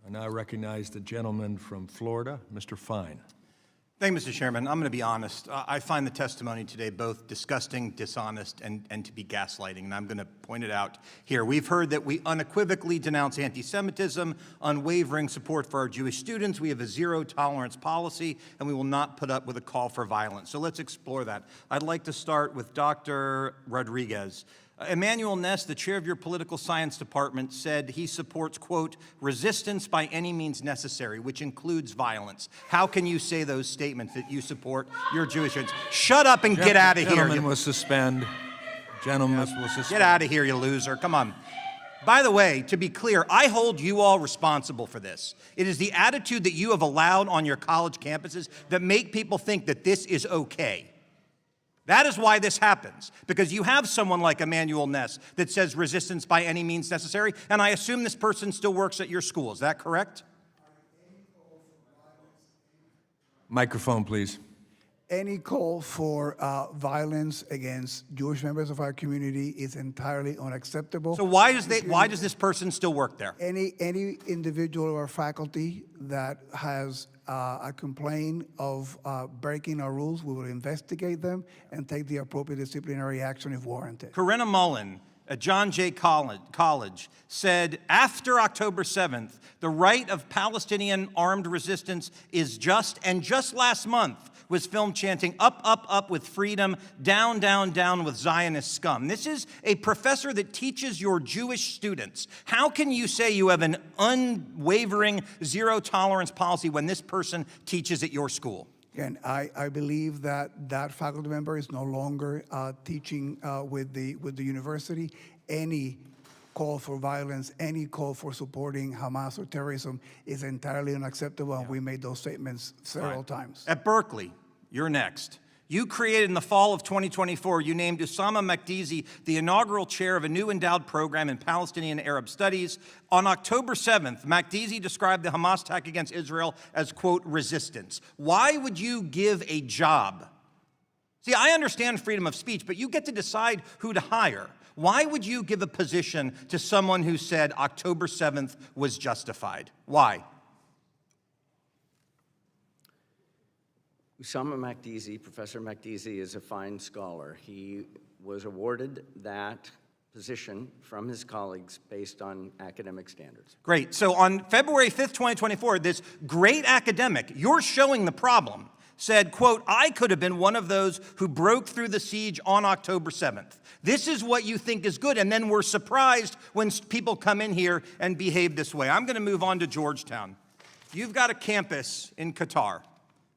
I now recognize the gentleman from Florida, Mr. Fine. Thank you, Mr. Chairman. I'm going to be honest. I find the testimony today both disgusting, dishonest, and to be gaslighting, and I'm going to point it out here. We've heard that we unequivocally denounce anti-Semitism, unwavering support for our Jewish students. We have a zero-tolerance policy, and we will not put up with a call for violence. So let's explore that. I'd like to start with Dr. Rodriguez. Emmanuel Ness, the chair of your political science department, said he supports, quote, resistance by any means necessary, which includes violence. How can you say those statements that you support your Jewish students? Shut up and get out of here. Gentleman will suspend. Gentleman will suspend. Get out of here, you loser. Come on. By the way, to be clear, I hold you all responsible for this. It is the attitude that you have allowed on your college campuses that make people think that this is okay. That is why this happens, because you have someone like Emmanuel Ness that says resistance by any means necessary, and I assume this person still works at your school. Is that correct? Microphone, please. Any call for violence against Jewish members of our community is entirely unacceptable. So why does this person still work there? Any individual or faculty that has a complaint of breaking our rules, we will investigate them and take the appropriate disciplinary action if warranted. Corinna Mullen at John Jay College said, after October 7th, the right of Palestinian armed resistance is just, and just last month was filmed chanting, up, up, up with freedom, down, down, down with Zionist scum. This is a professor that teaches your Jewish students. How can you say you have an unwavering zero-tolerance policy when this person teaches at your school? Again, I believe that that faculty member is no longer teaching with the university. Any call for violence, any call for supporting Hamas or terrorism is entirely unacceptable, and we made those statements several times. At Berkeley, you're next. You created in the fall of 2024, you named Usama Makdizi the inaugural chair of a new endowed program in Palestinian Arab studies. On October 7th, Makdizi described the Hamas attack against Israel as, quote, resistance. Why would you give a job? See, I understand freedom of speech, but you get to decide who to hire. Why would you give a position to someone who said October 7th was justified? Why? Usama Makdizi, Professor Makdizi, is a fine scholar. He was awarded that position from his colleagues based on academic standards. Great. So on February 5th, 2024, this great academic, you're showing the problem, said, quote, I could have been one of those who broke through the siege on October 7th. This is what you think is good, and then we're surprised when people come in here and behave this way. I'm going to move on to Georgetown. You've got a campus in Qatar.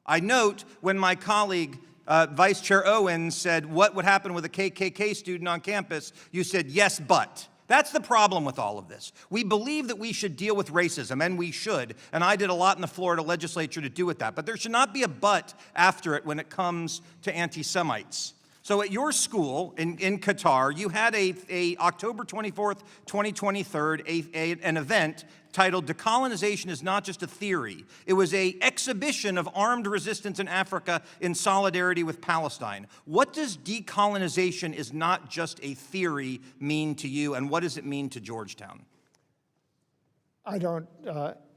I note when my colleague, Vice Chair Owens, said, what would happen with a KKK student on campus? You said, yes, but. That's the problem with all of this. We believe that we should deal with racism, and we should, and I did a lot in the Florida legislature to do with that, but there should not be a but after it when it comes to anti-Semites. So at your school in Qatar, you had a October 24th, 2023, an event titled Decolonization is Not Just a Theory. It was an exhibition of armed resistance in Africa in solidarity with Palestine. What does decolonization is not just a theory mean to you, and what does it mean to Georgetown? I don't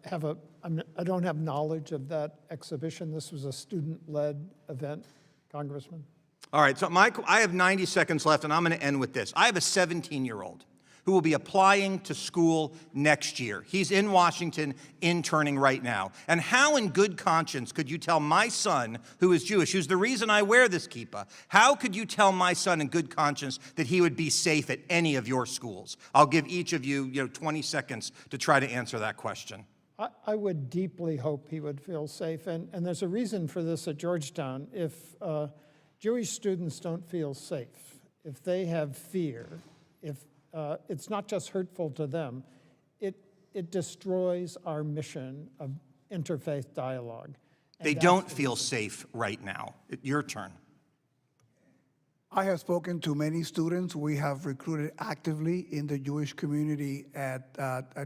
have knowledge of that exhibition. This was a student-led event, Congressman. All right, so I have 90 seconds left, and I'm going to end with this. I have a 17-year-old who will be applying to school next year. He's in Washington interning right now. And how in good conscience could you tell my son, who is Jewish, who's the reason I wear this kippah, how could you tell my son in good conscience that he would be safe at any of your schools? I'll give each of you, 20 seconds to try to answer that question. I would deeply hope he would feel safe, and there's a reason for this at Georgetown. If Jewish students don't feel safe, if they have fear, if it's not just hurtful to them, it destroys our mission of interfaith dialogue. And They that's don't the feel reason. safe right now. Your turn. I have spoken to many students. We have recruited actively in the Jewish community at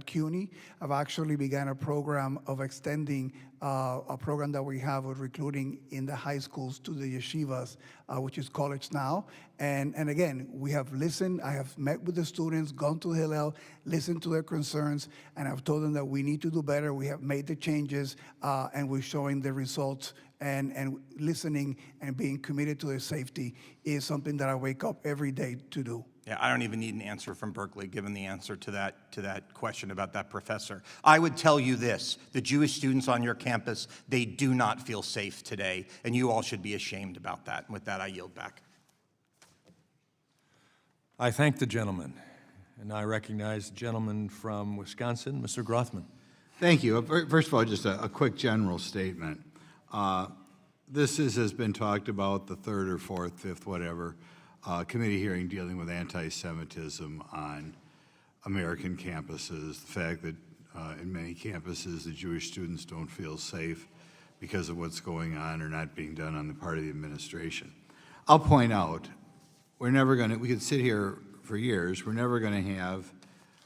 CUNY. I've actually began a program of extending a program that we have of recruiting in the high schools to the yeshivas, which is College Now. And again, we have listened. I have met with the students, gone to Hillel, listened to their concerns, and I've told them that we need to do better. We have made the changes, and we're showing the results. And listening and being committed to their safety is something that I wake up every day to do. Yeah, I don't even need an answer from Berkeley, given the answer to that question about that professor. I would tell you this, the Jewish students on your campus, they do not feel safe today, and you all should be ashamed about that. And with that, I yield back. I thank the gentleman, and I recognize the gentleman from Wisconsin, Mr. Grothman. Thank you. First of all, just a quick general statement. This has been talked about, the third or fourth, fifth, whatever, committee hearing dealing with anti-Semitism on American campuses, the fact that in many campuses the Jewish students don't feel safe because of what's going on or not being done on the part of the administration. I'll point out, we could sit here for years, we're never going to have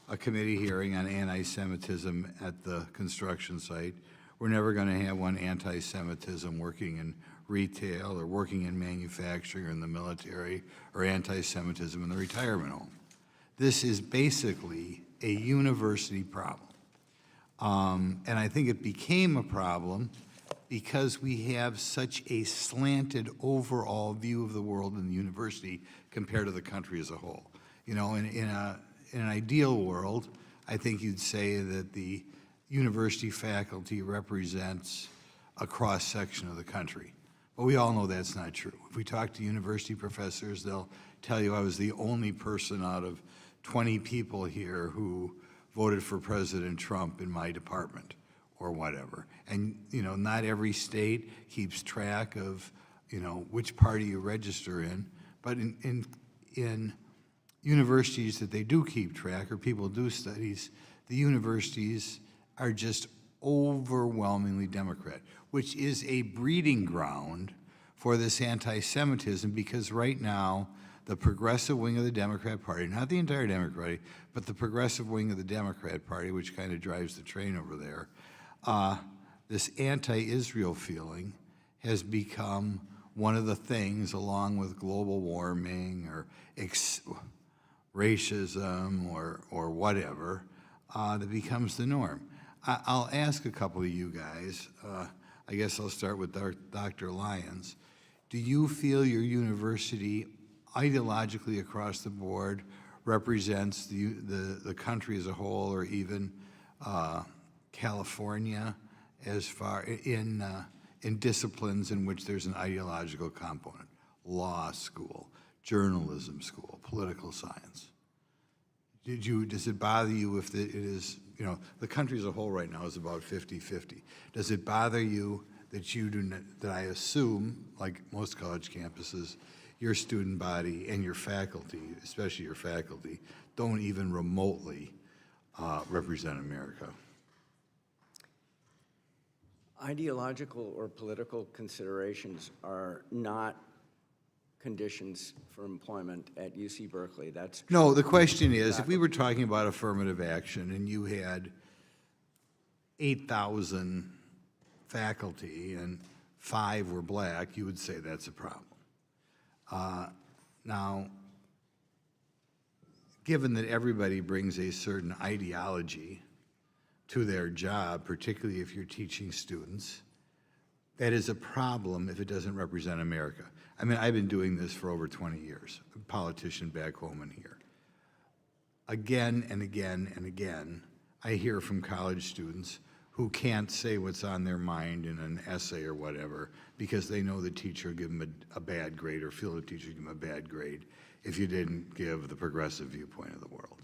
a committee hearing on anti-Semitism at the construction site. We're never going to have one anti-Semitism working in retail or working in manufacturing or in the military or anti-Semitism in the retirement home. This is basically a university problem. And I think it became a problem because we have such a slanted overall view of the world in the university compared to the country as a whole. You know, in an ideal world, I think you'd say that the university faculty represents a cross-section of the country. But we all know that's not true. If we talk to university professors, they'll tell you I was the only person out of 20 people here who voted for President Trump in my department or whatever. And, you know, not every state keeps track of, you know, which party you register in. But in universities that they do keep track, or people do studies, the universities are just overwhelmingly Democrat, which is a breeding ground for this anti-Semitism, because right now, the progressive wing of the Democrat Party, not the entire Democrat Party, but the progressive wing of the Democrat Party, which kind of drives the train over there, this anti-Israel feeling has become one of the things, along with global warming or racism or whatever, that becomes the norm. I'll ask a couple of you guys. I guess I'll start with Dr. Lyons. Do you feel your university ideologically across the board represents the country as a whole, or even California, as far in disciplines in which there's an ideological component? Law school, journalism school, political science. Does it bother you if it is, you know, the country as a whole right now is about 50-50. Does it bother you that you do not, that I assume, like most college campuses, your student body and your faculty, especially your faculty, don't even remotely represent America? Ideological or political considerations are not conditions for employment at UC Berkeley. That's true. No, the question is, if we were talking about affirmative action and you had 8,000 faculty and 5 were black, you would say that's a problem. Now, given that everybody brings a certain ideology to their job, particularly if you're teaching students, that is a problem if it doesn't represent America. I mean, I've been doing this for over 20 years, a politician back home and here. Again and again and again, I hear from college students who can't say what's on their mind in an essay or whatever because they know the teacher will give them a bad grade, or feel the teacher give them a bad grade if you didn't give the progressive viewpoint of the world.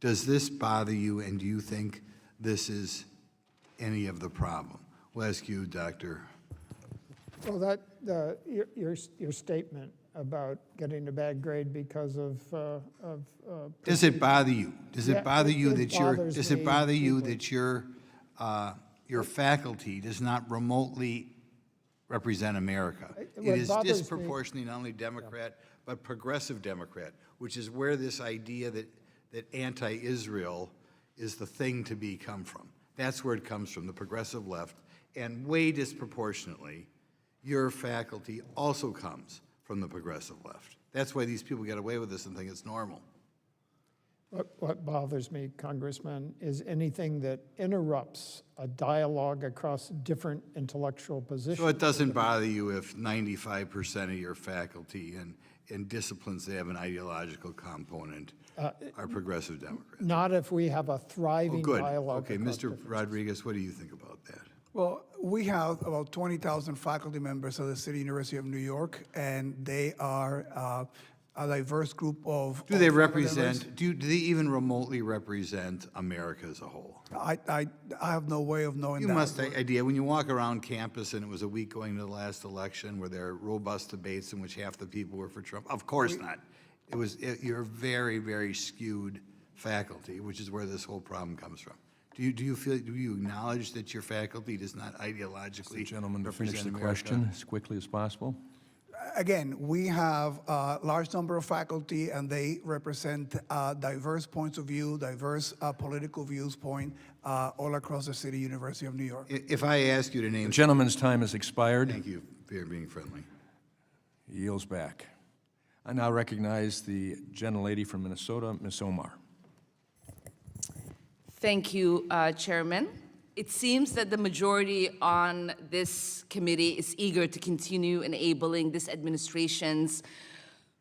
Does this bother you, and do you think this is any of the problem? We'll ask you, Dr. Well, your statement about getting a bad grade because of Does it bother you? Does Yeah, it bother it- you it that your, bothers does it me bother you deeply. that your faculty does not remotely represent America? What It is bothers me- disproportionately not only Democrat, but progressive Democrat, which is where this idea that anti-Israel is the thing to be come from. That's where it comes from, the progressive left. And way disproportionately, your faculty also comes from the progressive left. That's why these people get away with this and think it's normal. What bothers me, Congressman, is anything that interrupts a dialogue across different intellectual positions. So it doesn't bother you if 95% of your faculty in disciplines that have an ideological component are progressive Democrats? Not if we have a Oh, thriving good. dialogue. Okay, across Mr. different- Rodriguez, what do you think about that? Well, we have about 20,000 faculty members of the City University of New York, and they are a diverse group of. Do they of faculty members. represent, do they even remotely represent America as a whole? I have no way of knowing You that. must, idea, when you walk around campus and it was a week going to the last election, were there robust debates in which half the people were for Trump? Of course not. You're very, very skewed faculty, which is where this whole problem comes from. Do you acknowledge that your faculty does not ideologically The gentleman to finish represent the America? question as quickly as possible. Again, we have a large number of faculty, and they represent diverse points of view, diverse political viewpoint all across the City University of New York. If I ask you to name. The gentleman's time has expired. Thank you for being friendly. He yields back. I now recognize the gentlelady from Minnesota, Ms. Omar. Thank you, Chairman. It seems that the majority on this committee is eager to continue enabling this administration's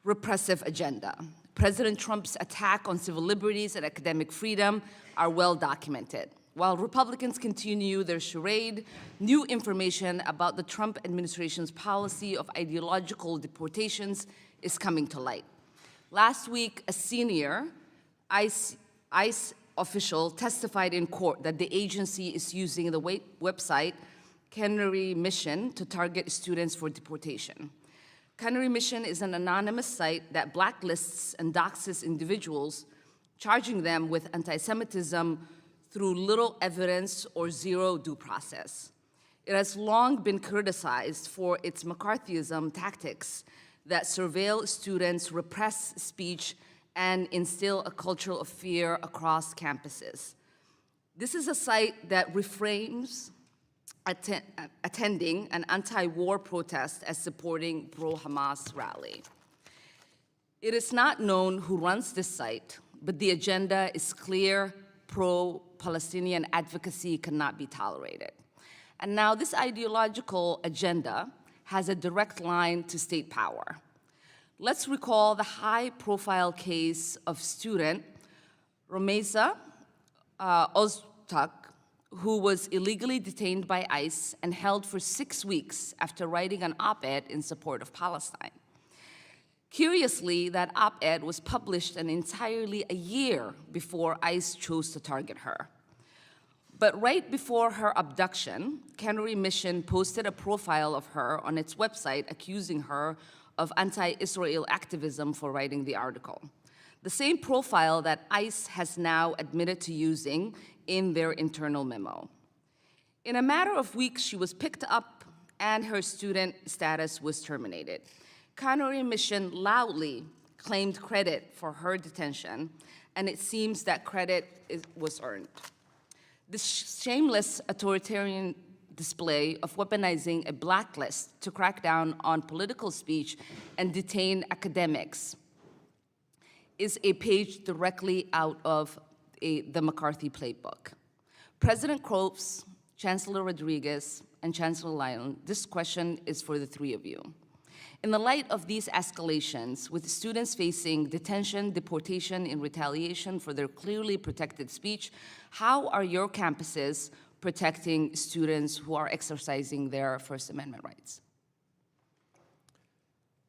repressive agenda. President Trump's attack on civil liberties and academic freedom are well documented. While Republicans continue their charade, new information about the Trump administration's policy of ideological deportations is coming to light. Last week, a senior ICE official testified in court that the agency is using the website Canary Mission to target students for deportation. Canary Mission is an anonymous site that blacklists and doxes individuals, charging them with anti-Semitism through little evidence or zero due process. It has long been criticized for its McCarthyism tactics that surveil students, repress speech, and instill a culture of fear across campuses. This is a site that reframes attending an anti-war protest as supporting pro-Hamas rally. It is not known who runs this site, but the agenda is clear: pro-Palestinian advocacy cannot be tolerated. And now this ideological agenda has a direct line to state power. Let's recall the high-profile case of student Romeza Ozturk, who was illegally detained by ICE and held for 6 weeks after writing an op-ed in support of Palestine. Curiously, that op-ed was published entirely a year before ICE chose to target her. But right before her abduction, Canary Mission posted a profile of her on its website accusing her of anti-Israel activism for writing the article. The same profile that ICE has now admitted to using in their internal memo. In a matter of weeks, she was picked up and her student status was terminated. Canary Mission loudly claimed credit for her detention, and it seems that credit was earned. This shameless authoritarian display of weaponizing a blacklist to crack down on political speech and detain academics is a page directly out of the McCarthy playbook. President Cropes, Chancellor Rodriguez, and Chancellor Lyon, this question is for the three of you. In the light of these escalations, with students facing detention, deportation in retaliation for their clearly protected speech, how are your campuses protecting students who are exercising their First Amendment rights?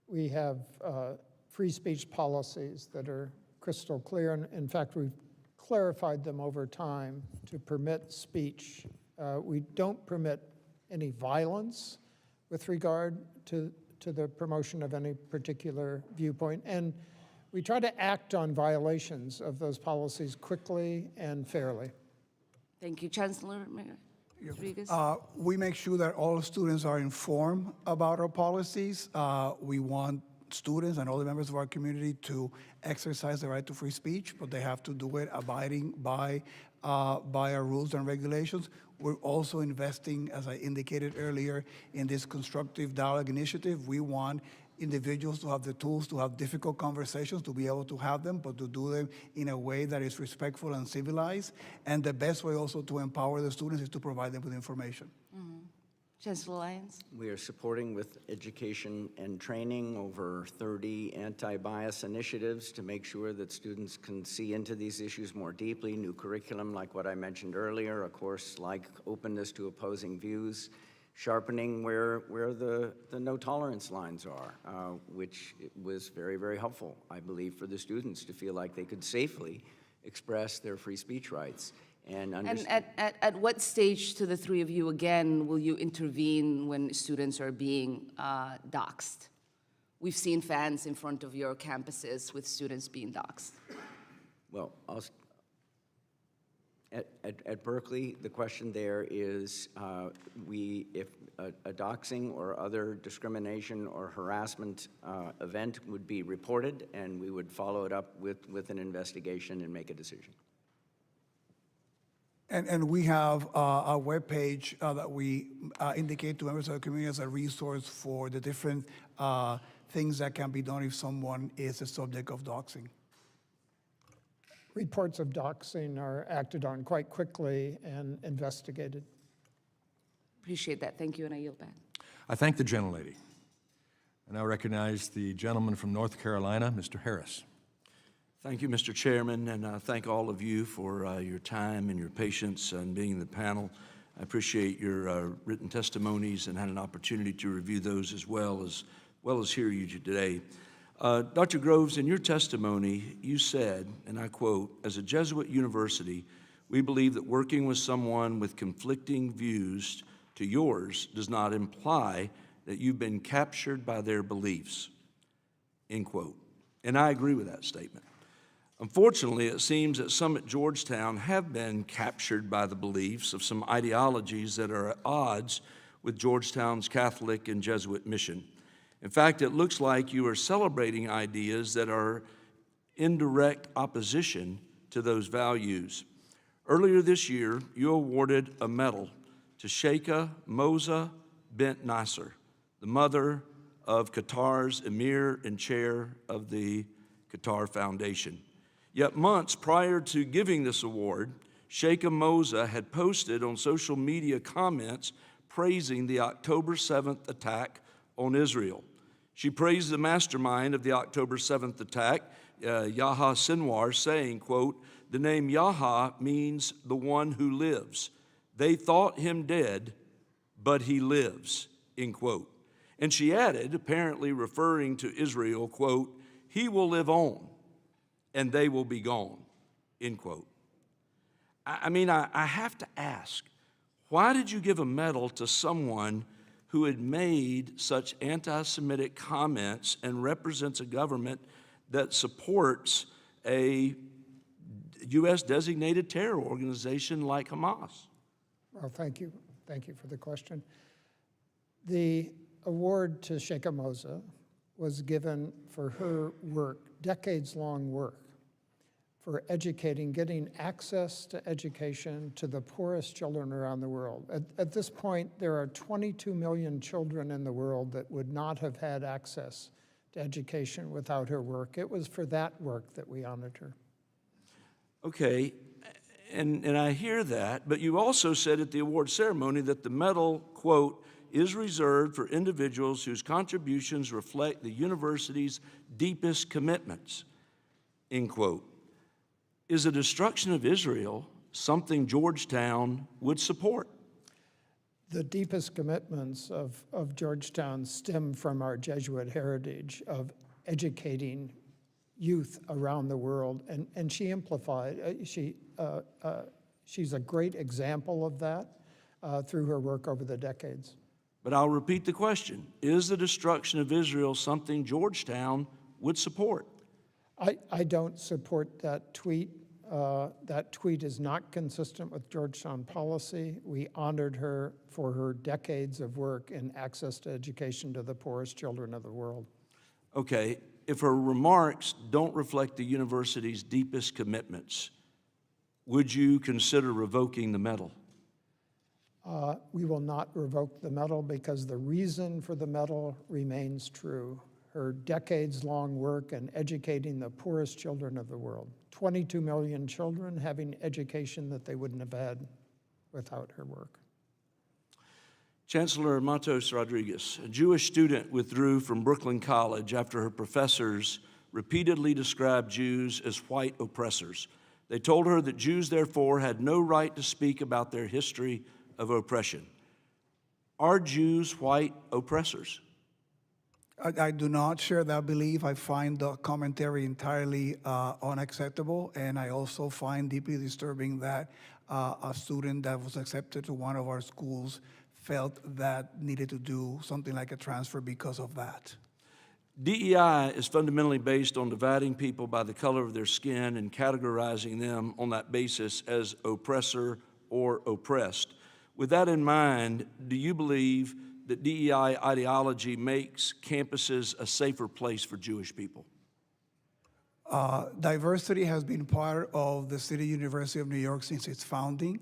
We have free speech policies that are crystal clear, and in fact, we've clarified them over time to permit speech. We don't permit any violence with regard to to the promotion of any particular viewpoint. And we try to act on violations of those policies quickly and fairly. Thank you, Chancellor Rodriguez. We make sure that all students are informed about our policies. We want students and all the members of our community to exercise the right to free speech, but they have to do it abiding by our rules and regulations. We're also investing, as I indicated earlier, in this constructive dialogue initiative. We want individuals to have the tools to have difficult conversations, to be able to have them, but to do them in a way that is respectful and civilized. And the best way also to empower the students is to provide them with information. Chancellor Lyons. We are supporting with education and training over 30 anti-bias initiatives to make sure that students can see into these issues more deeply. New curriculum, like what I mentioned earlier, a course like openness to opposing views, sharpening where the no tolerance lines are, which was very, very helpful, I believe, for the students to feel like they could safely express their free speech rights. And at what stage, to the three of you again, will you intervene when students are being doxxed? We've seen fans in front of your campuses with students being doxxed. Well, at Berkeley, the question there is if a doxing or other discrimination or harassment event would be reported, and we would follow it up with an investigation and make a decision. And we have a webpage that we indicate to members of the community as a resource for the different things that can be done if someone is the subject of doxing. Reports of doxing are acted on quite quickly and investigated. Appreciate that. Thank you, and I yield back. I thank the gentlelady. I now recognize the gentleman from North Carolina, Mr. Harris. Thank you, Mr. Chairman, and I thank all of you for your time and your patience and being in the panel. I appreciate your written testimonies and had an opportunity to review those as well as hear you today. Dr. Groves, in your testimony, you said, and I quote, "As a Jesuit university, we believe that working with someone with conflicting views to yours does not imply that you've been captured by their beliefs," end quote. And I agree with that statement. Unfortunately, it seems that some at Georgetown have been captured by the beliefs of some ideologies that are at odds with Georgetown's Catholic and Jesuit mission. In fact, it looks like you are celebrating ideas that are in direct opposition to those values. Earlier this year, you awarded a medal to Sheikha Moza bint Nasser, the mother of Qatar's Emir and chair of the Qatar Foundation. Yet months prior to giving this award, Sheikha Moza had posted on social media comments praising the October 7th attack on Israel. She praised the mastermind of the October 7th attack, Yahya Sinwar, saying, quote, "The name Yahya means the one who lives. They thought him dead, but he lives," end quote. And she added, apparently referring to Israel, quote, "He will live on, and they will be gone," end quote. I have to ask, why did you give a medal to someone who had made such anti-Semitic comments and represents a government that supports a U.S. designated terror organization like Hamas? Well, thank you. Thank you for the question. The award to Sheikha Moza was given for her work, decades-long work, for educating, getting access to education to the poorest children around the world. At this point, there are 22 million children in the world that would not have had access to education without her work. It was for that work that we honored her. Okay, and I hear that, but you also said at the award ceremony that the medal, quote, "is reserved for individuals whose contributions reflect the university's deepest commitments," end quote. Is the destruction of Israel something Georgetown would support? The deepest commitments of Georgetown stem from our Jesuit heritage of educating youth around the world, and she amplified, she's a great example of that through her work over the decades. But I'll repeat the question. Is the destruction of Israel something Georgetown would support? I don't support that tweet. That tweet is not consistent with Georgetown policy. We honored her for her decades of work in access to education to the poorest children of the world. Okay, if her remarks don't reflect the university's deepest commitments, would you consider revoking the medal? We will not revoke the medal because the reason for the medal remains true. Her decades-long work in educating the poorest children of the world. 22 million children having education that they wouldn't have had without her work. Chancellor Matos Rodriguez, a Jewish student withdrew from Brooklyn College after her professors repeatedly described Jews as white oppressors. They told her that Jews, therefore, had no right to speak about their history of oppression. Are Jews white oppressors? I do not share that belief. I find the commentary entirely unacceptable, and I also find deeply disturbing that a student that was accepted to one of our schools felt that needed to do something like a transfer because of that. DEI is fundamentally based on dividing people by the color of their skin and categorizing them on that basis as oppressor or oppressed. With that in mind, do you believe that DEI ideology makes campuses a safer place for Jewish people? Diversity has been part of the City University of New York since its founding.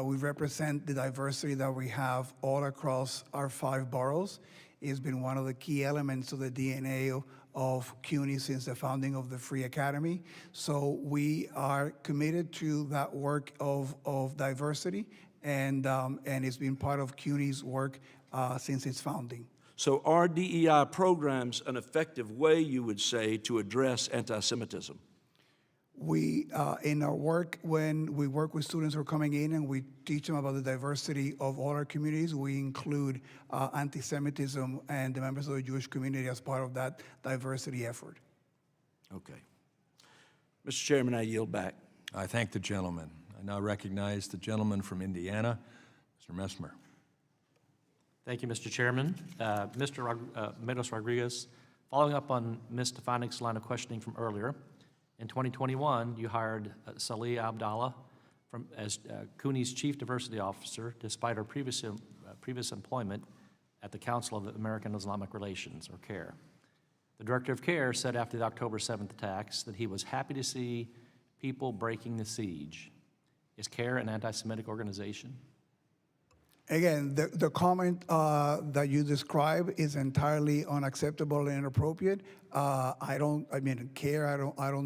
We represent the diversity that we have all across our 5 boroughs. It's been one of the key elements of the DNA of CUNY since the founding of the Free Academy. So we are committed to that work of diversity, and it's been part of CUNY's work since its founding. So are DEI programs an effective way, you would say, to address anti-Semitism? We, in our work, when we work with students who are coming in and we teach them about the diversity of all our communities, we include anti-Semitism and the members of the Jewish community as part of that diversity effort. Okay. Mr. Chairman, I yield back. I thank the gentleman. I now recognize the gentleman from Indiana, Mr. Messmer. Thank you, Mr. Chairman. Mr. Matos Rodriguez, following up on Ms. Stefanik's line of questioning from earlier, in 2021, you hired Salih Abdallah as CUNY's Chief Diversity Officer, despite her previous employment at the Council of American Islamic Relations, or CARE. The Director of CARE said after the October 7th attacks that he was happy to see people breaking the siege. Is CARE an anti-Semitic organization? Again, the comment that you describe is entirely unacceptable and inappropriate. I don't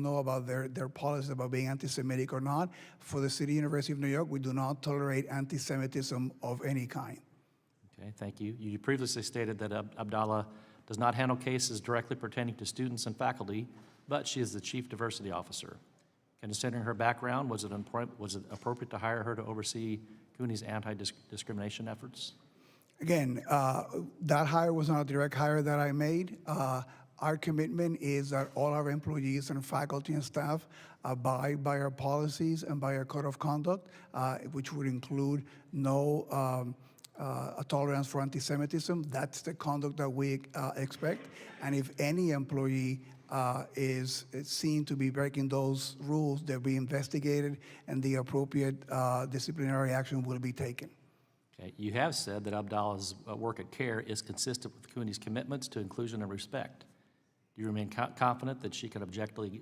know about their policy about being anti-Semitic or not. For the City University of New York, we do not tolerate anti-Semitism of any kind. Okay, thank you. You previously stated that Abdallah does not handle cases directly pertaining to students and faculty, but she is the Chief Diversity Officer. Considering her background, was it appropriate to hire her to oversee CUNY's anti-discrimination efforts? Again, that hire was not a direct hire that I made. Our commitment is that all our employees and faculty and staff abide by our policies and by our code of conduct, which would include no tolerance for anti-Semitism. That's the conduct that we expect. And if any employee is seen to be breaking those rules, they'll be investigated and the appropriate disciplinary action will be taken. Okay. You have said that Abdallah's work at CARE is consistent with CUNY's commitments to inclusion and respect. Do you remain confident that she can objectively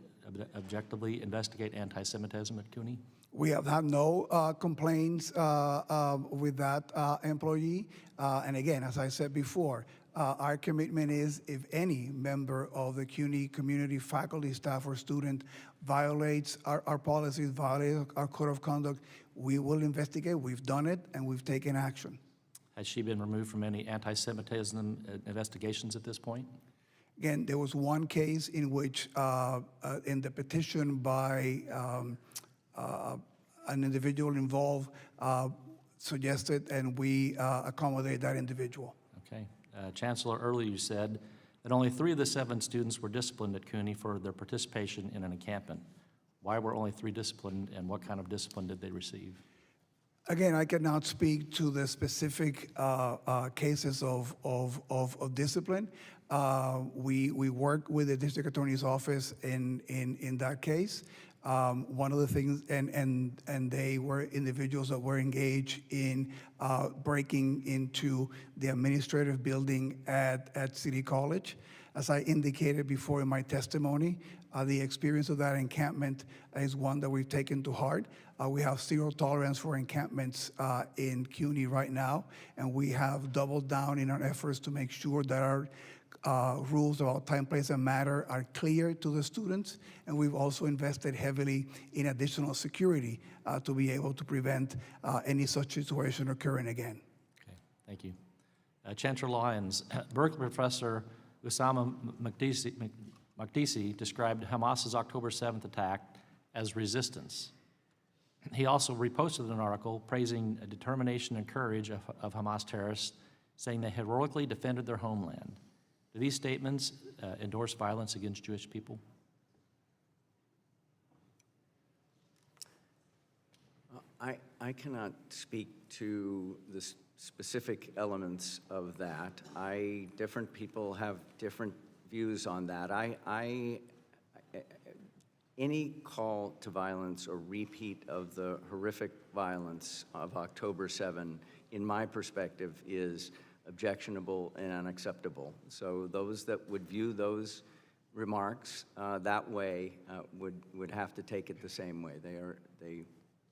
investigate anti-Semitism at CUNY? We have had no complaints with that employee. And again, as I said before, our commitment is if any member of the CUNY community, faculty, staff, or student violates our policies, violates our code of conduct, we will investigate. We've done it, and we've taken action. Has she been removed from any anti-Semitism investigations at this point? Again, there was one case in which, in the petition by an individual involved, suggested, and we accommodate that individual. Okay. Chancellor, earlier you said that only 3 of the 7 students were disciplined at CUNY for their participation in an encampment. Why were only 3 disciplined, and what kind of discipline did they receive? Again, I cannot speak to the specific cases of discipline. We work with the district attorney's office in that case. One of the things, and they were individuals that were engaged in breaking into the administrative building at City College. As I indicated before in my testimony, the experience of that encampment is one that we've taken to heart. We have zero tolerance for encampments in CUNY right now, and we have doubled down in our efforts to make sure that our rules about time, place, and matter are clear to the students, and we've also invested heavily in additional security to be able to prevent any such situation occurring again. Okay, thank you. Chancellor Lyons, Berkeley professor Usama Makdisi described Hamas's October 7th attack as resistance. He also reposted an article praising the determination and courage of Hamas terrorists, saying they heroically defended their homeland. Do these statements endorse violence against Jewish people? I cannot speak to the specific elements of that. Different people have different views on that. Any call to violence or repeat of the horrific violence of October 7, in my perspective, is objectionable and unacceptable. So those that would view those remarks that way would have to take it the same way. They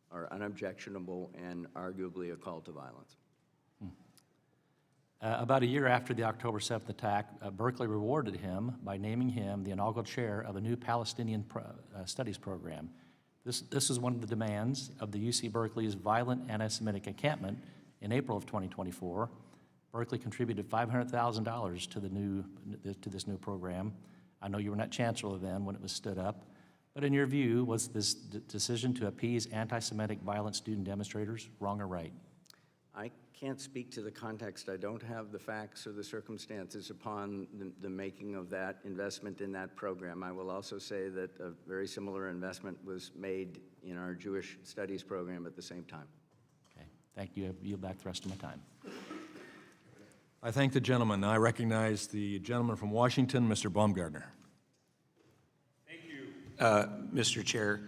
are unobjectionable and arguably a call to violence. About a year after the October 7th attack, Berkeley rewarded him by naming him the inaugural chair of a new Palestinian studies program. This is one of the demands of the UC Berkeley's violent anti-Semitic encampment in April of 2024. Berkeley contributed $500,000 to this new program. I know you were not chancellor then when it was stood up, but in your view, was this decision to appease anti-Semitic violent student demonstrators wrong or right? I can't speak to the context. I don't have the facts or the circumstances upon the making of that investment in that program. I will also say that a very similar investment was made in our Jewish studies program at the same time. Okay, thank you. I yield back the rest of my time. I thank the gentleman. I recognize the gentleman from Washington, Mr. Baumgartner. Thank you, Mr. Chair.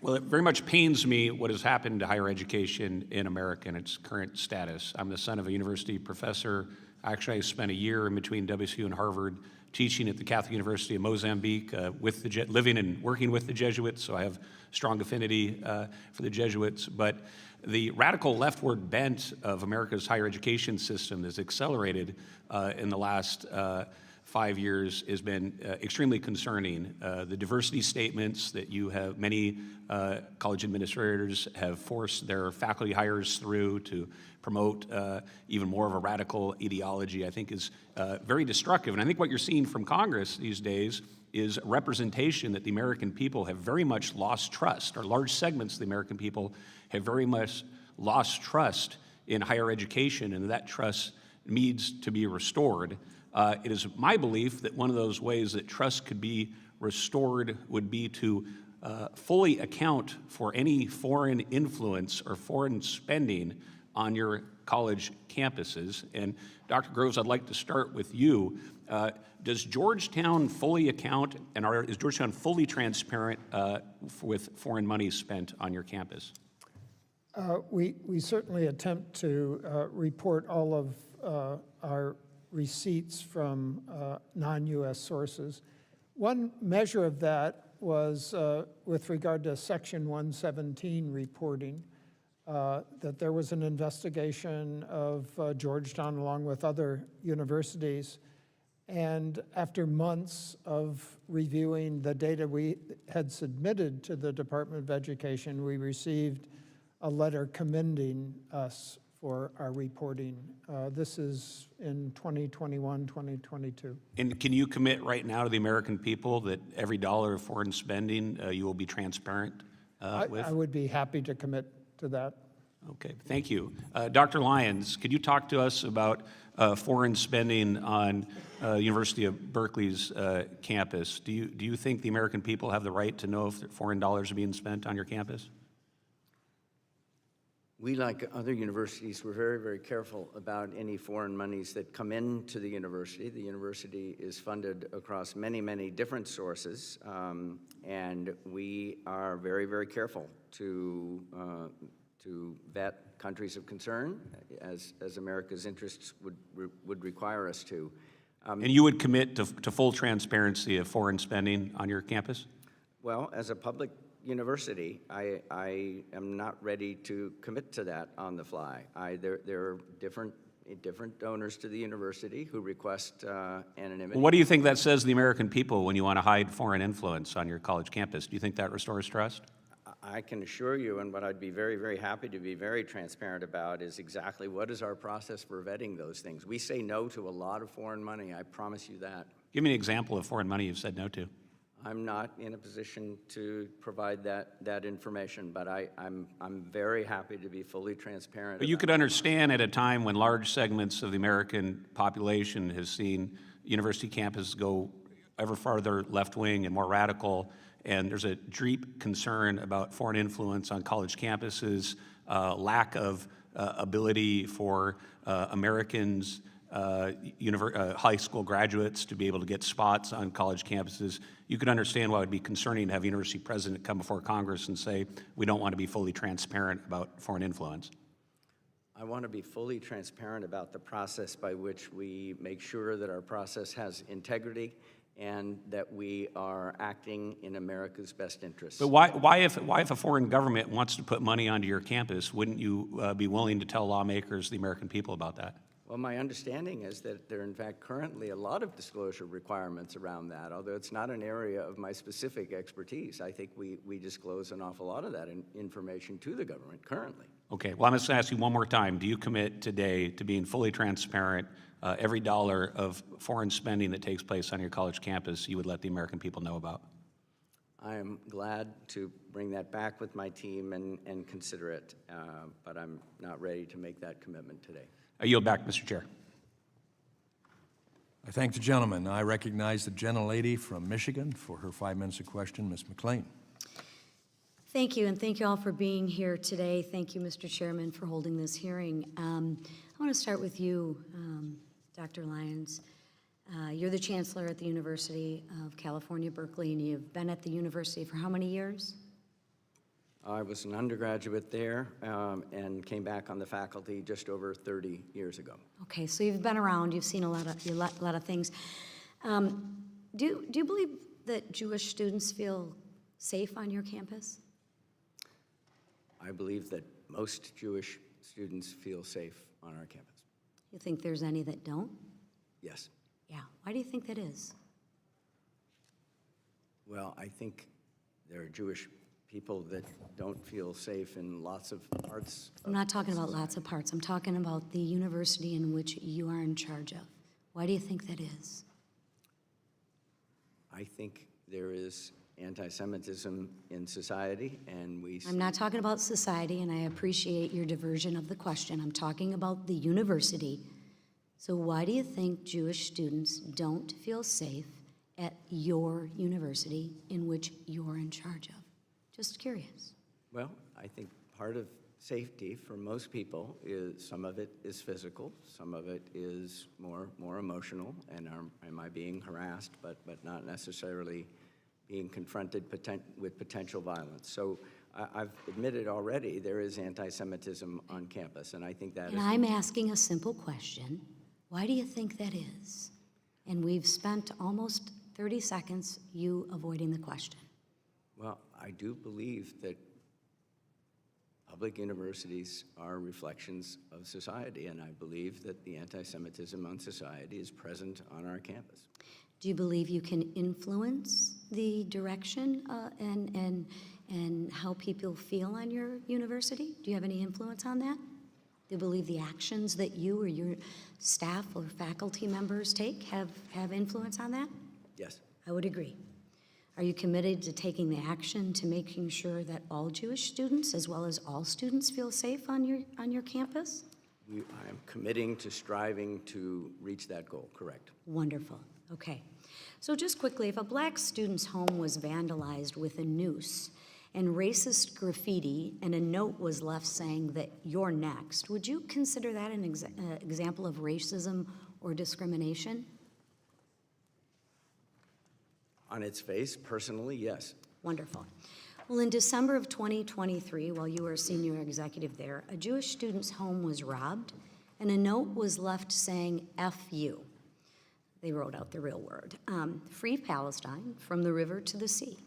Well, it very much pains me what has happened to higher education in America and its current status. I'm the son of a university professor. Actually, I spent a year in between WSU and Harvard teaching at the Catholic University of Mozambique, living and working with the Jesuits, so I have strong affinity for the Jesuits. But the radical leftward bent of America's higher education system has accelerated in the last 5 years has been extremely concerning. The diversity statements that many college administrators have forced their faculty hires through to promote even more of a radical ideology, I think is very destructive. And I think what you're seeing from Congress these days is a representation that the American people have very much lost trust, or large segments of the American people have very much lost trust in higher education, and that trust needs to be restored. It is my belief that one of those ways that trust could be restored would be to fully account for any foreign influence or foreign spending on your college campuses. And Dr. Groves, I'd like to start with you. Does Georgetown fully account, and is Georgetown fully transparent with foreign money spent on your campus? We certainly attempt to report all of our receipts from non-U.S. sources. One measure of that was with regard to Section 117 reporting, that there was an investigation of Georgetown along with other universities. And after months of reviewing the data we had submitted to the Department of Education, we received a letter commending us for our reporting. This is in 2021, 2022. And can you commit right now to the American people that every dollar of foreign spending you will be transparent with? I would be happy to commit to that. Okay, thank you. Dr. Lyons, could you talk to us about foreign spending on University of Berkeley's campus? Do you think the American people have the right to know if foreign dollars are being spent on your campus? We, like other universities, were very, very careful about any foreign monies that come into the university. The university is funded across many, many different sources, and we are very, very careful to vet countries of concern as America's interests would require us to. And you would commit to full transparency of foreign spending on your campus? Well, as a public university, I am not ready to commit to that on the fly. There are different donors to the university who request anonymity. Well, what do you think that says to the American people when you want to hide foreign influence on your college campus? Do you think that restores trust? I can assure you, and what I'd be very, very happy to be very transparent about is exactly what is our process for vetting those things. We say no to a lot of foreign money, I promise you that. Give me an example of foreign money you've said no to. I'm not in a position to provide that information, but I'm very happy to be fully transparent. But you could understand at a time when large segments of the American population has seen university campuses go ever farther left-wing and more radical, and there's a deep concern about foreign influence on college campuses, lack of ability for Americans, high school graduates to be able to get spots on college campuses. You could understand why it would be concerning to have a university president come before Congress and say, we don't want to be fully transparent about foreign influence. I want to be fully transparent about the process by which we make sure that our process has integrity and that we are acting in America's best interests. But why if a foreign government wants to put money onto your campus, wouldn't you be willing to tell lawmakers, the American people, about that? Well, my understanding is that there are, in fact, currently a lot of disclosure requirements around that, although it's not an area of my specific expertise. I think we disclose an awful lot of that information to the government currently. Okay, well, I'm just going to ask you one more time. Do you commit today to being fully transparent? Every dollar of foreign spending that takes place on your college campus, you would let the American people know about? I am glad to bring that back with my team and consider it, but I'm not ready to make that commitment today. I yield back, Mr. Chair. I thank the gentleman. I recognize the gentlelady from Michigan for her 5 minutes of question, Ms. McLean. Thank you, and thank you all for being here today. Thank you, Mr. Chairman, for holding this hearing. I want to start with you, Dr. Lyons. You're the chancellor at the University of California, Berkeley, and you've been at the university for how many years? I was an undergraduate there and came back on the faculty just over 30 years ago. Okay, so you've been around, you've seen a lot of things. Do you believe that Jewish students feel safe on your campus? I believe that most Jewish students feel safe on our campus. You think there's any that don't? Yes. Yeah, why do you think that is? Well, I think there are Jewish people that don't feel safe in lots of parts. I'm not talking about lots of parts. I'm talking about the university in which you are in charge of. Why do you think that is? I think there is anti-Semitism in society, and I'm not talking about society, and I appreciate your diversion of the question. I'm talking about the university. So why do you think Jewish students don't feel safe at your university in which you're in charge of? Just curious. Well, I think part of safety for most people is, some of it is physical, some of it is more emotional, and am I being harassed, but not necessarily being confronted with potential violence. So I've admitted already there is anti-Semitism on campus, and I think that and I'm asking a simple question. Why do you think that is? And we've spent almost 30 seconds you avoiding the question. Well, I do believe that public universities are reflections of society, and I believe that the anti-Semitism on society is present on our campus. Do you believe you can influence the direction and how people feel on your university? Do you have any influence on that? Do you believe the actions that you or your staff or faculty members take have influence on that? Yes. I would agree. Are you committed to taking the action to making sure that all Jewish students, as well as all students, feel safe on your campus? I am committing to striving to reach that goal, correct. Wonderful. Okay. So just quickly, if a black student's home was vandalized with a noose and racist graffiti, and a note was left saying that you're next, would you consider that an example of racism or discrimination? On its face, personally, yes. Wonderful. Well, in December of 2023, while you were a senior executive there, a Jewish student's home was robbed, and a note was left saying, F you. They wrote out the real word. Free Palestine from the river to the sea.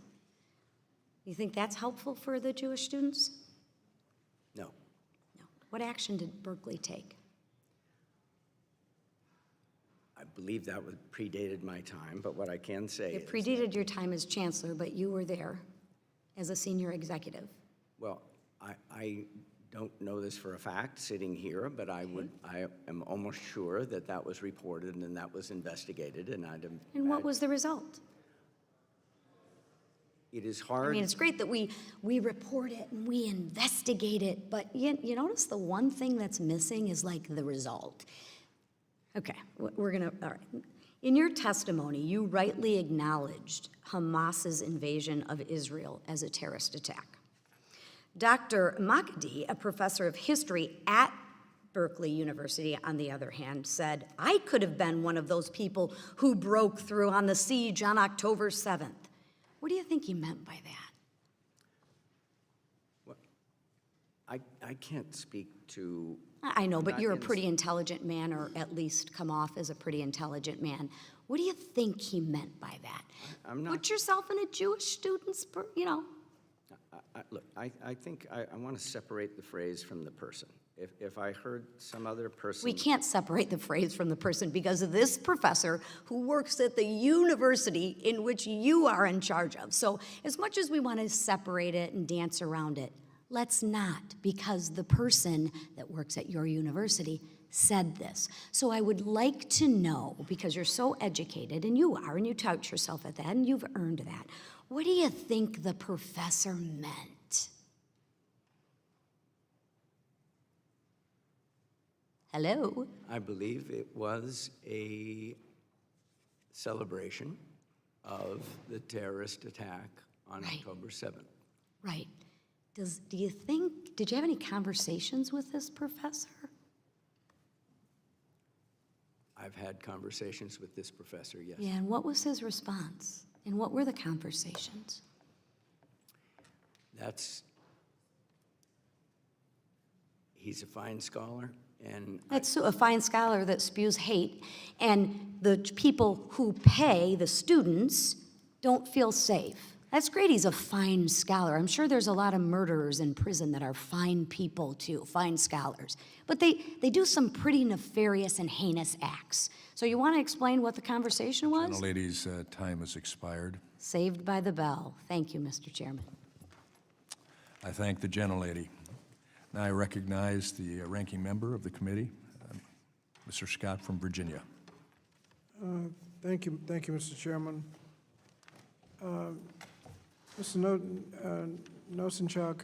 You think that's helpful for the Jewish students? No. No. What action did Berkeley take? I believe that was predated my time, but what I can say It predated your time as chancellor, but you were there as a senior executive. well, I don't know this for a fact sitting here, but I am almost sure that that was reported and that was investigated, and And what was the result? it is I hard. mean, it's great that we report it and we investigate it, but you notice the one thing that's missing is like the result. Okay, we're gonna, all right. In your testimony, you rightly acknowledged Hamas's invasion of Israel as a terrorist attack. Dr. Makdi, a professor of history at Berkeley University, on the other hand, said, I could have been one of those people who broke through on the siege on October 7th. What do you think he meant by that? I can't speak to. I know, but not you're a in- pretty intelligent man, or at least come off as a pretty intelligent man. What do you think he meant by that? I'm not. Put yourself in a Jewish student's, Look, I think I want to separate the phrase from the person. If I heard some other person. We can't separate the phrase from the person because of this professor who works at the university in which you are in charge of. So as much as we want to separate it and dance around it, let's not, because the person that works at your university said this. So I would like to know, because you're so educated, and you are, and you tout yourself at that, and you've earned that, what do you think the professor meant? Hello? I believe it was a celebration of the terrorist attack on October 7th. Right. Do you think, did you have any conversations with this professor? I've had conversations with this professor, yes. Yeah, and what was his response? And what were the conversations? He's a fine scholar, and That's a fine scholar that spews hate, and the people who pay, the students, don't feel safe. That's great, he's a fine scholar. I'm sure there's a lot of murderers in prison that are fine people too, fine scholars. But they do some pretty nefarious and heinous acts. So you want to explain what the conversation was? Gentlelady's time has expired. Saved by the bell. Thank you, Mr. Chairman. I thank the gentlelady. Now I recognize the ranking member of the committee, Mr. Scott from Virginia. Thank you, Mr. Chairman. Mr. Nosenchuk,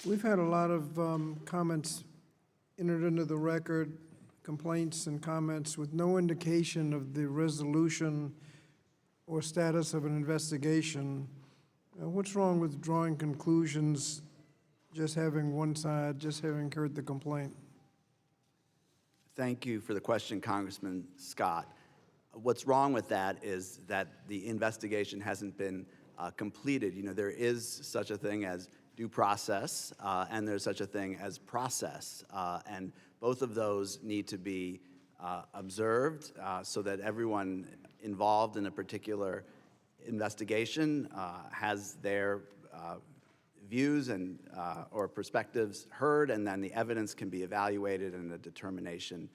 we've had a lot of comments entered into the record, complaints and comments with no indication of the resolution or status of an investigation. What's wrong with drawing conclusions, just having one side, just having heard the complaint? Thank you for the question, Congressman Scott. What's wrong with that is that the investigation hasn't been completed. You know, there is such a thing as due process, and there's such a thing as process. And both of those need to be observed so that everyone involved in a particular investigation has their views and or perspectives heard, and then the evidence can be evaluated and a determination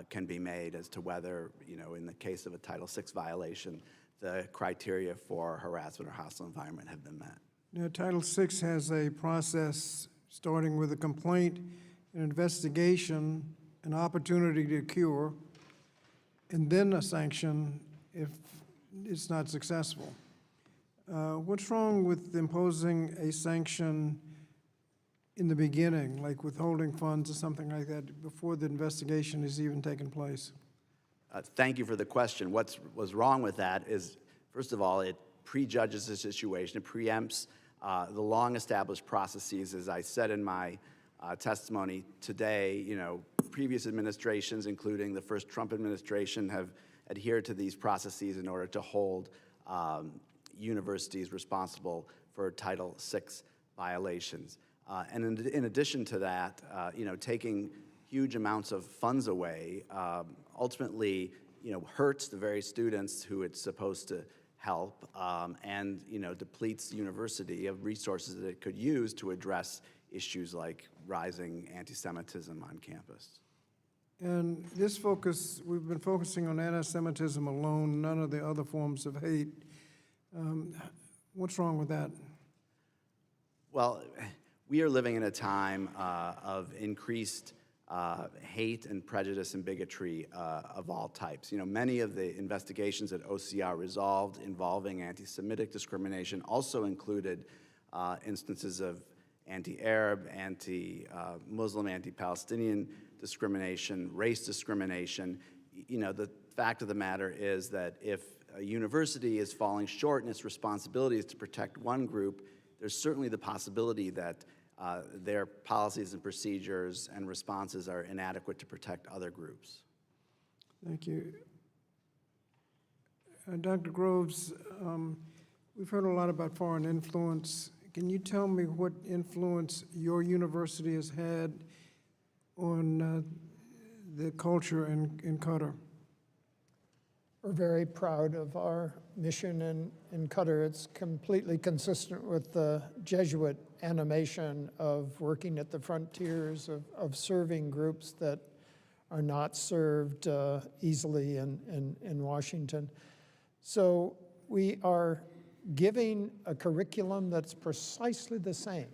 can be made as to whether, you know, in the case of a Title VI violation, the criteria for harassment or hostile environment have been met. Now, Title VI has a process starting with a complaint, an investigation, an opportunity to cure, and then a sanction if it's not successful. What's wrong with imposing a sanction in the beginning, like withholding funds or something like that, before the investigation has even taken place? Thank you for the question. What's wrong with that is, first of all, it prejudges the situation, it preempts the long-established processes, as I said in my testimony today, previous administrations, including the first Trump administration, have adhered to these processes in order to hold universities responsible for Title VI violations. And in addition to that, taking huge amounts of funds away ultimately, hurts the very students who it's supposed to help, and depletes the university of resources that it could use to address issues like rising anti-Semitism on campus. And this focus, we've been focusing on anti-Semitism alone, none of the other forms of hate. What's wrong with that? Well, we are living in a time of increased hate and prejudice and bigotry of all types. Many of the investigations that OCR resolved involving anti-Semitic discrimination also included instances of anti-Arab, anti-Muslim, anti-Palestinian discrimination, race discrimination. The fact of the matter is that if a university is falling short in its responsibilities to protect one group, there's certainly the possibility that their policies and procedures and responses are inadequate to protect other groups. Thank you. Dr. Groves, we've heard a lot about foreign influence. Can you tell me what influence your university has had on the culture in Qatar? We're very proud of our mission in Qatar. It's completely consistent with the Jesuit animation of working at the frontiers, of serving groups that are not served easily in Washington. So we are giving a curriculum that's precisely the same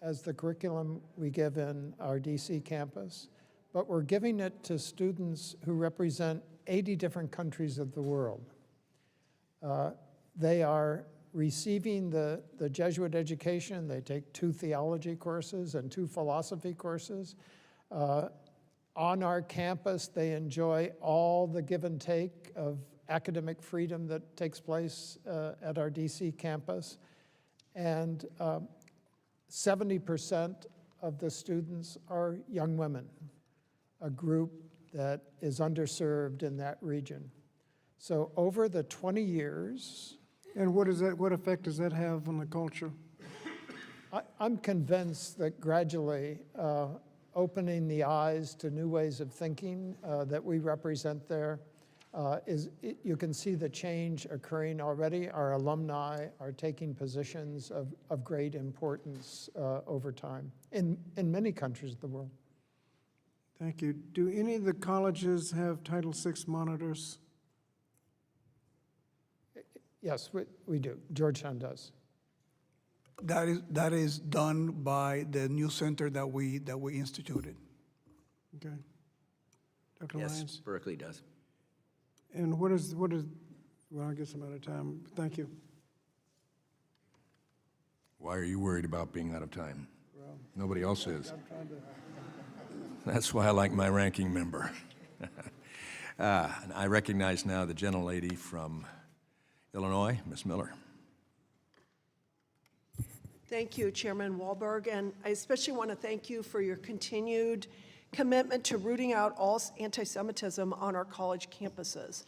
as the curriculum we give in our DC campus, but we're giving it to students who represent 80 different countries of the world. They are receiving the Jesuit education. They take 2 theology courses and 2 philosophy courses. On our campus, they enjoy all the give and take of academic freedom that takes place at our DC campus. And 70% of the students are young women, a group that is underserved in that region. So over the 20 years... And what effect does that have on the culture? I'm convinced that gradually opening the eyes to new ways of thinking that we represent there you can see the change occurring already. Our alumni are taking positions of great importance over time in many countries of the world. Thank you. Do any of the colleges have Title VI monitors? Yes, we do. Georgetown does. That is done by the new center that we instituted. Okay. Dr. Yes, Lyons? Berkeley does. And what is, well, I guess I'm out of time. Thank you. Why are you worried about being out of time? Well, Nobody else is. I'm trying to... That's why I like my ranking member. And I recognize now the gentlelady from Illinois, Ms. Miller. Thank you, Chairman Wahlberg, and I especially want to thank you for your continued commitment to rooting out all anti-Semitism on our college campuses.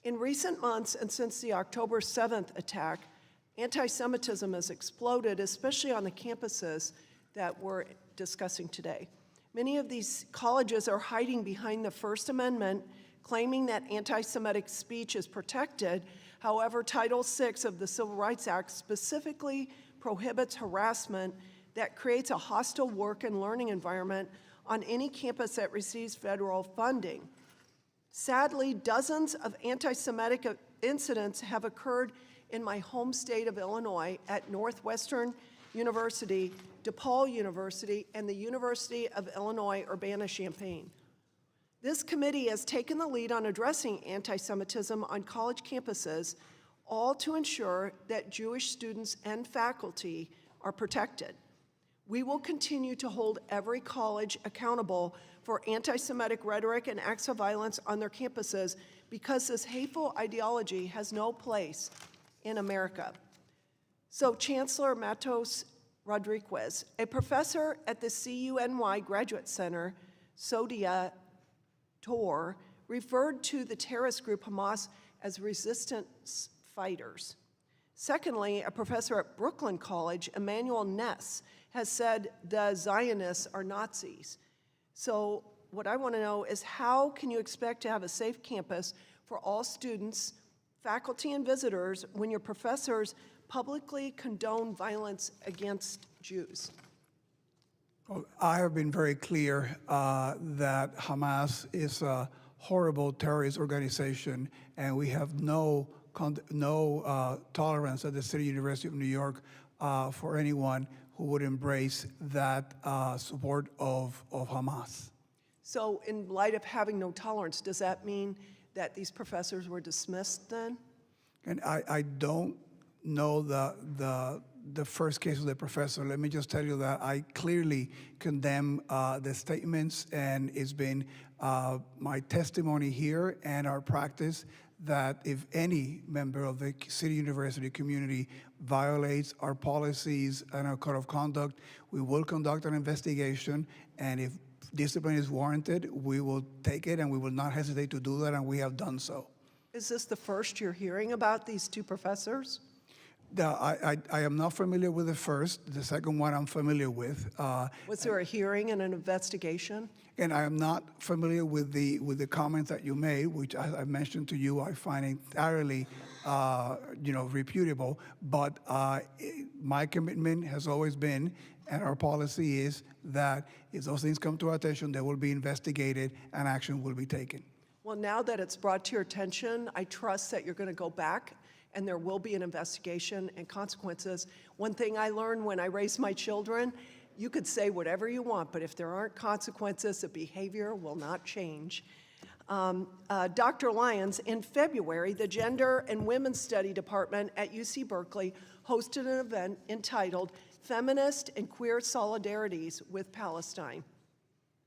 In recent months, and since the October 7th attack, anti-Semitism has exploded, especially on the campuses that we're discussing today. Many of these colleges are hiding behind the First Amendment, claiming that anti-Semitic speech is protected. However, Title VI of the Civil Rights Act specifically prohibits harassment that creates a hostile work and learning environment on any campus that receives federal funding. Sadly, dozens of anti-Semitic incidents have occurred in my home state of Illinois at Northwestern University, DePaul University, and the University of Illinois Urbana-Champaign. This committee has taken the lead on addressing anti-Semitism on college campuses, all to ensure that Jewish students and faculty are protected. We will continue to hold every college accountable for anti-Semitic rhetoric and acts of violence on their campuses because this hateful ideology has no place in America. So Chancellor Matos Rodriguez, a professor at the CUNY Graduate Center, Sodia Tor, referred to the terrorist group Hamas as resistance fighters. Secondly, a professor at Brooklyn College, Emmanuel Ness, has said the Zionists are Nazis. So what I want to know is how can you expect to have a safe campus for all students, faculty, and visitors when your professors publicly condone violence against Jews? Well, I have been very clear that Hamas is a horrible terrorist organization, and we have no tolerance at the City University of New York for anyone who would embrace that support of Hamas. So in light of having no tolerance, does that mean that these professors were dismissed then? And I don't know the first case of the professor. Let me just tell you that I clearly condemn the statements, and it's been my testimony here and our practice that if any member of the City University community violates our policies and our code of conduct, we will conduct an investigation, and if discipline is warranted, we will take it, and we will not hesitate to do that, and we have done so. Is this the first you're hearing about these two professors? I am not familiar with the first. The second one I'm familiar with. Was there a hearing and an investigation? And I am not familiar with the comments that you made, which I mentioned to you, I find entirely, reputable. But my commitment has always been, and our policy is, that if those things come to our attention, they will be investigated and action will be taken. Well, now that it's brought to your attention, I trust that you're going to go back and there will be an investigation and consequences. One thing I learned when I raised my children, you could say whatever you want, but if there aren't consequences, the behavior will not change. Dr. Lyons, in February, the Gender and Women's Study Department at UC Berkeley hosted an event entitled Feminist and Queer Solidarities with Palestine.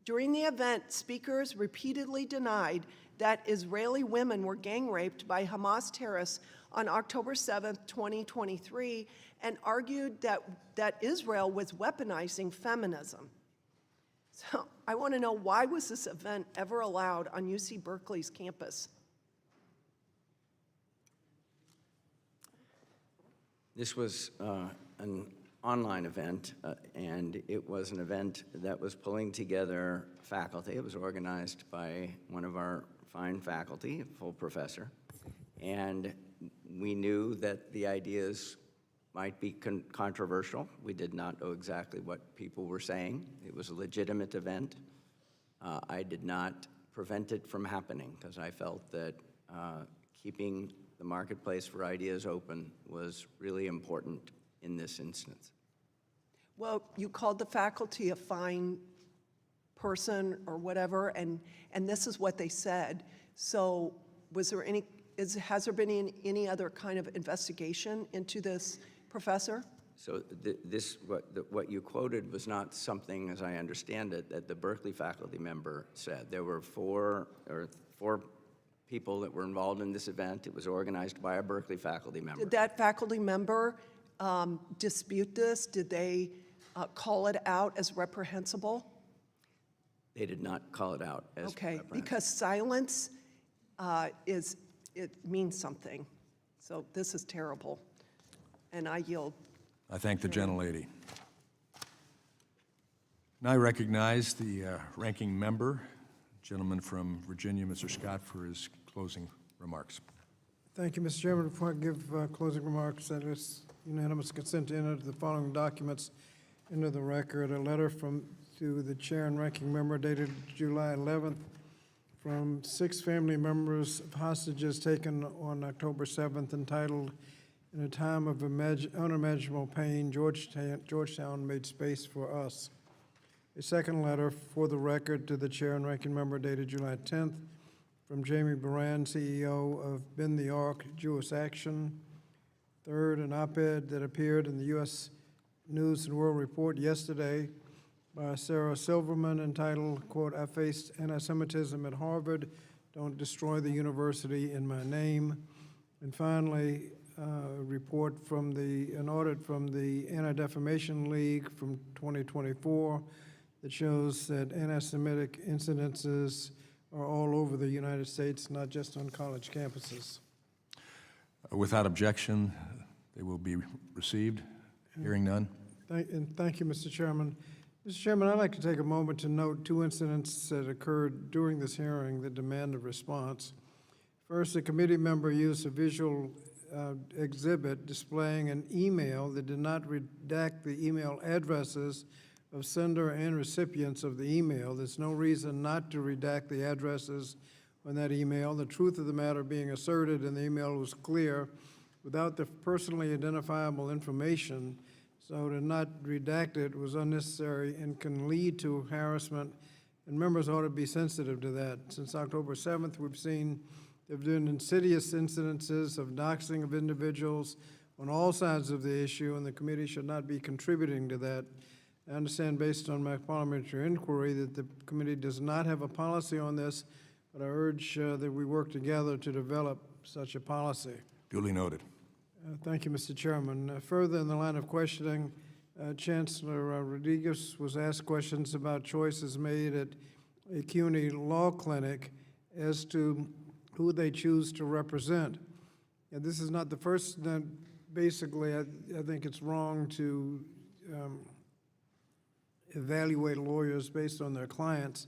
During the event, speakers repeatedly denied that Israeli women were gang raped by Hamas terrorists on October 7th, 2023, and argued that Israel was weaponizing feminism. So I want to know, why was this event ever allowed on UC Berkeley's campus? This was an online event, and it was an event that was pulling together faculty. It was organized by one of our fine faculty, a full professor, and we knew that the ideas might be controversial. We did not know exactly what people were saying. It was a legitimate event. I did not prevent it from happening because I felt that keeping the marketplace for ideas open was really important in this instance. Well, you called the faculty a fine person or whatever, and this is what they said. So was there has there been any other kind of investigation into this professor? So what you quoted was not something, as I understand it, that the Berkeley faculty member said. There were four people that were involved in this event. It was organized by a Berkeley faculty member. Did that faculty member dispute this? Did they call it out as reprehensible? They did not call it out as reprehensible. Because silence it means something. So this is terrible, and I yield. I thank the gentlelady. Now I recognize the ranking member, gentleman from Virginia, Mr. Scott, for his closing remarks. Thank you, Mr. Chairman. Before I give closing remarks, that is unanimous consent to enter the following documents into the record. A letter to the chair and ranking member dated July 11th from 6 family members of hostages taken on October 7th, entitled, "In a Time of Unimaginable Pain, Georgetown Made Space for Us." A second letter for the record to the chair and ranking member dated July 10th from Jamie Baran, CEO of Bend the Arc Jewish Action. Third, an op-ed that appeared in the U.S. News and World Report yesterday by Sarah Silverman entitled, quote, "I faced anti-Semitism at Harvard. Don't destroy the university in my name." And finally, report from an audit from the Anti-Defamation League from 2024 that shows that anti-Semitic incidences are all over the United States, not just on college campuses. Without objection, they will be received. Hearing none. Thank you, Mr. Chairman. Mr. Chairman, I'd like to take a moment to note two incidents that occurred during this hearing that demand a response. First, a committee member used a visual exhibit displaying an email that did not redact the email addresses of sender and recipients of the email. There's no reason not to redact the addresses on that email. The truth of the matter being asserted in the email was clear without the personally identifiable information, so to not redact it was unnecessary and can lead to harassment, and members ought to be sensitive to that. Since October 7th, we've seen there have been insidious incidences of doxing of individuals on all sides of the issue, and the committee should not be contributing to that. I understand, based on my parliamentary inquiry, that the committee does not have a policy on this, but I urge that we work together to develop such a policy. Duly noted. Thank you, Mr. Chairman. Further in the line of questioning, Chancellor Rodriguez was asked questions about choices made at a CUNY law clinic as to who they choose to represent. And this is not the first, basically, I think it's wrong to evaluate lawyers based on their clients,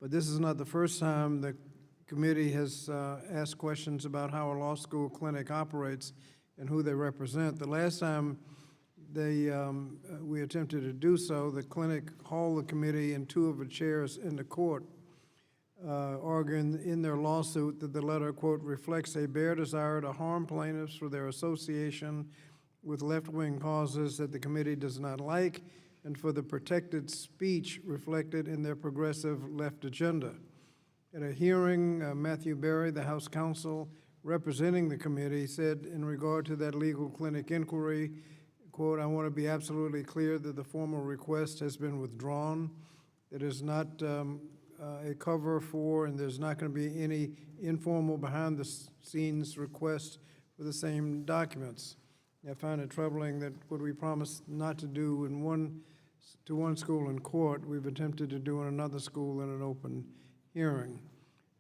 but this is not the first time the committee has asked questions about how a law school clinic operates and who they represent. The last time we attempted to do so, the clinic hauled the committee and two of the chairs into court, arguing in their lawsuit that the letter, quote, reflects a bare desire to harm plaintiffs for their association with left-wing causes that the committee does not like, and for the protected speech reflected in their progressive left agenda. At a hearing, Matthew Berry, the House counsel representing the committee, said in regard to that legal clinic inquiry, quote, I want to be absolutely clear that the formal request has been withdrawn. It is not a cover for, and there's not going to be any informal behind-the-scenes request for the same documents. I find it troubling that what we promised not to do to one school in court, we've attempted to do in another school in an open hearing.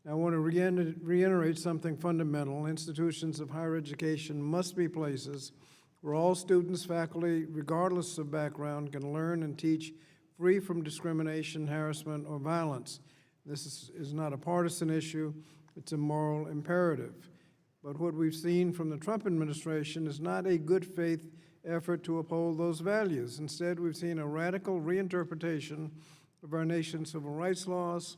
I want to reiterate something fundamental. Institutions of higher education must be places where all students, faculty, regardless of background, can learn and teach free from discrimination, harassment, or violence. This is not a partisan issue, it's a moral imperative. But what we've seen from the Trump administration is not a good faith effort to uphold those values. Instead, we've seen a radical reinterpretation of our nation's civil rights laws,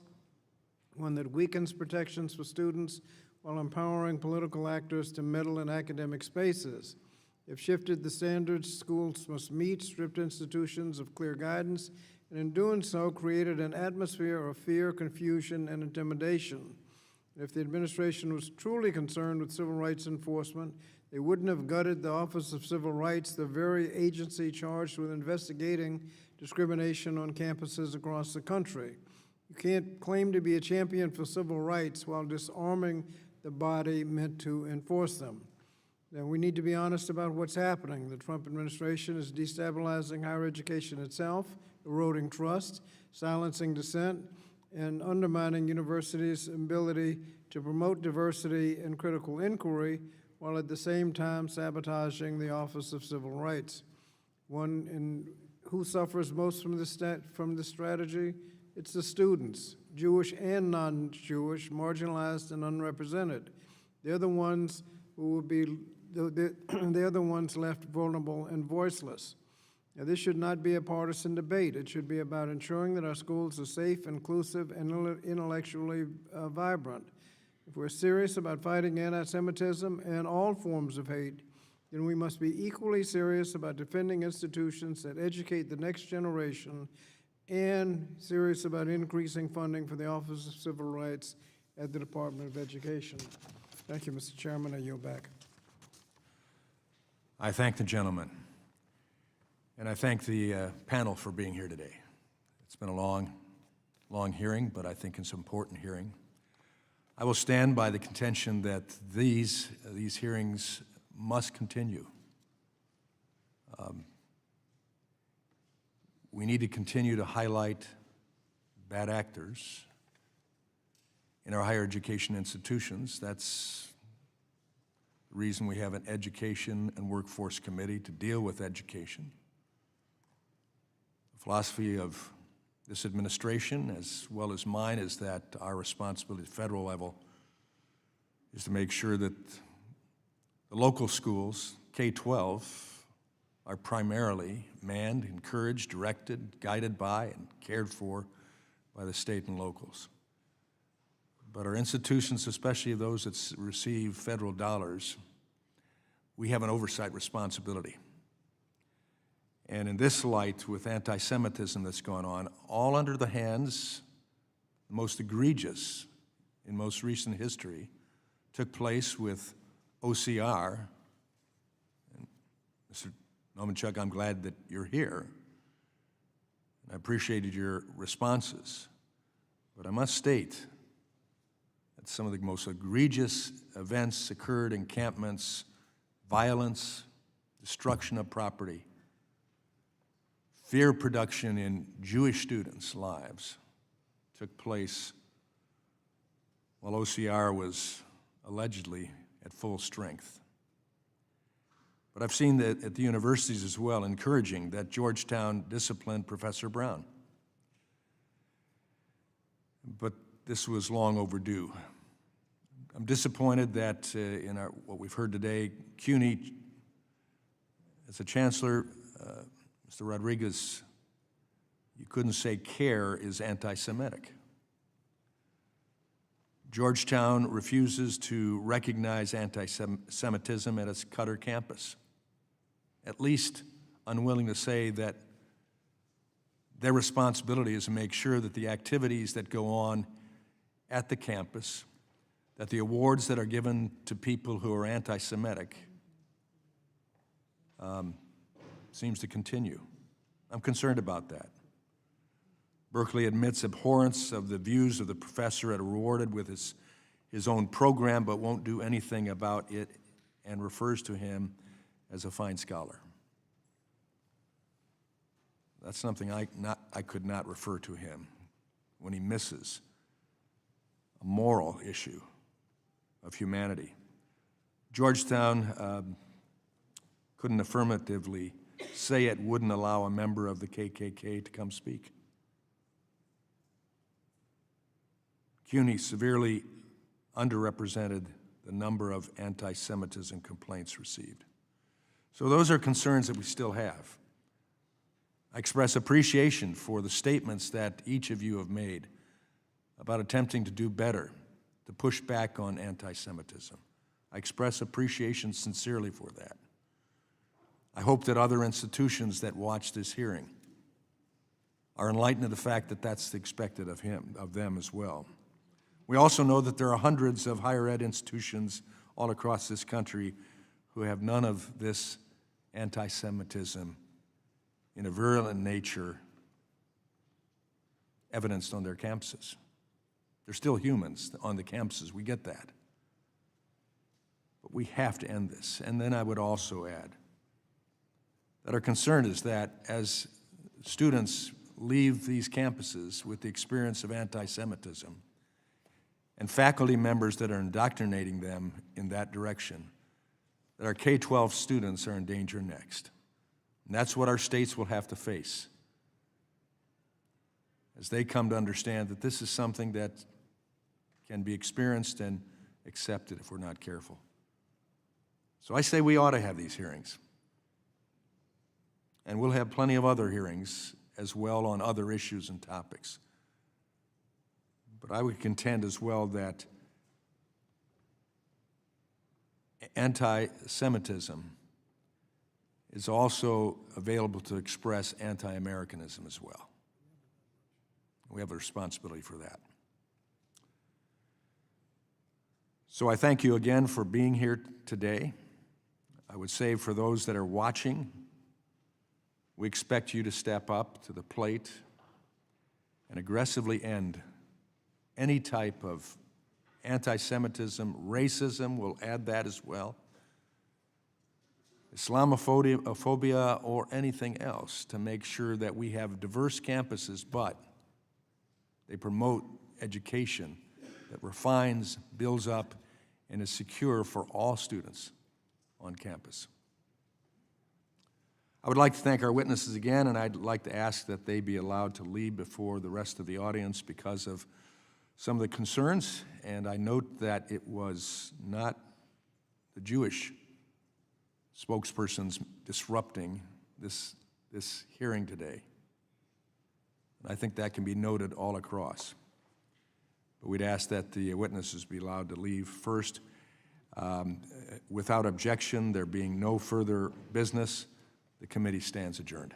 one that weakens protections for students while empowering political actors to meddle in academic spaces. They've shifted the standards schools must meet, stripped institutions of clear guidance, and in doing so, created an atmosphere of fear, confusion, and intimidation. If the administration was truly concerned with civil rights enforcement, they wouldn't have gutted the Office of Civil Rights, the very agency charged with investigating discrimination on campuses across the country. You can't claim to be a champion for civil rights while disarming the body meant to enforce them. Now, we need to be honest about what's happening. The Trump administration is destabilizing higher education itself, eroding trust, silencing dissent, and undermining universities' ability to promote diversity and critical inquiry, while at the same time sabotaging the Office of Civil Rights. Who suffers most from this strategy? It's the students, Jewish and non-Jewish, marginalized and unrepresented. They're the ones who will be, they're the ones left vulnerable and voiceless. Now, this should not be a partisan debate. It should be about ensuring that our schools are safe, inclusive, and intellectually vibrant. If we're serious about fighting anti-Semitism and all forms of hate, then we must be equally serious about defending institutions that educate the next generation and serious about increasing funding for the Office of Civil Rights at the Department of Education. Thank you, Mr. Chairman. I yield back. I thank the gentleman, and I thank the panel for being here today. It's been a long hearing, but I think it's an important hearing. I will stand by the contention that these hearings must continue. We need to continue to highlight bad actors in our higher education institutions. That's the reason we have an Education and Workforce Committee to deal with education. The philosophy of this administration, as well as mine, is that our responsibility at the federal level is to make sure that the local schools, K-12, are primarily manned, encouraged, directed, guided by, and cared for by the state and locals. But our institutions, especially those that receive federal dollars, we have an oversight responsibility. And in this light, with anti-Semitism that's going on, all under the hands, the most egregious in most recent history, took place with OCR. And Mr. Nomenchuk, I'm glad that you're here. I appreciated your responses. But I must state that some of the most egregious events occurred, encampments, violence, destruction of property, fear production in Jewish students' lives took place while OCR was allegedly at full strength. But I've seen that at the universities as well, encouraging that Georgetown disciplined Professor Brown. But this was long overdue. I'm disappointed that in what we've heard today, CUNY, as a chancellor, Mr. Rodriguez, you couldn't say CARE is anti-Semitic. Georgetown refuses to recognize anti-Semitism at its Qatar campus, at least unwilling to say that their responsibility is to make sure that the activities that go on at the campus, that the awards that are given to people who are anti-Semitic seems to continue. I'm concerned about that. Berkeley admits abhorrence of the views of the professor and rewarded with his own program, but won't do anything about it and refers to him as a fine scholar. That's something I could not refer to him when he misses a moral issue of humanity. Georgetown couldn't affirmatively say it wouldn't allow a member of the KKK to come speak. CUNY severely underrepresented the number of anti-Semitism complaints received. So those are concerns that we still have. I express appreciation for the statements that each of you have made about attempting to do better, to push back on anti-Semitism. I express appreciation sincerely for that. I hope that other institutions that watch this hearing are enlightened of the fact that that's expected of them as well. We also know that there are hundreds of higher ed institutions all across this country who have none of this anti-Semitism in a virulent nature evidenced on their campuses. They're still humans on the campuses, we get that. But we have to end this. And then I would also add that our concern is that as students leave these campuses with the experience of anti-Semitism, and faculty members that are indoctrinating them in that direction, that our K-12 students are in danger next. And that's what our states will have to face as they come to understand that this is something that can be experienced and accepted if we're not careful. So I say we ought to have these hearings. And we'll have plenty of other hearings as well on other issues and topics. But I would contend as well that anti-Semitism is also available to express anti-Americanism as well. We have a responsibility for that. So I thank you again for being here today. I would say for those that are watching, we expect you to step up to the plate and aggressively end any type of anti-Semitism, racism, we'll add that as well, Islamophobia, or anything else, to make sure that we have diverse campuses, but they promote education that refines, builds up, and is secure for all students on campus. I would like to thank our witnesses again, and I'd like to ask that they be allowed to leave before the rest of the audience because of some of the concerns, and I note that it was not the Jewish spokespersons disrupting this hearing today. And I think that can be noted all across. But we'd ask that the witnesses be allowed to leave first. Without objection, there being no further business, the committee stands adjourned.